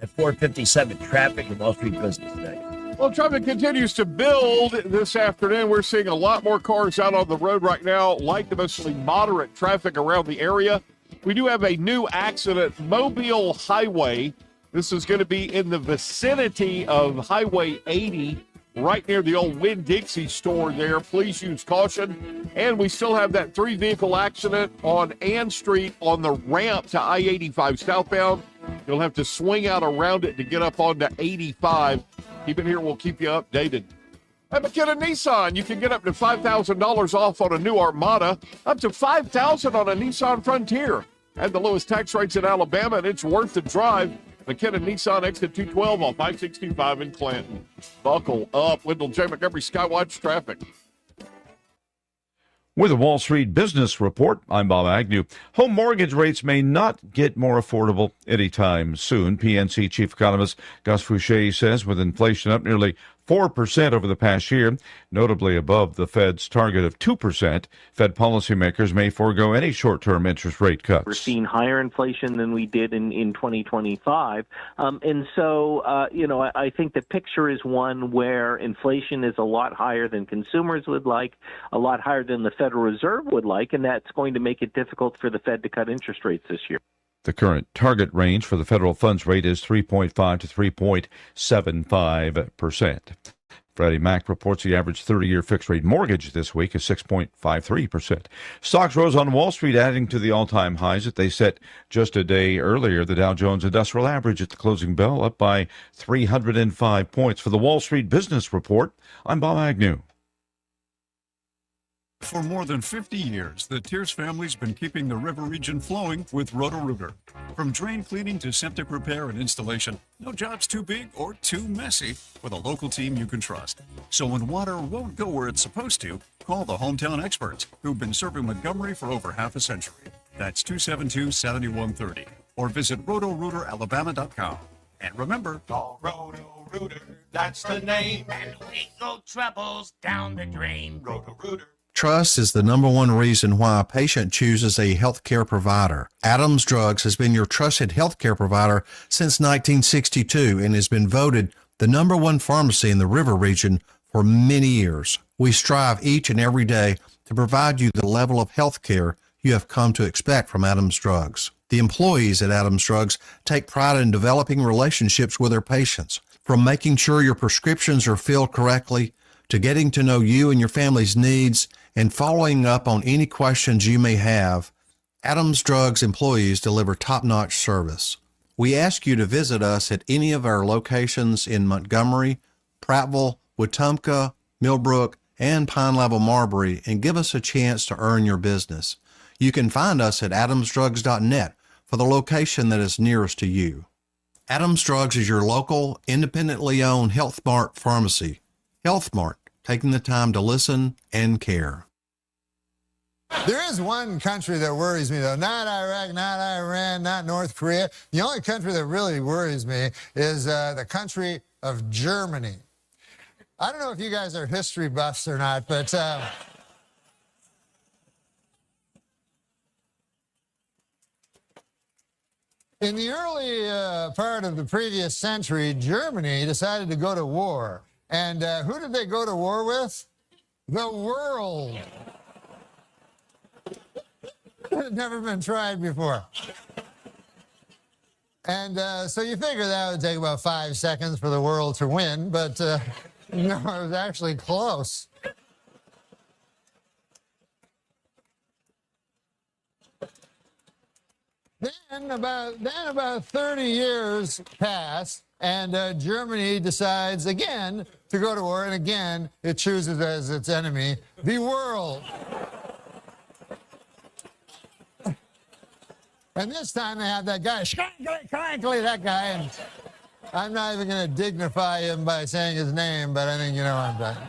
At 457, traffic in Wall Street Business today.
Well, traffic continues to build this afternoon. We're seeing a lot more cars out on the road right now, like the mostly moderate traffic around the area. We do have a new accident, Mobile Highway. This is going to be in the vicinity of Highway 80, right near the old Winn-Dixie store there. Please use caution. And we still have that 3-vehicle accident on Ann Street on the ramp to I-85 southbound. You'll have to swing out around it to get up onto 85. Keep it here. We'll keep you updated. At McKenna Nissan, you can get up to $5,000 off on a new Armada, up to $5,000 on a Nissan Frontier. And the lowest tax rates in Alabama, and it's worth the drive. McKenna Nissan, exit 212 on 565 in Clanton. Buckle up. Wendell J. Montgomery, Skywatch Traffic.
With a Wall Street Business Report, I'm Bob Agnew. Home mortgage rates may not get more affordable anytime soon. PNC Chief Economist Gus Fouché says with inflation up nearly 4% over the past year, notably above the Fed's target of 2%, Fed policymakers may forego any short-term interest rate cuts.
We're seeing higher inflation than we did in 2025. And so, I think the picture is one where inflation is a lot higher than consumers would like, a lot higher than the Federal Reserve would like, and that's going to make it difficult for the Fed to cut interest rates this year.
The current target range for the federal funds rate is 3.5 to 3.75%. Freddie Mac reports the average 30-year fixed-rate mortgage this week is 6.53%. Stocks rose on Wall Street, adding to the all-time highs that they set just a day earlier. The Dow Jones Industrial Average at the closing bell up by 305 points. For the Wall Street Business Report, I'm Bob Agnew.
For more than 50 years, the Tears family's been keeping the river region flowing with Roto-Rooter. From drain cleaning to septic repair and installation, no job's too big or too messy with a local team you can trust. So when water won't go where it's supposed to, call the hometown experts who've been serving Montgomery for over half a century. That's 272-7130. Or visit rotorooteralabama.com. And remember,
Call Roto-Rooter, that's the name, and we go troubles down the drain. Roto-Rooter.
Trust is the number one reason why a patient chooses a healthcare provider. Adams Drugs has been your trusted healthcare provider since 1962 and has been voted the number one pharmacy in the River region for many years. We strive each and every day to provide you the level of healthcare you have come to expect from Adams Drugs. The employees at Adams Drugs take pride in developing relationships with their patients, from making sure your prescriptions are filled correctly to getting to know you and your family's needs and following up on any questions you may have. Adams Drugs employees deliver top-notch service. We ask you to visit us at any of our locations in Montgomery, Prattville, Wetumpka, Millbrook, and Pine Level Marbury and give us a chance to earn your business. You can find us at adamsdrugs.net for the location that is nearest to you. Adams Drugs is your local, independently owned Health Mart pharmacy. Health Mart, taking the time to listen and care.
There is one country that worries me, though. Not Iraq, not Iran, not North Korea. The only country that really worries me is the country of Germany. I don't know if you guys are history buffs or not, but in the early part of the previous century, Germany decided to go to war. And who did they go to war with? The world. It had never been tried before. And so you figure that would take about 5 seconds for the world to win, but no, it was actually close. Then about 30 years pass, and Germany decides again to go to war, and again it chooses as its enemy the world. And this time they have that guy, that guy, and I'm not even going to dignify him by saying his name, but I think you know what I'm talking.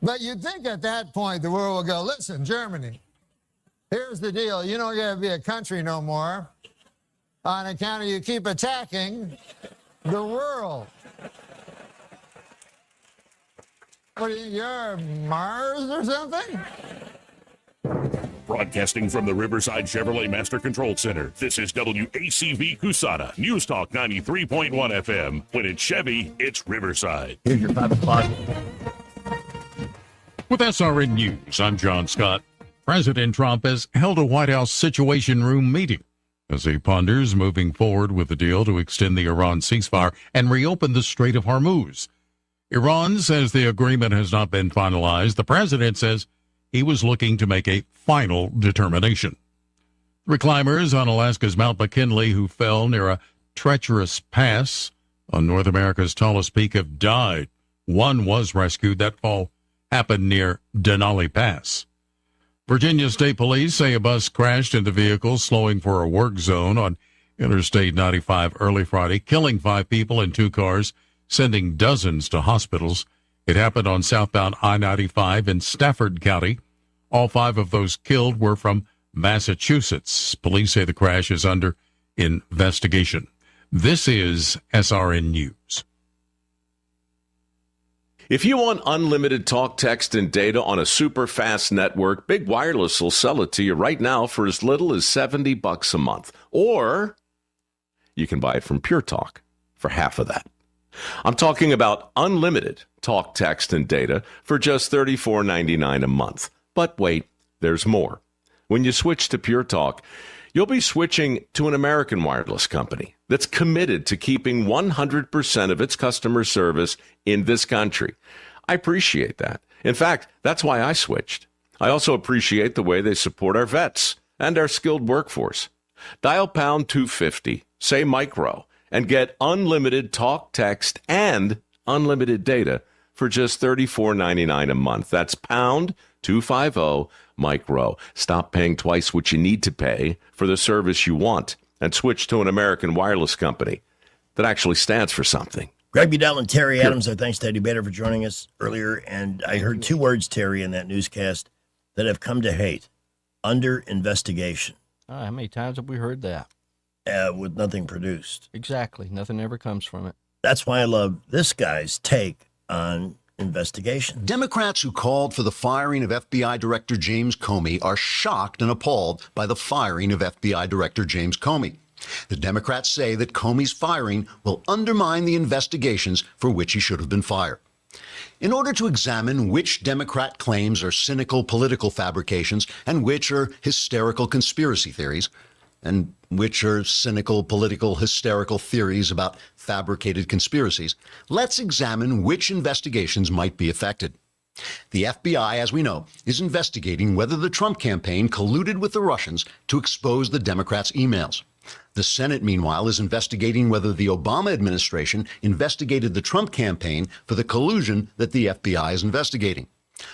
But you'd think at that point the world will go, listen, Germany, here's the deal. You don't get to be a country no more on account of you keep attacking the world. What do you think, you're Mars or something?
Broadcasting from the Riverside Chevrolet Master Control Center, this is WACV Cusada, News Talk 93.1 FM. When it's Chevy, it's Riverside.
Here's your 5 o'clock.
With SRN News, I'm John Scott. President Trump has held a White House Situation Room meeting as he ponders moving forward with the deal to extend the Iran ceasefire and reopen the Strait of Hormuz. Iran says the agreement has not been finalized. The president says he was looking to make a final determination. 3 climbers on Alaska's Mount McKinley who fell near a treacherous pass on North America's tallest peak have died. One was rescued. That fall happened near Denali Pass. Virginia State Police say a bus crashed into vehicles slowing for a work zone on Interstate 95 early Friday, killing 5 people in 2 cars, sending dozens to hospitals. It happened on southbound I-95 in Stafford County. All 5 of those killed were from Massachusetts. Police say the crash is under investigation. This is SRN News.
If you want unlimited talk, text, and data on a super fast network, Big Wireless will sell it to you right now for as little as $70 a month. Or you can buy it from Pure Talk for half of that. I'm talking about unlimited talk, text, and data for just $34.99 a month. But wait, there's more. When you switch to Pure Talk, you'll be switching to an American wireless company that's committed to keeping 100% of its customer service in this country. I appreciate that. In fact, that's why I switched. I also appreciate the way they support our vets and our skilled workforce. Dial pound 250, say micro, and get unlimited talk, text, and unlimited data for just $34.99 a month. That's pound 250 micro. Stop paying twice what you need to pay for the service you want and switch to an American wireless company that actually stands for something.
Greg Budell and Terry Adams, our thanks to Eddie Bader for joining us earlier. And I heard 2 words, Terry, in that newscast that I've come to hate. Under investigation.
How many times have we heard that?
With nothing produced.
Exactly. Nothing ever comes from it.
That's why I love this guy's take on investigation.
Democrats who called for the firing of FBI Director James Comey are shocked and appalled by the firing of FBI Director James Comey. The Democrats say that Comey's firing will undermine the investigations for which he should have been fired. In order to examine which Democrat claims are cynical political fabrications and which are hysterical conspiracy theories, and which are cynical, political, hysterical theories about fabricated conspiracies, let's examine which investigations might be affected. The FBI, as we know, is investigating whether the Trump campaign colluded with the Russians to expose the Democrats' emails. The Senate, meanwhile, is investigating whether the Obama administration investigated the Trump campaign for the collusion that the FBI is investigating.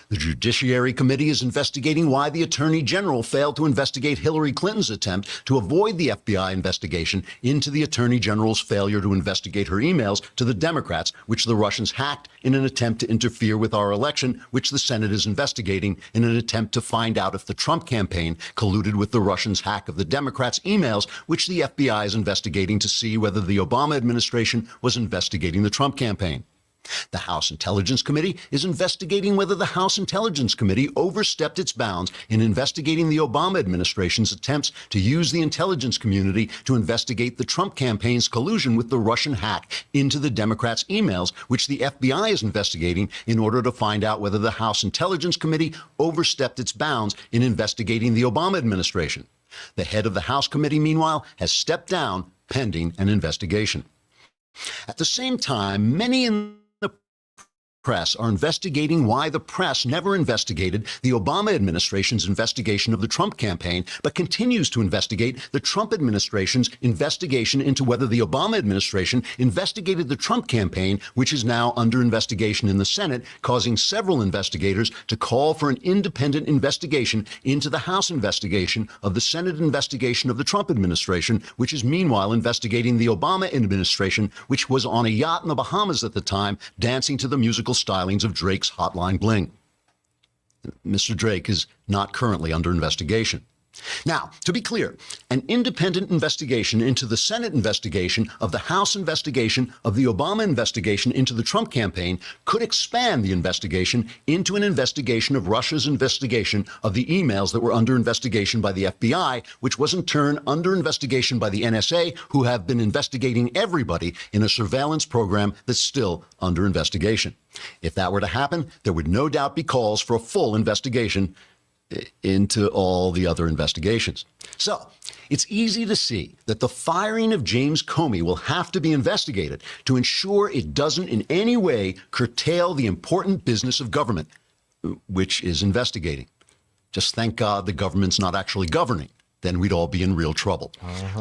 The Judiciary Committee is investigating why the Attorney General failed to investigate Hillary Clinton's attempt to avoid the FBI investigation into the Attorney General's failure to investigate her emails to the Democrats, which the Russians hacked in an attempt to interfere with our election, which the Senate is investigating in an attempt to find out if the Trump campaign colluded with the Russians' hack of the Democrats' emails, which the FBI is investigating to see whether the Obama administration was investigating the Trump campaign. The House Intelligence Committee is investigating whether the House Intelligence Committee overstepped its bounds in investigating the Obama administration's attempts to use the intelligence community to investigate the Trump campaign's collusion with the Russian hack into the Democrats' emails, which the FBI is investigating in order to find out whether the House Intelligence Committee overstepped its bounds in investigating the Obama administration. The head of the House committee, meanwhile, has stepped down pending an investigation. At the same time, many in press are investigating why the press never investigated the Obama administration's investigation of the Trump campaign, but continues to investigate the Trump administration's investigation into whether the Obama administration investigated the Trump campaign, which is now under investigation in the Senate, causing several investigators to call for an independent investigation into the House investigation of the Senate investigation of the Trump administration, which is meanwhile investigating the Obama administration, which was on a yacht in the Bahamas at the time, dancing to the musical stylings of Drake's Hotline Bling. Mr. Drake is not currently under investigation. Now, to be clear, an independent investigation into the Senate investigation of the House investigation of the Obama investigation into the Trump campaign could expand the investigation into an investigation of Russia's investigation of the emails that were under investigation by the FBI, which was in turn under investigation by the NSA, who have been investigating everybody in a surveillance program that's still under investigation. If that were to happen, there would no doubt be calls for a full investigation into all the other investigations. So it's easy to see that the firing of James Comey will have to be investigated to ensure it doesn't in any way curtail the important business of government, which is investigating. Just thank God the government's not actually governing. Then we'd all be in real trouble.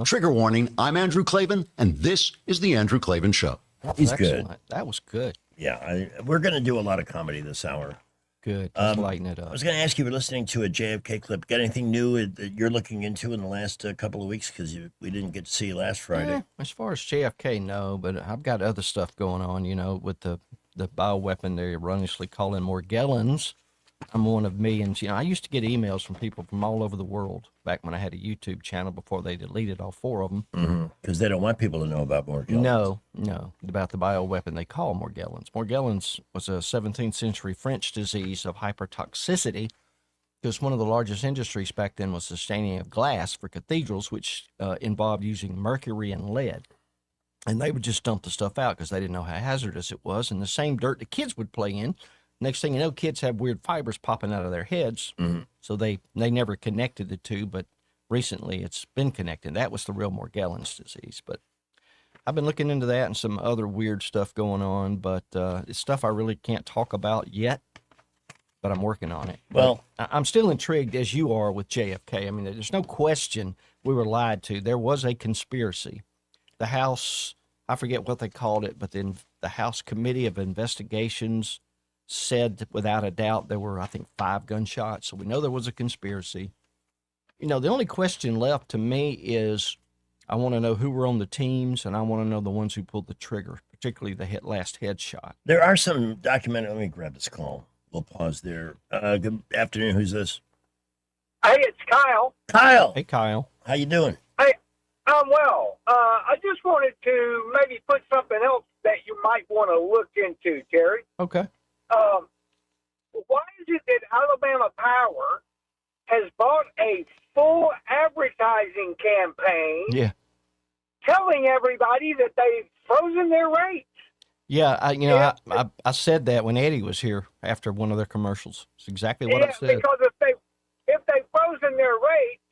Trigger warning, I'm Andrew Klavan, and this is The Andrew Klavan Show.
He's good.
That was good.
Yeah, we're going to do a lot of comedy this hour.
Good. Let's lighten it
I
up.
was going to ask you, we're listening to a JFK clip. Got anything new that you're looking into in the last couple of weeks? Because we didn't get to see you last Friday.
As far as JFK, no, but I've got other stuff going on, with the bioweapon they're erroneously calling Morgellons. I'm one of millions. I used to get emails from people from all over the world back when I had a YouTube channel before they deleted all 4 of them.
Because they don't want people to know about Morgellons.
No, about the bioweapon they call Morgellons. Morgellons was a 17th century French disease of hypertoxicity, because one of the largest industries back then was the staining of glass for cathedrals, which involved using mercury and lead. And they would just dump the stuff out because they didn't know how hazardous it was. And the same dirt the kids would play in. Next thing you know, kids have weird fibers popping out of their heads. So they never connected the two, but recently it's been connected. That was the real Morgellons disease. But I've been looking into that and some other weird stuff going on, but it's stuff I really can't talk about yet, but I'm working on it.
Well,
I'm still intrigued, as you are, with JFK. I mean, there's no question we were lied to. There was a conspiracy. The House, I forget what they called it, but then the House Committee of Investigations said without a doubt there were, I think, 5 gunshots. So we know there was a conspiracy. The only question left to me is I want to know who were on the teams, and I want to know the ones who pulled the trigger, particularly the last headshot.
There are some documented. Let me grab this call. We'll pause there. Good afternoon. Who's this?
Hey, it's Kyle.
Kyle.
Hey, Kyle.
How you doing?
Hey, I'm well. I just wanted to maybe put something else that you might want to look into, Terry.
Okay.
Why is it that Alabama Power has bought a full advertising campaign telling everybody that they've frozen their rates?
Yeah, I said that when Eddie was here after one of their commercials. It's exactly what I said.
Because if they've frozen their rates,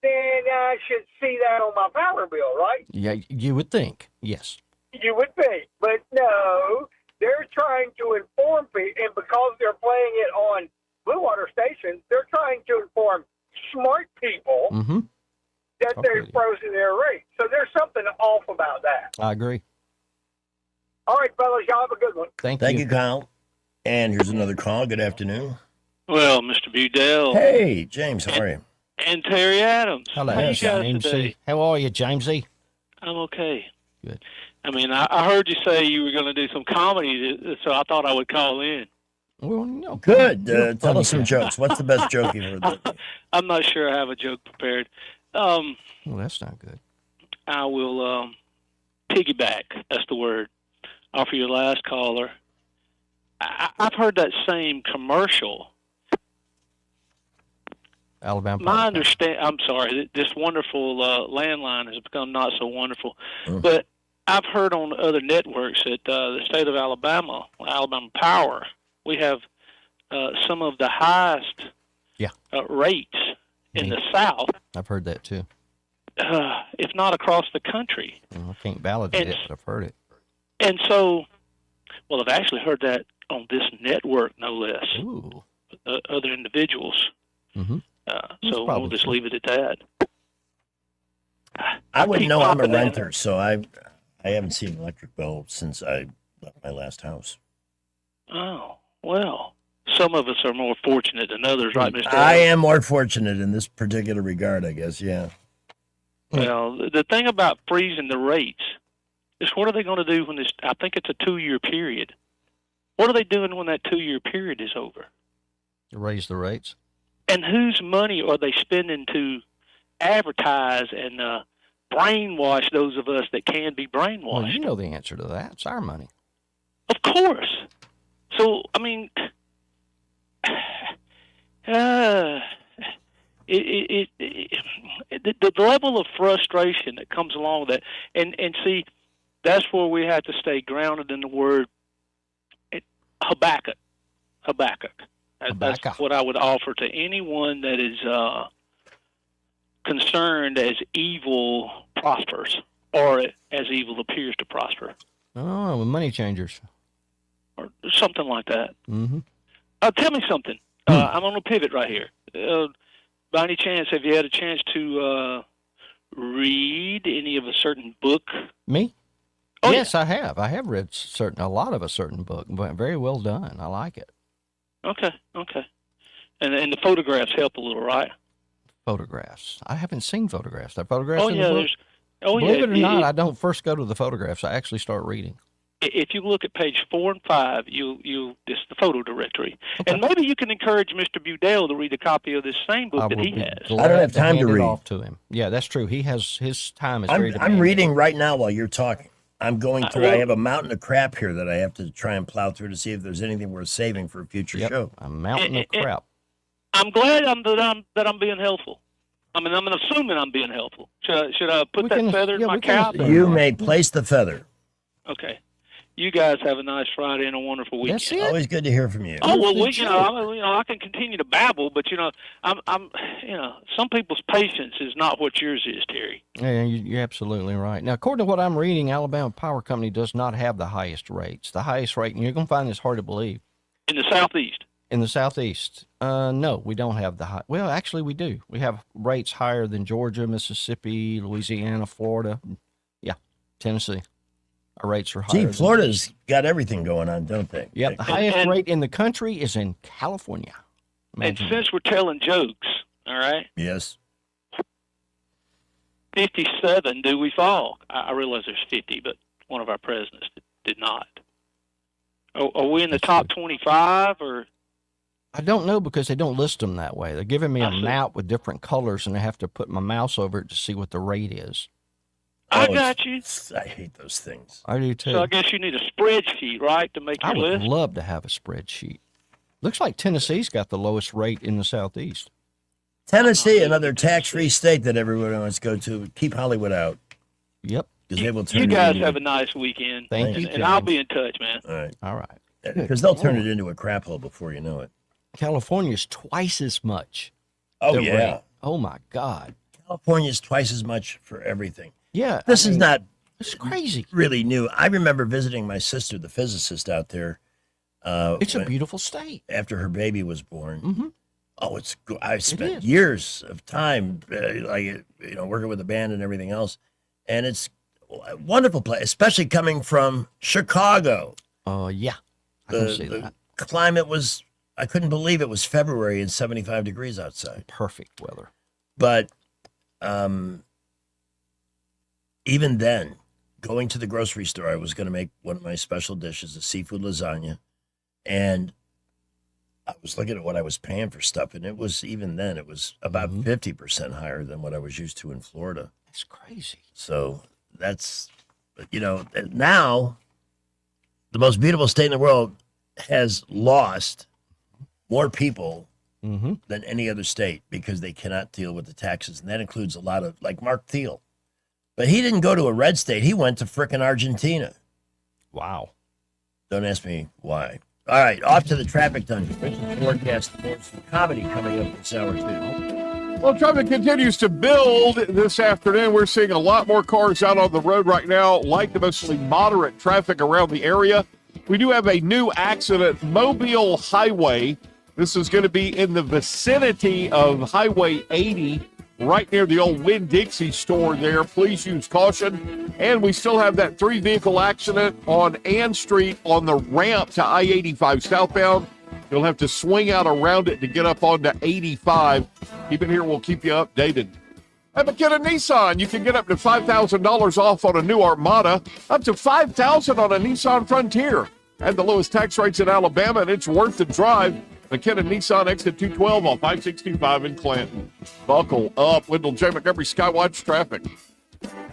then I should see that on my power bill, right?
Yeah, you would think, yes.
You would think, but no. They're trying to inform people, and because they're playing it on Blue Water stations, they're trying to inform smart people that they've frozen their rates. So there's something off about that.
I agree.
All right, fellas, y'all have a good one.
Thank
you, Kyle. And here's another call. Good afternoon.
Well, Mr. Budell.
Hey, James, how are you?
And Terry Adams.
Hello,
How you guys
Jamesy.
today?
How are you, Jamesy?
I'm okay.
Good.
I mean, I heard you say you were going to do some comedy, so I thought I would call in.
Well, no.
Good. Tell us some jokes. What's the best joke you've heard?
I'm not sure I have a joke prepared.
Well, that's not good.
I will piggyback. That's the word. Off of your last caller. I've heard that same commercial.
Alabama.
My understand. I'm sorry. This wonderful landline has become not so wonderful, but I've heard on other networks that the state of Alabama Power, we have some of the highest rates in the South.
I've heard that too.
If not across the country.
Well, I can't validate it, but I've heard it.
And so, well, I've actually heard that on this network, no less.
Ooh.
Other individuals.
Mm-hmm.
So we'll just leave it at that.
I wouldn't know. I'm a renter, so I haven't seen an electric bill since I left my last house.
Oh, well, some of us are more fortunate than others, right, Mr.
I am more fortunate in this particular regard, I guess, yeah.
Well, the thing about freezing the rates is what are they going to do when this, I think it's a 2-year period. What are they doing when that 2-year period is over?
Raise the rates.
And whose money are they spending to advertise and brainwash those of us that can be brainwashed?
Well, you know the answer to that. It's our money.
Of course. So, I mean, the level of frustration that comes along with that, and see, that's where we have to stay grounded in the word Habakkuk. That's what I would offer to anyone that is concerned as evil prospers, or as evil appears to prosper.
Oh, money changers.
Or something like that.
Mm-hmm.
Tell me something. I'm on a pivot right here. By any chance, have you had a chance to read any of a certain book?
Me?
Oh,
yes, yeah. I have. I have read a lot of a certain book, but very well done. I like it.
Okay. And the photographs help a little, right?
Photographs. I haven't seen photographs. Are photographs in the book?
Believe
it or not, I don't first go to the photographs. I actually start reading.
If you look at page 4 and 5, this the photo directory, and maybe you can encourage Mr. Budell to read a copy of this same book that he has.
I don't have time to read.
Off to him. Yeah, that's true. He has his time is very.
I'm reading right now while you're talking. I'm going through. I have a mountain of crap here that I have to try and plow through to see if there's anything worth saving for a future show.
A mountain of crap.
I'm glad that I'm being helpful. I mean, I'm assuming I'm being helpful. Should I put that feather in my cap?
You may place the feather.
Okay. You guys have a nice Friday and a wonderful weekend.
That's it.
Always good to hear from you.
Oh well, I can continue to babble, but I'm some people's patience is not what yours is, Terry.
Yeah, you're absolutely right. Now, according to what I'm reading, Alabama Power Company does not have the highest rates. The highest rate, and you're going to find this hard to believe.
In the Southeast.
In the Southeast, no, we don't have the high. Well, actually, we do. We have rates higher than Georgia, Mississippi, Louisiana, Florida. Yeah, Tennessee. Our rates are higher.
See, Florida's got everything going on, don't they?
Yep, the highest rate in the country is in California.
Imagine. And since we're telling jokes, all right?
Yes.
57, do we fall? I realize there's 50, but one of our presidents did not. Are we in the top 25 or?
I don't know because they don't list them that way. They're giving me a map with different colors, and I have to put my mouse over it to see what the rate is.
I got you.
I hate those things.
I do too.
So I guess you need a spreadsheet, right, to make your list?
I would love to have a spreadsheet. Looks like Tennessee's got the lowest rate in the Southeast.
Tennessee, another tax-free state that everyone wants to go to. Keep Hollywood out.
Yep.
Because they will turn
you guys have a nice weekend.
Thank you.
And I'll be in touch, man.
All right. Because they'll turn it into a crap hole before you know it.
California's twice as much.
Oh, yeah.
Rate. Oh, my God.
California's twice as much for everything.
Yeah.
This is not
it's crazy.
Really new. I remember visiting my sister, the physicist out there.
It's a beautiful state.
After her baby was born.
Mm-hmm.
Oh, I spent years of time, working with the band and everything else. And it's a wonderful place, especially coming from Chicago.
Oh, yeah. I can see that.
The climate was, I couldn't believe it was February and 75 degrees outside.
Perfect weather.
But even then, going to the grocery store, I was going to make one of my special dishes, a seafood lasagna. And I was looking at what I was paying for stuff, and it was, even then, it was about 50% higher than what I was used to in Florida.
That's crazy.
So that's, now the most beautiful state in the world has lost more people than any other state because they cannot deal with the taxes. And that includes a lot of, like Mark Thiel. But he didn't go to a red state. He went to frickin' Argentina.
Wow.
Don't ask me why. All right, off to the traffic dungeon. Forecast for some comedy coming up this hour, too.
Well, traffic continues to build this afternoon. We're seeing a lot more cars out on the road right now, like the mostly moderate traffic around the area. We do have a new accident, Mobile Highway. This is going to be in the vicinity of Highway 80, right near the old Winn-Dixie store there. Please use caution. And we still have that 3-vehicle accident on Ann Street on the ramp to I-85 southbound. You'll have to swing out around it to get up onto 85. Keep it here. We'll keep you updated. At McKenna Nissan, you can get up to $5,000 off on a new Armada, up to $5,000 on a Nissan Frontier. And the lowest tax rates in Alabama, and it's worth the drive. McKenna Nissan exit 212 off I-65 in Clanton. Buckle up. Wendell J. Montgomery Skywatch traffic.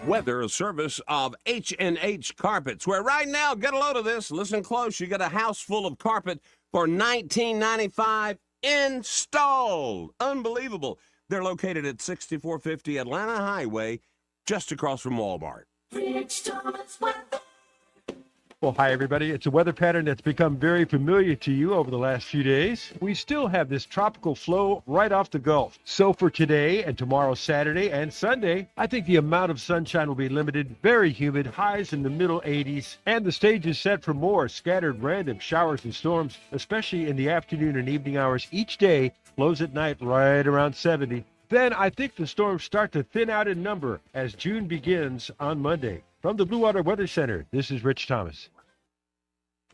Weather, a service of H&H Carpets, where right now, get a load of this, listen close, you get a house full of carpet for $19.95 installed. Unbelievable. They're located at 6450 Atlanta Highway, just across from Walmart.
Rich Thomas weather. Well, hi, everybody. It's a weather pattern that's become very familiar to you over the last few days. We still have this tropical flow right off the Gulf. So for today and tomorrow, Saturday and Sunday, I think the amount of sunshine will be limited, very humid, highs in the middle 80s, and the stage is set for more scattered random showers and storms, especially in the afternoon and evening hours each day, lows at night right around 70. Then I think the storms start to thin out in number as June begins on Monday. From the Blue Water Weather Center, this is Rich Thomas.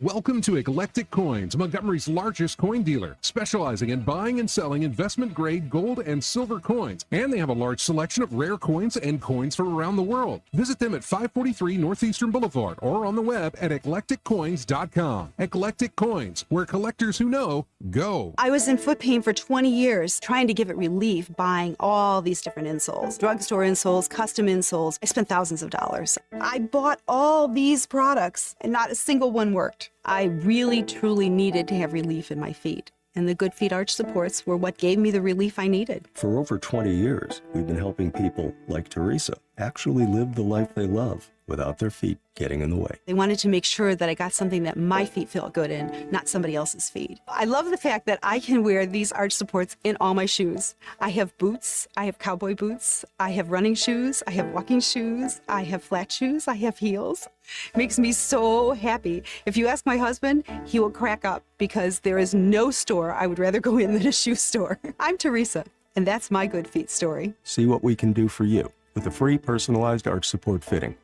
Welcome to Eclectic Coins, Montgomery's largest coin dealer, specializing in buying and selling investment-grade gold and silver coins. And they have a large selection of rare coins and coins from around the world. Visit them at 543 Northeastern Boulevard or on the web at eclecticcoins.com. Eclectic Coins, where collectors who know go.
I was in foot pain for 20 years, trying to give it relief, buying all these different insoles, drugstore insoles, custom insoles. I spent thousands of dollars. I bought all these products and not a single one worked. I really, truly needed to have relief in my feet. And the Good Feet arch supports were what gave me the relief I needed.
For over 20 years, we've been helping people like Teresa actually live the life they love without their feet getting in the way.
They wanted to make sure that I got something that my feet felt good in, not somebody else's feet. I love the fact that I can wear these arch supports in all my shoes. I have boots, I have cowboy boots, I have running shoes, I have walking shoes, I have flat shoes, I have heels. It makes me so happy. If you ask my husband, he will crack up because there is no store I would rather go in than a shoe store. I'm Teresa, and that's my Good Feet story.
See what we can do for you with a free personalized arch support fitting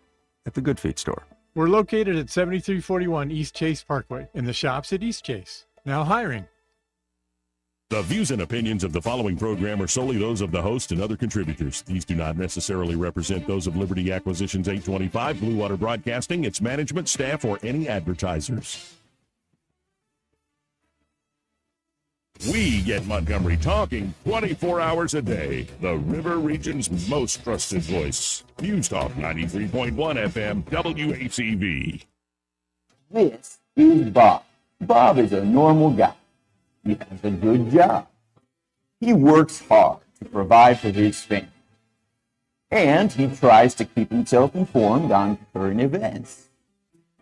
at the Good Feet store.
We're located at 7341 East Chase Parkway in the shops at East Chase. Now hiring.
The views and opinions of the following program are solely those of the host and other contributors. These do not necessarily represent those of Liberty Acquisitions 825, Blue Water Broadcasting, its management, staff, or any advertisers. We get Montgomery talking 24 hours a day. The River Region's most trusted voice. News Talk 93.1 FM, WACV.
This is Bob. Bob is a normal guy. He has a good job. He works hard to provide for his family. And he tries to keep himself informed on current events.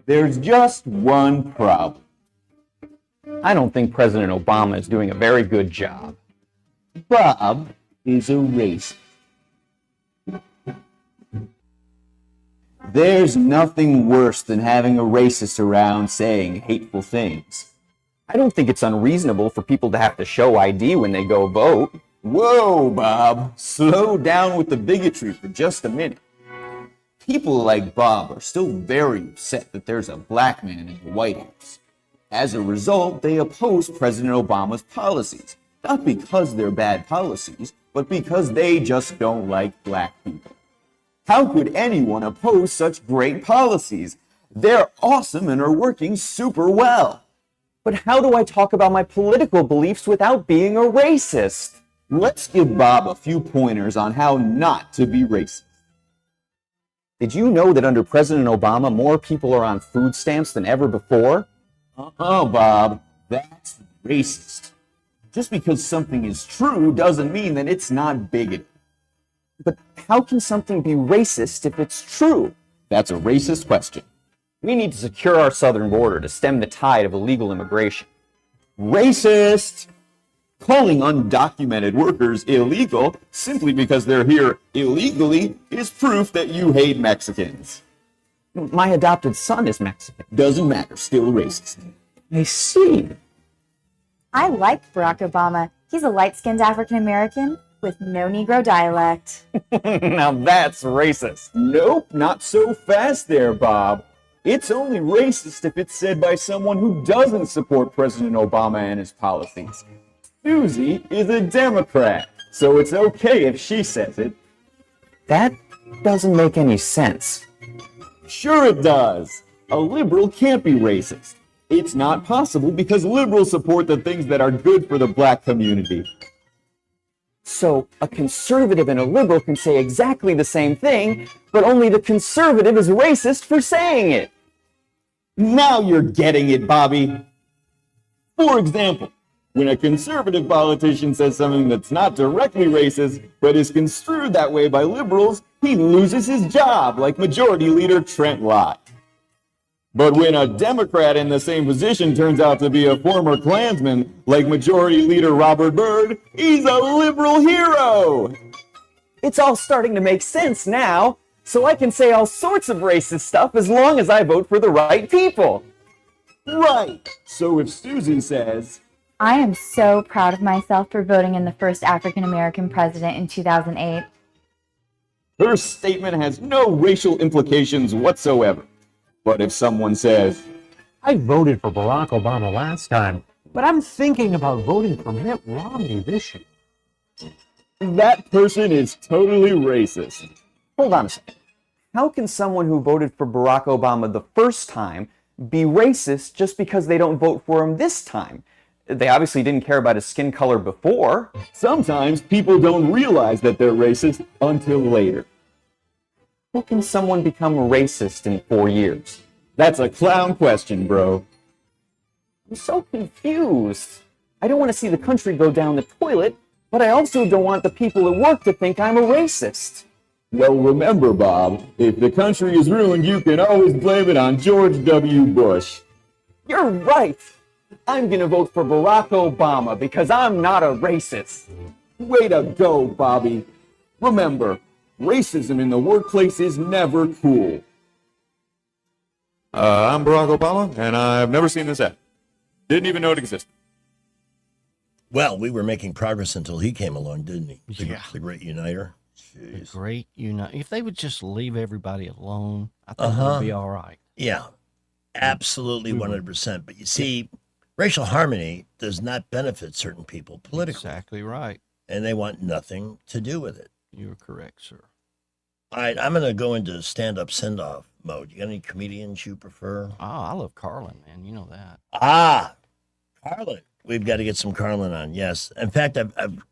There's just one problem. I don't think President Obama is doing a very good job. Bob is a racist. There's nothing worse than having a racist around saying hateful things. I don't think it's unreasonable for people to have to show ID when they go vote. Whoa, Bob, slow down with the bigotry for just a minute. People like Bob are still very upset that there's a black man in the White House. As a result, they oppose President Obama's policies, not because they're bad policies, but because they just don't like black people. How could anyone oppose such great policies? They're awesome and are working super well. But how do I talk about my political beliefs without being a racist? Let's give Bob a few pointers on how not to be racist. Did you know that under President Obama, more people are on food stamps than ever before? Bob, that's racist. Just because something is true doesn't mean that it's not bigoted. But how can something be racist if it's true? That's a racist question. We need to secure our southern border to stem the tide of illegal immigration. Racist! Calling undocumented workers illegal simply because they're here illegally is proof that you hate Mexicans. My adopted son is Mexican. Doesn't matter, still racist. I see.
I like Barack Obama. He's a light-skinned African American with no Negro dialect.
Now that's racist. Nope, not so fast there, Bob. It's only racist if it's said by someone who doesn't support President Obama and his policies. Susie is a Democrat, so it's okay if she says it. That doesn't make any sense. Sure it does. A liberal can't be racist. It's not possible because liberals support the things that are good for the black community. So a conservative and a liberal can say exactly the same thing, but only the conservative is racist for saying it. Now you're getting it, Bobby. For example, when a conservative politician says something that's not directly racist, but is construed that way by liberals, he loses his job, like Majority Leader Trent Lott. But when a Democrat in the same position turns out to be a former Klansman, like Majority Leader Robert Byrd, he's a liberal hero! It's all starting to make sense now, so I can say all sorts of racist stuff as long as I vote for the right people. Right! So if Susie says,
I am so proud of myself for voting in the first African American president in 2008.
Her statement has no racial implications whatsoever. But if someone says,
I voted for Barack Obama last time, but I'm thinking about voting for Mitt Romney this year,
that person is totally racist. Hold on a second. How can someone who voted for Barack Obama the first time be racist just because they don't vote for him this time? They obviously didn't care about his skin color before. Sometimes people don't realize that they're racist until later. How can someone become racist in 4 years? That's a clown question, bro. I'm so confused. I don't want to see the country go down the toilet, but I also don't want the people at work to think I'm a racist. Well, remember, Bob, if the country is ruined, you can always blame it on George W. Bush. You're right. I'm going to vote for Barack Obama because I'm not a racist. Way to go, Bobby. Remember, racism in the workplace is never cool.
I'm Barack Obama, and I've never seen this ad. Didn't even know it existed.
Well, we were making progress until he came along, didn't he?
Yeah.
The great uniter.
The great uniter. If they would just leave everybody alone, I think it would be all right.
Yeah, absolutely 100%. But you see, racial harmony does not benefit certain people politically.
Exactly right.
And they want nothing to do with it.
You're correct, sir.
All right, I'm going to go into stand-up send-off mode. You got any comedians you prefer?
Oh, I love Carlin, man. You know that.
Ah, Carlin. We've got to get some Carlin on, yes. In fact, I've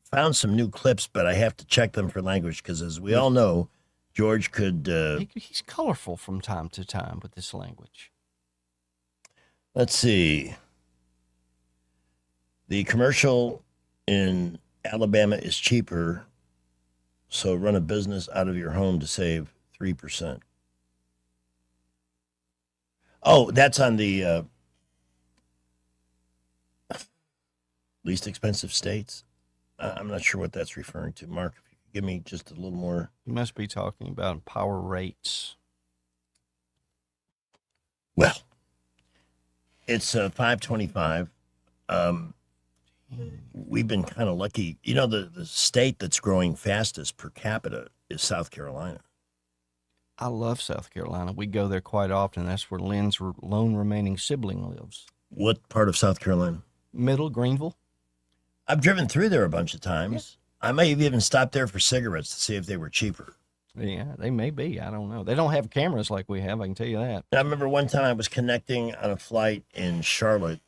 found some new clips, but I have to check them for language because, as we all know, George could...
He's colorful from time to time with this language.
Let's see. The commercial in Alabama is cheaper, so run a business out of your home to save 3%. Oh, that's on the least expensive states. I'm not sure what that's referring to. Mark, if you could give me just a little more.
You must be talking about power rates.
Well, it's $5.25. We've been kind of lucky. You know, the state that's growing fastest per capita is South Carolina.
I love South Carolina. We go there quite often. That's where Lynn's lone remaining sibling lives.
What part of South Carolina?
Middle, Greenville.
I've driven through there a bunch of times. Yeah. I may have even stopped there for cigarettes to see if they were cheaper.
Yeah, they may be. I don't know. They don't have cameras like we have. I can tell you that.
I remember one time I was connecting on a flight in Charlotte,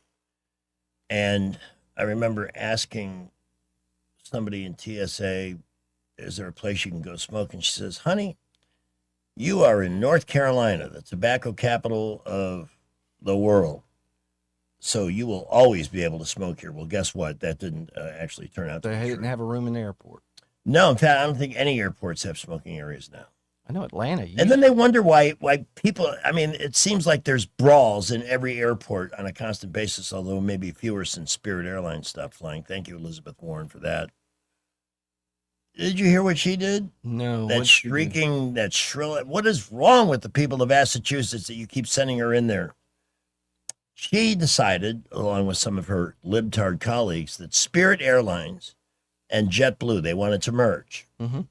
and I remember asking somebody in TSA, is there a place you can go smoke? And she says, honey, you are in North Carolina, the tobacco capital of the world. So you will always be able to smoke here. Well, guess what? That didn't actually turn out to be true.
They didn't have a room in the airport.
No, in fact, I don't think any airports have smoking areas now.
I know Atlanta.
And then they wonder why people, I mean, it seems like there's brawls in every airport on a constant basis, although maybe fewer since Spirit Airlines stopped flying. Thank you, Elizabeth Warren, for that. Did you hear what she did?
No.
That shrieking, that shrill. What is wrong with the people of Massachusetts that you keep sending her in there? She decided, along with some of her libtard colleagues, that Spirit Airlines and JetBlue, they wanted to merge.
Mm-hmm.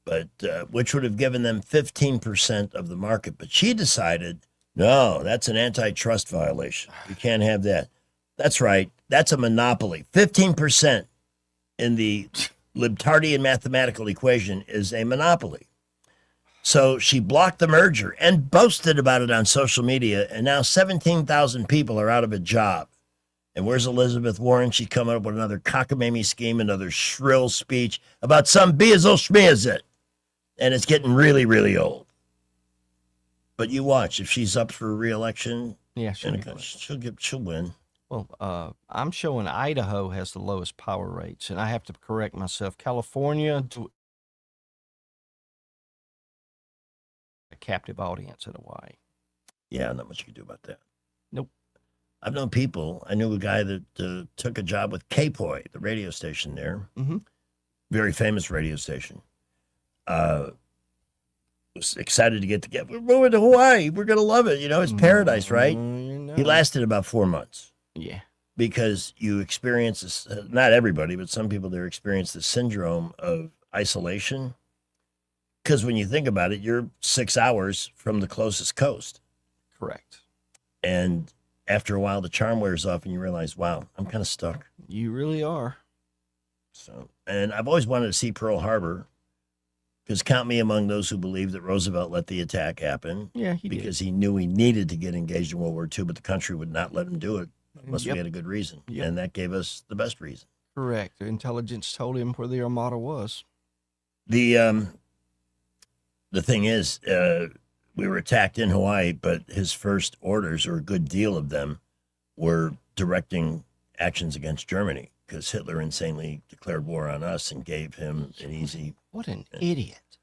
But which would have given them 15% of the market. But she decided, no, that's an antitrust violation. You can't have that. That's right. That's a monopoly. 15% in the libtardian mathematical equation is a monopoly. So she blocked the merger and boasted about it on social media. And now 17,000 people are out of a job. And where's Elizabeth Warren? She's coming up with another cockamamie scheme, another shrill speech about some bizzle schmizzit. And it's getting really, really old. But you watch, if she's up for re-election,
yeah,
she'll win.
Well, I'm showing Idaho has the lowest power rates, and I have to correct myself. California, a captive audience in Hawaii.
Yeah, not much you can do about that.
Nope.
I've known people. I knew a guy that took a job with KPOI, the radio station there.
Mm-hmm.
Very famous radio station. Was excited to get together. We're moving to Hawaii. We're going to love it. You know, it's paradise, right? He lasted about 4 months.
Yeah.
Because you experience this, not everybody, but some people there experience the syndrome of isolation. Because when you think about it, you're 6 hours from the closest coast.
Correct.
And after a while, the charm wears off and you realize, wow, I'm kind of stuck.
You really are.
So, and I've always wanted to see Pearl Harbor, because count me among those who believe that Roosevelt let the attack happen.
Yeah, he
because he knew he needed to get engaged in World War II, but the country would not let him do it unless we had a good reason.
Yep.
And that gave us the best reason.
Correct. The intelligence told him where the Armada was.
The thing is, we were attacked in Hawaii, but his first orders, or a good deal of them, were directing actions against Germany, because Hitler insanely declared war on us and gave him an easy...
What an idiot.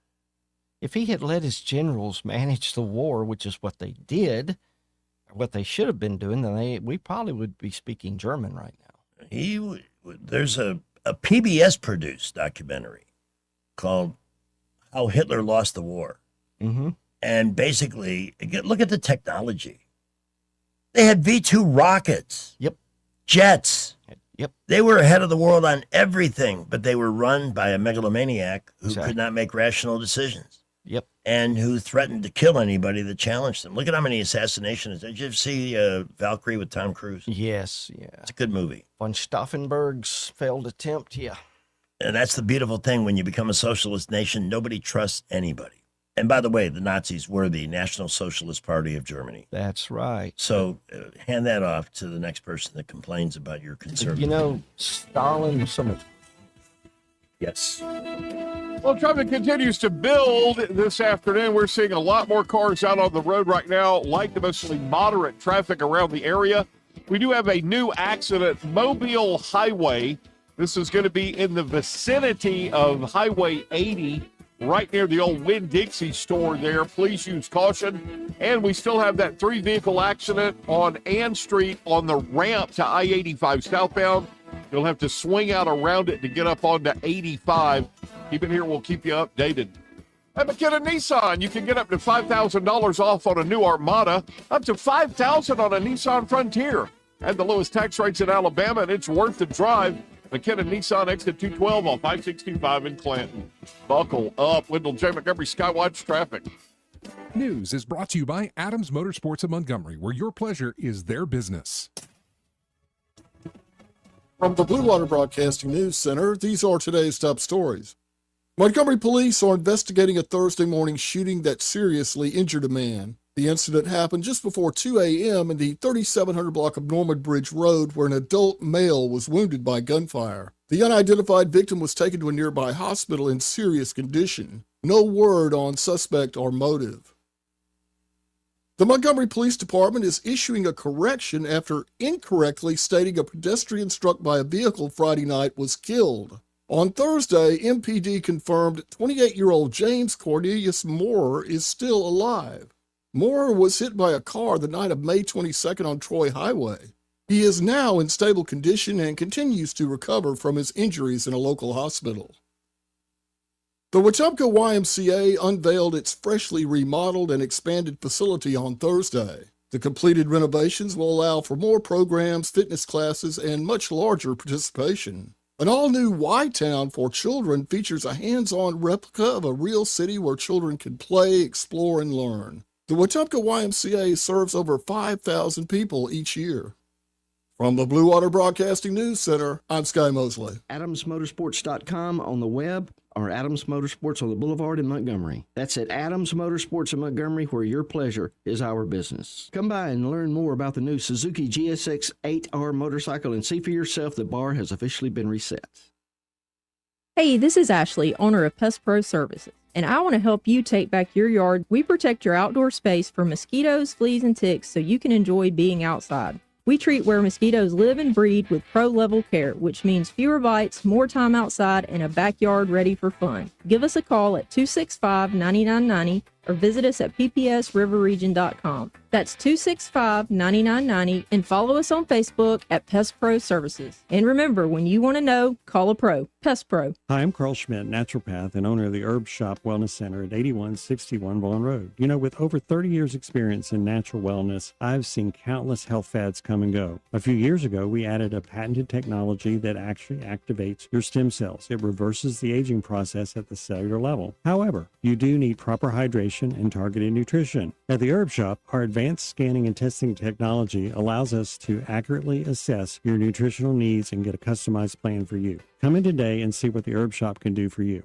If he had let his generals manage the war, which is what they did, or what they should have been doing, then we probably would be speaking German right now.
There's a PBS-produced documentary called How Hitler Lost the War.
Mm-hmm.
And basically, look at the technology. They had V-2 rockets.
Yep.
Jets.
Yep.
They were ahead of the world on everything, but they were run by a megalomaniac who could not make rational decisions.
Yep.
And who threatened to kill anybody that challenged them. Look at how many assassinations. Did you ever see Valkyrie with Tom Cruise?
Yes, yeah.
It's a good movie.
Von Stauffenberg's failed attempt, yeah.
And that's the beautiful thing. When you become a socialist nation, nobody trusts anybody. And by the way, the Nazis were the National Socialist Party of Germany.
That's right.
So hand that off to the next person that complains about your conservative.
You know, Stalin was so much.
Yes.
Well, traffic continues to build this afternoon. We're seeing a lot more cars out on the road right now, light to mostly moderate traffic around the area. We do have a new accident, Mobile Highway. This is going to be in the vicinity of Highway 80. Right near the old Winn-Dixie store there. Please use caution. And we still have that 3-vehicle accident on Ann Street on the ramp to I-85 southbound. You'll have to swing out around it to get up onto 85. Keep it here. We'll keep you updated. At McKenna Nissan, you can get up to $5,000 off on a new Armada, up to $5,000 on a Nissan Frontier. And the lowest tax rates in Alabama, and it's worth the drive. McKenna Nissan exit 212 on 565 in Clanton. Buckle up. Wendell J. Montgomery, Skywatch Traffic.
News is brought to you by Adams Motorsports of Montgomery, where your pleasure is their business.
From the Blue Water Broadcasting News Center, these are today's top stories. Montgomery police are investigating a Thursday morning shooting that seriously injured a man. The incident happened just before 2 a.m. in the 3700 block of Norman Bridge Road, where an adult male was wounded by gunfire. The unidentified victim was taken to a nearby hospital in serious condition. No word on suspect or motive. The Montgomery Police Department is issuing a correction after incorrectly stating a pedestrian struck by a vehicle Friday night was killed. On Thursday, MPD confirmed 28-year-old James Cornelius Moorer is still alive. Moorer was hit by a car the night of May 22nd on Troy Highway. He is now in stable condition and continues to recover from his injuries in a local hospital. The Wetumpka YMCA unveiled its freshly remodeled and expanded facility on Thursday. The completed renovations will allow for more programs, fitness classes, and much larger participation. An all-new Y-Town for children features a hands-on replica of a real city where children can play, explore, and learn. The Wetumpka YMCA serves over 5,000 people each year. From the Blue Water Broadcasting News Center, I'm Sky Mosley.
AdamsMotorsports.com on the web or Adams Motorsports on the Boulevard in Montgomery. That's at Adams Motorsports in Montgomery, where your pleasure is our business. Come by and learn more about the new Suzuki GSX 8R motorcycle and see for yourself the bar has officially been reset.
Hey, this is Ashley, owner of Pest Pro Services, and I want to help you take back your yard. We protect your outdoor space from mosquitoes, fleas, and ticks so you can enjoy being outside. We treat where mosquitoes live and breed with pro-level care, which means fewer bites, more time outside, and a backyard ready for fun. Give us a call at 265-9990 or visit us at ppsriverregion.com. That's 265-9990 and follow us on Facebook at Pest Pro Services. And remember, when you want to know, call a pro. Pest Pro.
Hi, I'm Carl Schmidt, naturopath and owner of the Herb Shop Wellness Center at 8161 Vaughan Road. You know, with over 30 years experience in natural wellness, I've seen countless health fads come and go. A few years ago, we added a patented technology that actually activates your stem cells. It reverses the aging process at the cellular level. However, you do need proper hydration and targeted nutrition. At the Herb Shop, our advanced scanning and testing technology allows us to accurately assess your nutritional needs and get a customized plan for you. Come in today and see what the Herb Shop can do for you.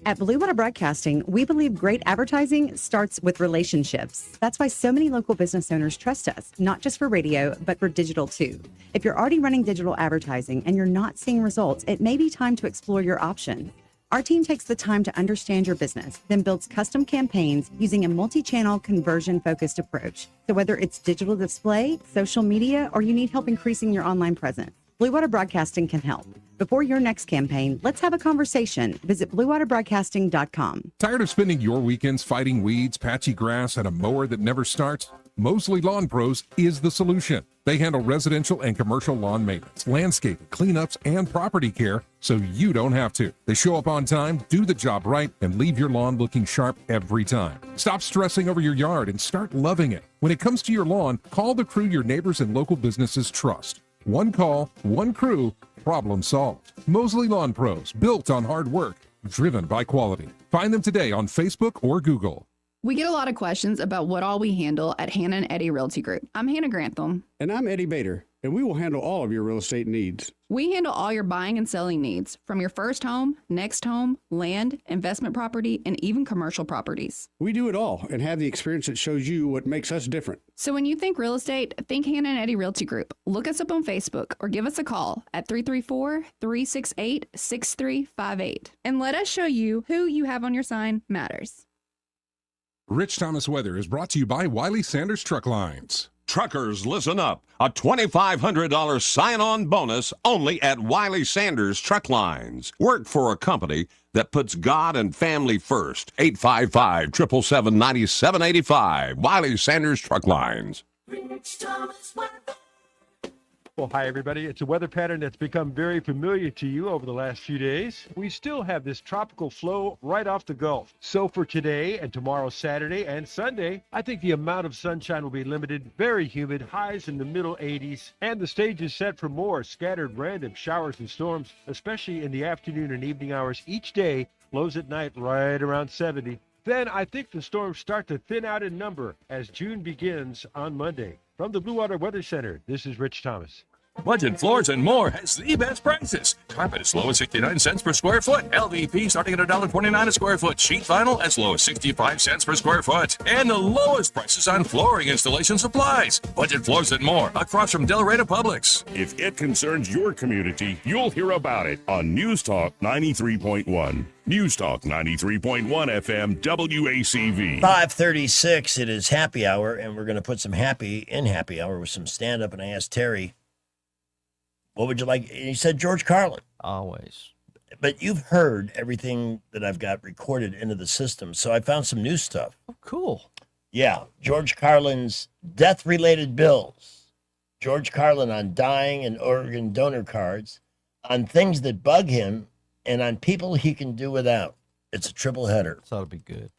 At Blue Water Broadcasting, we believe great advertising starts with relationships. That's why so many local business owners trust us, not just for radio, but for digital too. If you're already running digital advertising and you're not seeing results, it may be time to explore your option. Our team takes the time to understand your business, then builds custom campaigns using a multi-channel conversion-focused approach. So whether it's digital display, social media, or you need help increasing your online presence, Blue Water Broadcasting can help. Before your next campaign, let's have a conversation. Visit bluewaterbroadcasting.com.
Tired of spending your weekends fighting weeds, patchy grass, and a mower that never starts? Mosley Lawn Pros is the solution. They handle residential and commercial lawn maintenance, landscaping, cleanups, and property care so you don't have to. They show up on time, do the job right, and leave your lawn looking sharp every time. Stop stressing over your yard and start loving it. When it comes to your lawn, call the crew your neighbors and local businesses trust. One call, one crew, problem solved. Mosley Lawn Pros, built on hard work, driven by quality. Find them today on Facebook or Google.
We get a lot of questions about what all we handle at Hannah and Eddie Realty Group. I'm Hannah Grantham.
And I'm Eddie Bader, and we will handle all of your real estate needs.
We handle all your buying and selling needs, from your first home, next home, land, investment property, and even commercial properties.
We do it all and have the experience that shows you what makes us different.
So when you think real estate, think Hannah and Eddie Realty Group. Look us up on Facebook or give us a call at 334-368-6358. And let us show you who you have on your sign matters.
Rich Thomas Weather is brought to you by Wiley Sanders Truck Lines.
Truckers, listen up. A $2,500 sign-on bonus only at Wiley Sanders Truck Lines. Work for a company that puts God and family first. 855-777-9785. Wiley Sanders Truck Lines.
Rich Thomas Weather. Well, hi, everybody. It's a weather pattern that's become very familiar to you over the last few days. We still have this tropical flow right off the Gulf. So for today and tomorrow, Saturday and Sunday, I think the amount of sunshine will be limited, very humid, highs in the middle 80s, and the stage is set for more scattered random showers and storms, especially in the afternoon and evening hours each day, lows at night right around 70. Then I think the storms start to thin out in number as June begins on Monday. From the Blue Water Weather Center, this is Rich Thomas.
Budget Floors and More has the best prices. Carpet as low as 69 cents per square foot. LVP starting at $1.29 a square foot. Sheet vinyl as low as 65 cents per square foot. And the lowest prices on flooring installation supplies. Budget Floors and More across from Del Rey to Publix.
If it concerns your community, you'll hear about it on News Talk 93.1. News Talk 93.1 FM WACV.
5:36. It is happy hour, and we're going to put some happy in happy hour with some stand-up. And I asked Terry, what would you like? He said George Carlin.
Always.
But you've heard everything that I've got recorded into the system, so I found some new stuff.
Oh, cool.
Yeah, George Carlin's death-related bills. George Carlin on dying and organ donor cards, on things that bug him, and on people he can do without. It's a triple header.
This ought to be good.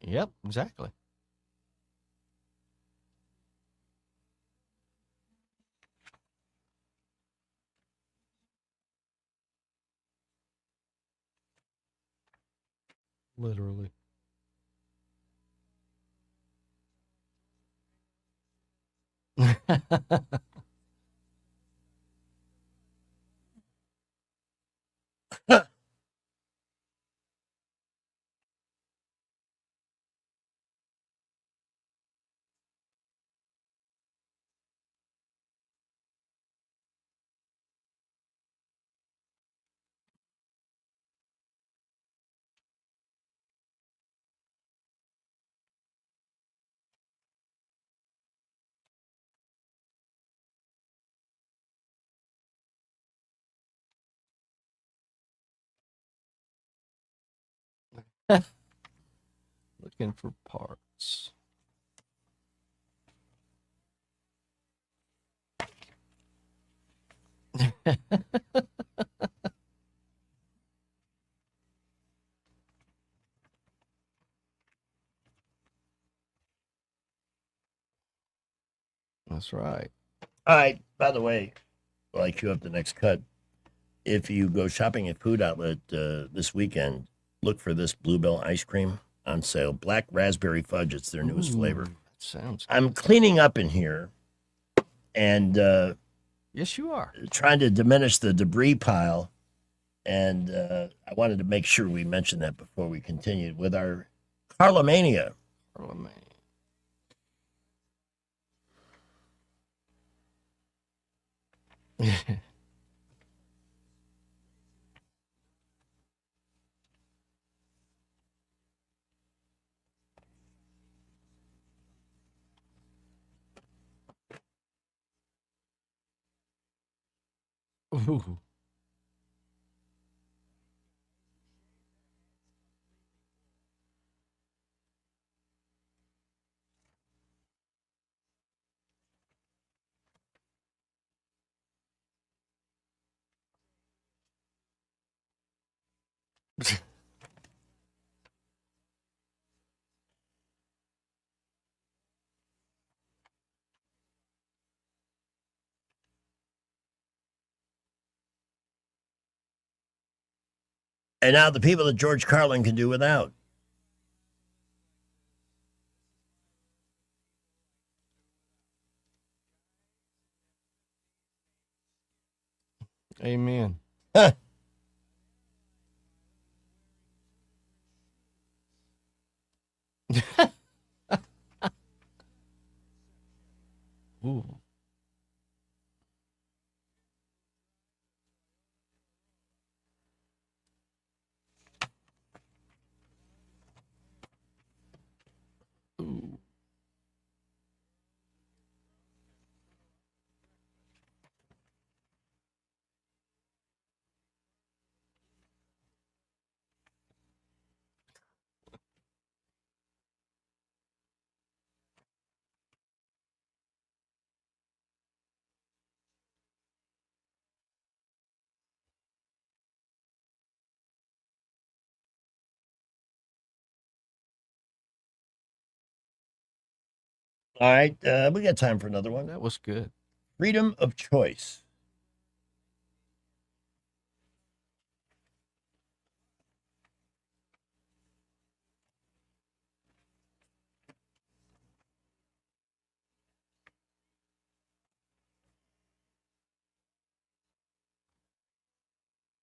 Yep, exactly. Literally. Looking for parts. That's right.
All right. By the way, while I queue up the next cut, if you go shopping at Food Outlet this weekend, look for this Bluebell ice cream on sale. Black raspberry fudge. It's their newest flavor.
Sounds good.
I'm cleaning up in here and
yes, you are.
Trying to diminish the debris pile. And I wanted to make sure we mentioned that before we continued with our Carlomania.
Ooh.
And now the people that George Carlin can do without.
Amen. Ooh. Ooh.
All right. We got time for another one.
That was good.
Freedom of choice.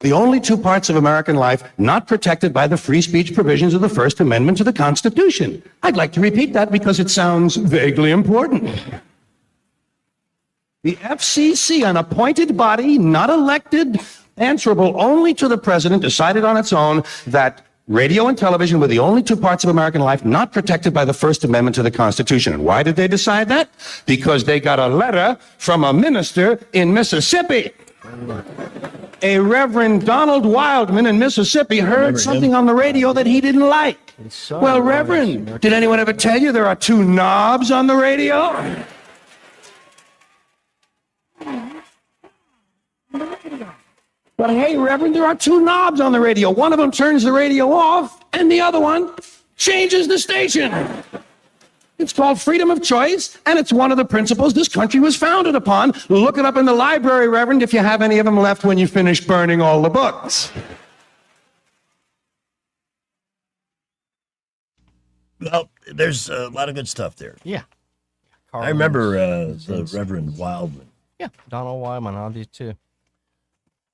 The only two parts of American life not protected by the free speech provisions of the First Amendment to the Constitution. I'd like to repeat that because it sounds vaguely important. The FCC, an appointed body, not elected, answerable only to the president, decided on its own that radio and television were the only two parts of American life not protected by the First Amendment to the Constitution. And why did they decide that? Because they got a letter from a minister in Mississippi. A Reverend Donald Wildman in Mississippi heard something on the radio that he didn't like. Well, Reverend, did anyone ever tell you there are two knobs on the radio? But hey, Reverend, there are two knobs on the radio. One of them turns the radio off, and the other one changes the station. It's called freedom of choice, and it's one of the principles this country was founded upon. Look it up in the library, Reverend, if you have any of them left when you finish burning all the books.
there's a lot of good stuff there.
Yeah.
I remember the Reverend Wildman.
Yeah, Donald Wyman. I did too.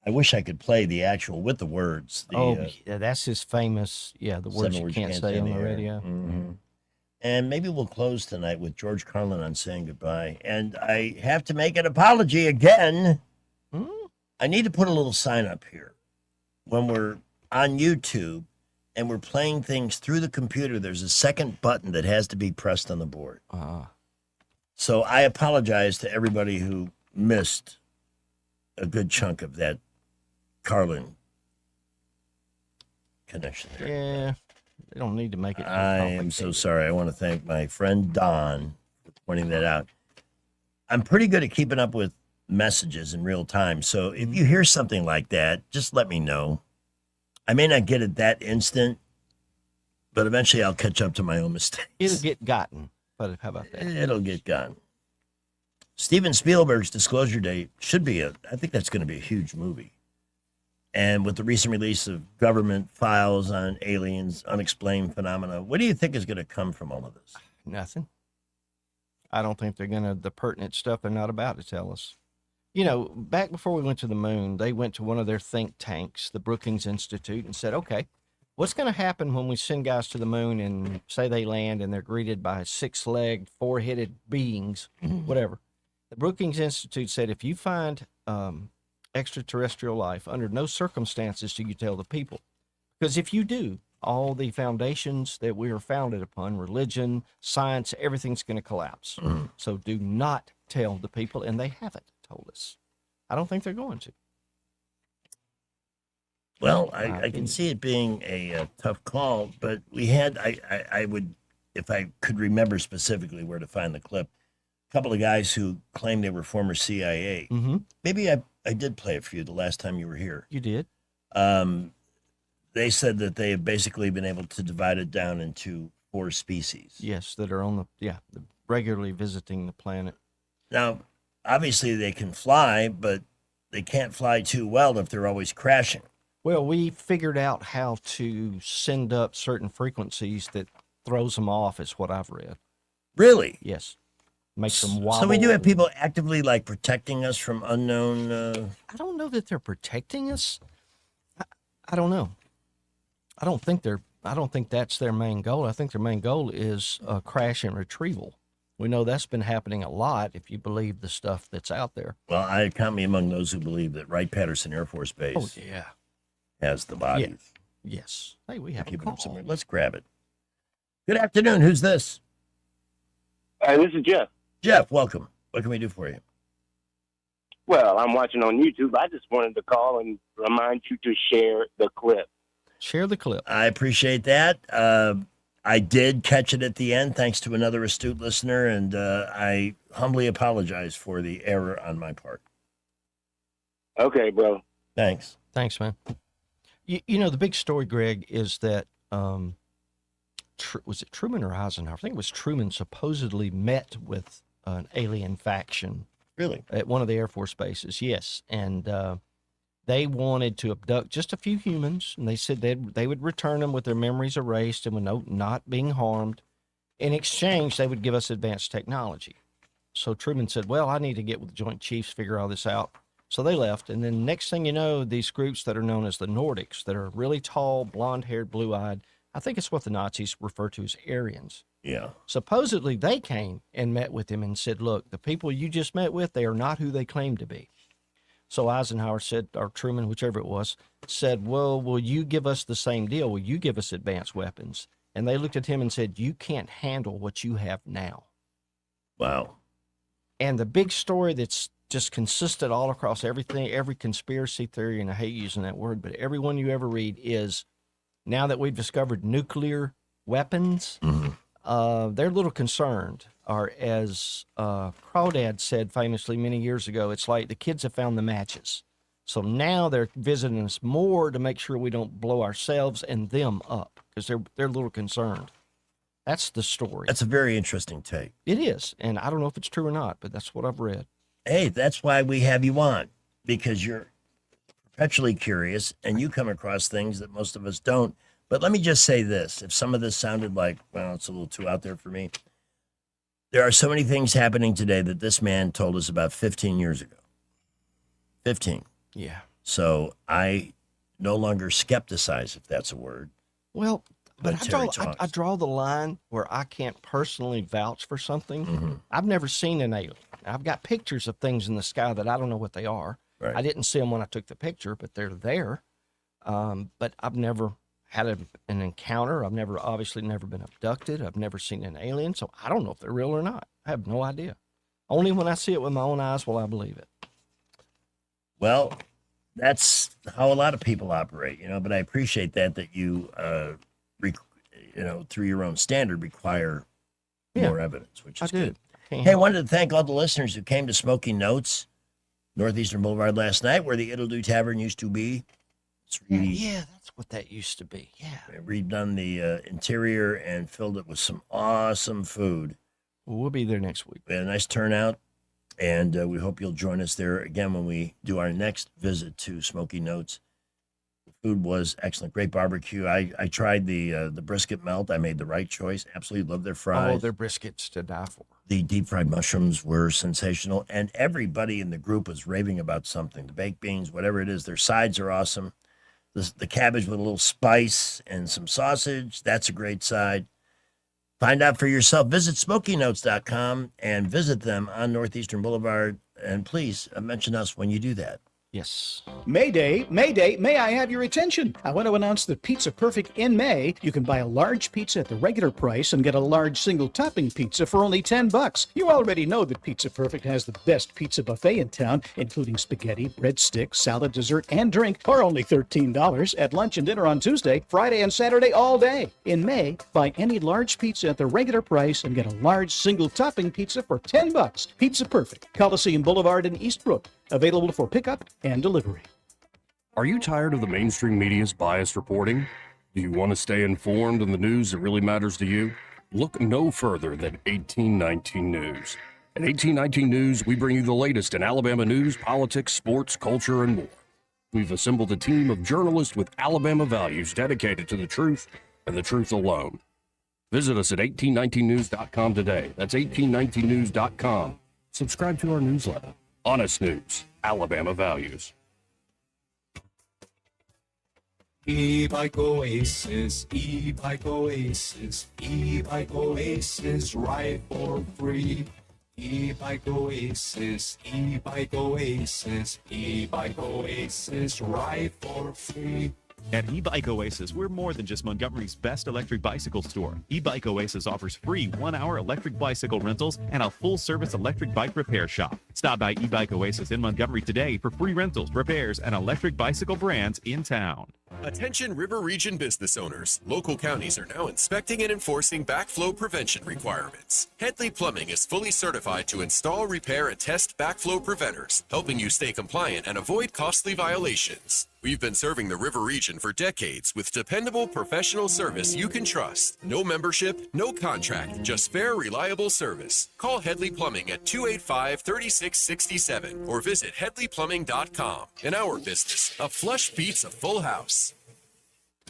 I wish I could play the actual with the words.
Yeah, that's his famous. Yeah, the words you can't say on the radio.
Mm-hmm. And maybe we'll close tonight with George Carlin on saying goodbye. And I have to make an apology again. I need to put a little sign up here. When we're on YouTube and we're playing things through the computer, there's a second button that has to be pressed on the board. So I apologize to everybody who missed a good chunk of that Carlin connection there.
Yeah, they don't need to make it.
I am so sorry. I want to thank my friend Don for pointing that out. I'm pretty good at keeping up with messages in real time. So if you hear something like that, just let me know. I may not get it that instant, but eventually I'll catch up to my own mistakes.
It'll get gotten. But how about that?
It'll get gotten. Steven Spielberg's Disclosure Day should be I think that's going to be a huge movie. And with the recent release of government files on aliens, unexplained phenomena, what do you think is going to come from all of this?
Nothing. I don't think they're going to, the pertinent stuff they're not about to tell us. You know, back before we went to the moon, they went to one of their think tanks, the Brookings Institute, and said, okay, what's going to happen when we send guys to the moon and say they land and they're greeted by 6-legged, 4-headed beings, whatever. The Brookings Institute said, if you find extraterrestrial life, under no circumstances do you tell the people. Because if you do, all the foundations that we are founded upon, religion, science, everything's going to collapse. So do not tell the people, and they haven't told us. I don't think they're going to.
Well, I can see it being a tough call, but we had, I would, if I could remember specifically where to find the clip, a couple of guys who claimed they were former CIA. Maybe I did play it for you the last time you were here.
You did?
They said that they have basically been able to divide it down into 4 species.
Yes, that are on regularly visiting the planet.
Now, obviously they can fly, but they can't fly too well if they're always crashing.
Well, we figured out how to send up certain frequencies that throws them off, is what I've read.
Really?
Yes. Makes them wobble.
So we do have people actively like protecting us from unknown.
I don't know that they're protecting us. I don't know. I don't think that's their main goal. I think their main goal is crash and retrieval. We know that's been happening a lot if you believe the stuff that's out there.
Well, I count me among those who believe that Wright-Patterson Air Force Base has the bodies.
Yes. Hey, we have
Keep
a
it up
call.
somewhere. Let's grab it. Good afternoon. Who's this?
This is Jeff.
Jeff, welcome. What can we do for you?
Well, I'm watching on YouTube. I just wanted to call and remind you to share the clip.
Share the clip.
I appreciate that. I did catch it at the end, thanks to another astute listener, and I humbly apologize for the error on my part.
Okay, bro.
Thanks.
Thanks, man. You know, the big story, Greg, is that, was it Truman or Eisenhower? I think it was Truman supposedly met with an alien faction.
Really?
At one of the Air Force bases, yes. And they wanted to abduct just a few humans, and they said they would return them with their memories erased and with not being harmed. In exchange, they would give us advanced technology. So Truman said, well, I need to get with the Joint Chiefs, figure all this out. So they left, and then next thing you know, these groups that are known as the Nordics, that are really tall, blonde-haired, blue-eyed, I think it's what the Nazis refer to as Aryans.
Yeah.
Supposedly, they came and met with him and said, look, the people you just met with, they are not who they claim to be. So Eisenhower said, or Truman, whichever it was, said, well, will you give us the same deal? Will you give us advanced weapons? And they looked at him and said, you can't handle what you have now.
Wow.
And the big story that's just consistent all across everything, every conspiracy theory, and I hate using that word, but every one you ever read is, now that we've discovered nuclear weapons, they're a little concerned. Or as Crawdad said famously many years ago, it's like the kids have found the matches. So now they're visiting us more to make sure we don't blow ourselves and them up, because they're a little concerned. That's the story.
That's a very interesting take.
It is, and I don't know if it's true or not, but that's what I've read.
Hey, that's why we have you on, because you're perpetually curious and you come across things that most of us don't. But let me just say this. If some of this sounded like, well, it's a little too out there for me, there are so many things happening today that this man told us about 15 years ago. 15.
Yeah.
So I no longer skepticize, if that's a word.
Well, but
Terry
I draw the line where I can't personally vouch for something.
Mm-hmm.
I've never seen an alien. I've got pictures of things in the sky that I don't know what they are.
Right.
I didn't see them when I took the picture, but they're there. But I've never had an encounter. I've obviously never been abducted. I've never seen an alien, so I don't know if they're real or not. I have no idea. Only when I see it with my own eyes will I believe it.
Well, that's how a lot of people operate, but I appreciate that you, through your own standard, require more evidence, which is good. Hey, I wanted to thank all the listeners who came to Smoky Notes, Northeastern Boulevard last night, where the It'll Do Tavern used to be. It's
Yeah, that's what that used to be. Yeah.
redone the interior and filled it with some awesome food.
Well, we'll be there next week.
We had a nice turnout, and we hope you'll join us there again when we do our next visit to Smoky Notes. The food was excellent. Great barbecue. I tried the brisket melt. I made the right choice. Absolutely love their fries.
Oh, their briskets to die for.
The deep fried mushrooms were sensational, and everybody in the group was raving about something. The baked beans, whatever it is, their sides are awesome. The cabbage with a little spice and some sausage, that's a great side. Find out for yourself. Visit SmokyNotes.com and visit them on Northeastern Boulevard. And please mention us when you do that.
Yes.
Mayday, Mayday, may I have your attention? I want to announce that Pizza Perfect in May. You can buy a large pizza at the regular price and get a large single topping pizza for only $10. You already know that Pizza Perfect has the best pizza buffet in town, including spaghetti, breadsticks, salad, dessert, and drink for only $13 at lunch and dinner on Tuesday, Friday, and Saturday all day. In May, buy any large pizza at the regular price and get a large single topping pizza for $10. Pizza Perfect, Coliseum Boulevard in Eastbrook. Available for pickup and delivery.
Are you tired of the mainstream media's biased reporting? Do you want to stay informed on the news that really matters to you? Look no further than 1819 News. At 1819 News, we bring you the latest in Alabama news, politics, sports, culture, and more. We've assembled a team of journalists with Alabama values dedicated to the truth and the truth alone. Visit us at 1819news.com today. That's 1819news.com. Subscribe to our newsletter. Honest News, Alabama Values.
E-Bike Oasis, E-Bike Oasis, E-Bike Oasis, ride for free. E-Bike Oasis, E-Bike Oasis, E-Bike Oasis, ride for free.
At eBike Oasis, we're more than just Montgomery's best electric bicycle store. eBike Oasis offers free 1-hour electric bicycle rentals and a full-service electric bike repair shop. Stop by eBike Oasis in Montgomery today for free rentals, repairs, and electric bicycle brands in town.
Attention River Region business owners. Local counties are now inspecting and enforcing backflow prevention requirements. Headley Plumbing is fully certified to install, repair, and test backflow preventers, helping you stay compliant and avoid costly violations. We've been serving the River Region for decades with dependable professional service you can trust. No membership, no contract, just fair, reliable service. Call Headley Plumbing at 285-3667 or visit headleyplumbing.com. In our business, a flush beats a full house.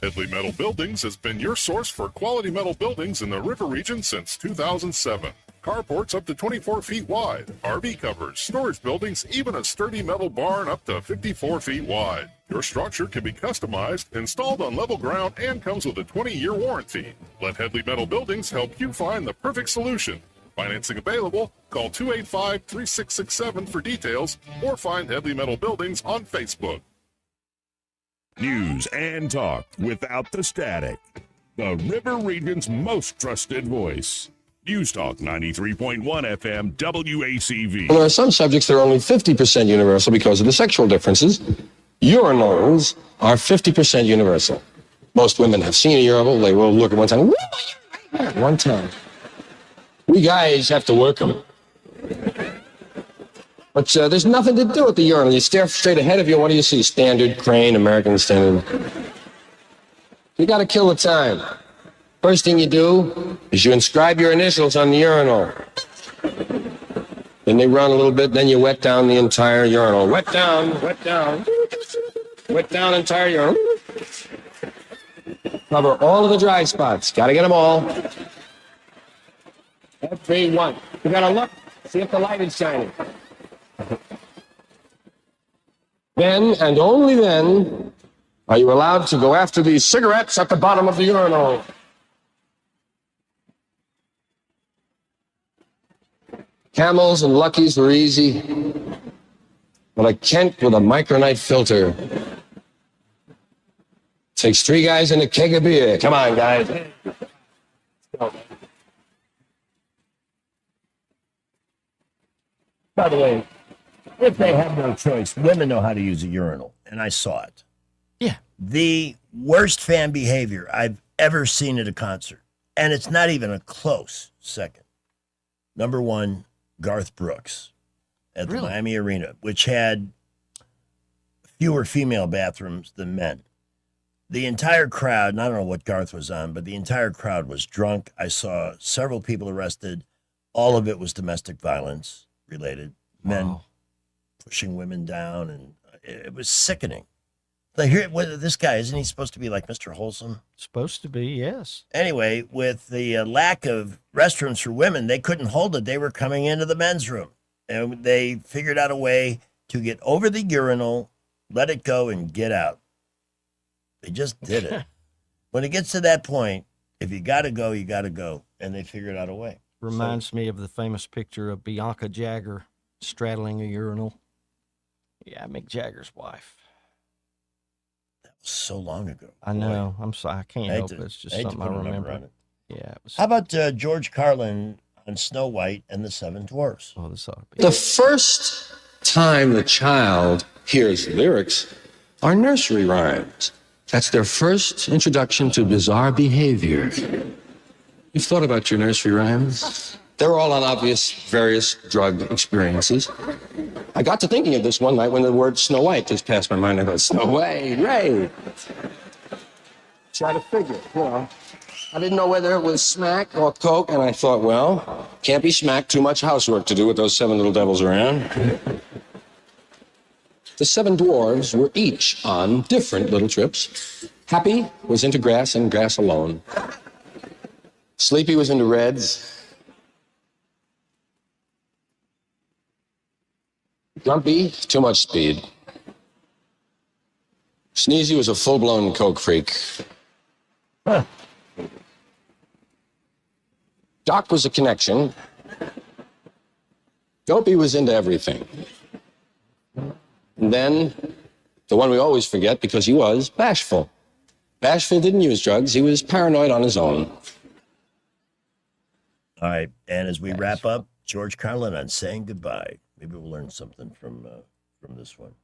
Headley Metal Buildings has been your source for quality metal buildings in the River Region since 2007. Carports up to 24 feet wide, RV covers, storage buildings, even a sturdy metal barn up to 54 feet wide. Your structure can be customized, installed on level ground, and comes with a 20-year warranty. Let Headley Metal Buildings help you find the perfect solution. Financing available. Call 285-3667 for details or find Headley Metal Buildings on Facebook.
News and talk without the static. The River Region's most trusted voice. News Talk 93.1 FM WACV.
Well, there are some subjects that are only 50% universal because of the sexual differences. Urinals are 50% universal. Most women have seen a urinal. They will look at one time. One time. We guys have to work them. But there's nothing to do with the urinal. You stare straight ahead of you. What do you see? Standard, Crane, American Standard. You got to kill the time. First thing you do is you inscribe your initials on the urinal. Then they run a little bit, then you wet down the entire urinal. Wet down, wet down. Wet down entire urinal.
Cover all of the dry spots. Got to get them all. Everyone. You got to look. See if the light is shining. Then, and only then, are you allowed to go after these cigarettes at the bottom of the urinal. Camels and Luckies were easy, but a Kent with a micronite filter takes 3 guys and a keg of beer. Come on, guys.
By the way, if they have no choice, women know how to use a urinal, and I saw it.
Yeah.
The worst fan behavior I've ever seen at a concert, and it's not even a close second. Number 1, Garth Brooks at the Miami Arena, which had fewer female bathrooms than men. The entire crowd, and I don't know what Garth was on, but the entire crowd was drunk. I saw several people arrested. All of it was domestic violence related. Men pushing women down, and it was sickening. Like, here, this guy, isn't he supposed to be like Mr. Wholesome?
Supposed to be, yes.
Anyway, with the lack of restrooms for women, they couldn't hold it. They were coming into the men's room, and they figured out a way to get over the urinal, let it go, and get out. They just did it. When it gets to that point, if you got to go, you got to go, and they figured out a way.
Reminds me of the famous picture of Bianca Jagger straddling a urinal. Yeah, Mick Jagger's wife.
So long ago.
I know. I'm sorry. I can't help it. It's just something I remember. Yeah. It was...
How about George Carlin on Snow White and the Seven Dwarfs?
Oh, this ought to be.
The first time the child hears lyrics are nursery rhymes. That's their first introduction to bizarre behavior. You've thought about your nursery rhymes? They're all on obvious various drug experiences. I got to thinking of this one night when the word Snow White just passed my mind. I thought, Snow White, right. Try to figure, I didn't know whether it was smack or coke, and I thought, well, can't be smack, too much housework to do with those 7 little devils around. The 7 dwarves were each on different little trips. Happy was into grass and grass alone. Sleepy was into reds. Grumpy, too much speed. Sneezy was a full-blown coke freak. Doc was a connection. Dopey was into everything. And then, the one we always forget because he was bashful. Bashful didn't use drugs. He was paranoid on his own.
All right, and as we wrap up, George Carlin on Saying Goodbye. Maybe we'll learn something from this one.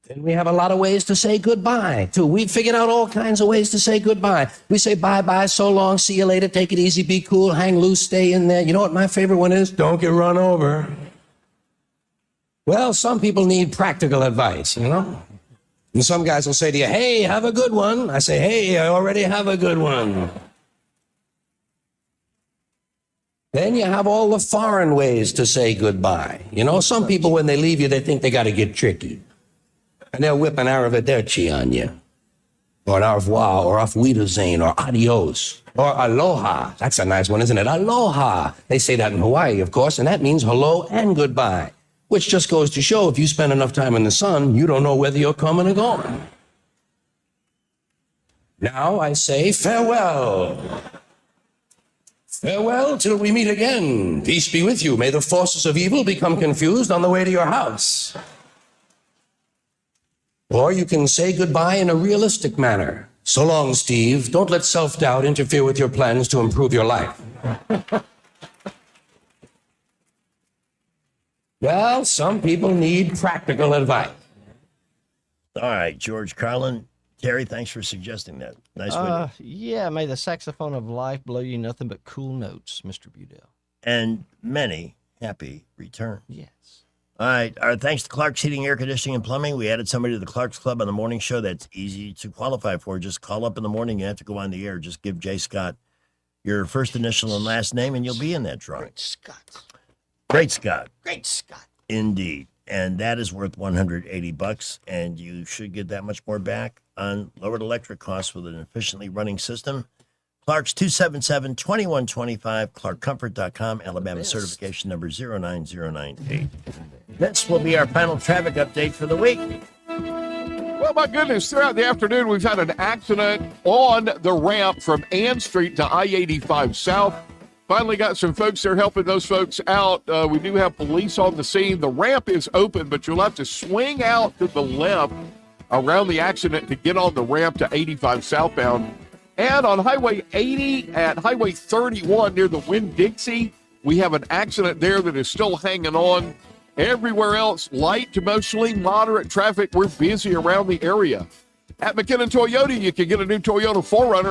And we have a lot of ways to say goodbye, too. We figured out all kinds of ways to say goodbye. We say bye-bye, so long, see you later, take it easy, be cool, hang loose, stay in there. You know what my favorite one is? Don't get run over. Well, some people need practical advice, And some guys will say to you, hey, have a good one. I say, hey, I already have a good one. Then you have all the foreign ways to say goodbye. Some people, when they leave you, they think they got to get tricky. And they'll whip an arrivederci on you. Or an au revoir, or auf Wiedersehen, or adios, or aloha. That's a nice one, isn't it? Aloha. They say that in Hawaii, of course, and that means hello and goodbye. Which just goes to show if you spend enough time in the sun, you don't know whether you're coming or going. Now I say farewell. Farewell till we meet again. Peace be with you. May the forces of evil become confused on the way to your house. Or you can say goodbye in a realistic manner. So long, Steve. Don't let self-doubt interfere with your plans to improve your life. Well, some people need practical advice.
All right, George Carlin. Terry, thanks for suggesting that. Nice way.
Yeah, may the saxophone of life blow you nothing but cool notes, Mr. Budell.
And many happy returns.
Yes.
All right. Our thanks to Clark's Heating, Air Conditioning, and Plumbing. We added somebody to the Clark's Club on the morning show that's easy to qualify for. Just call up in the morning. You have to go on the air. Just give Jay Scott your first initial and last name, and you'll be in that drawing.
Great Scott.
Great Scott.
Great Scott.
Indeed. and that is worth $180, and you should get that much more back on lowered electric costs with an efficiently running system. Clark's 277-2125, clarkcomfort.com, Alabama certification number 09098. This will be our final traffic update for the week.
Well, my goodness, throughout the afternoon, we've had an accident on the ramp from Ann Street to I-85 South. Finally got some folks there helping those folks out. We do have police on the scene. The ramp is open, but you'll have to swing out to the left around the accident to get on the ramp to 85 southbound. And on Highway 80 at Highway 31 near the Winn-Dixie, we have an accident there that is still hanging on. Everywhere else, light to mostly moderate traffic. We're busy around the area. At McKinnon Toyota, you can get a new Toyota 4Runner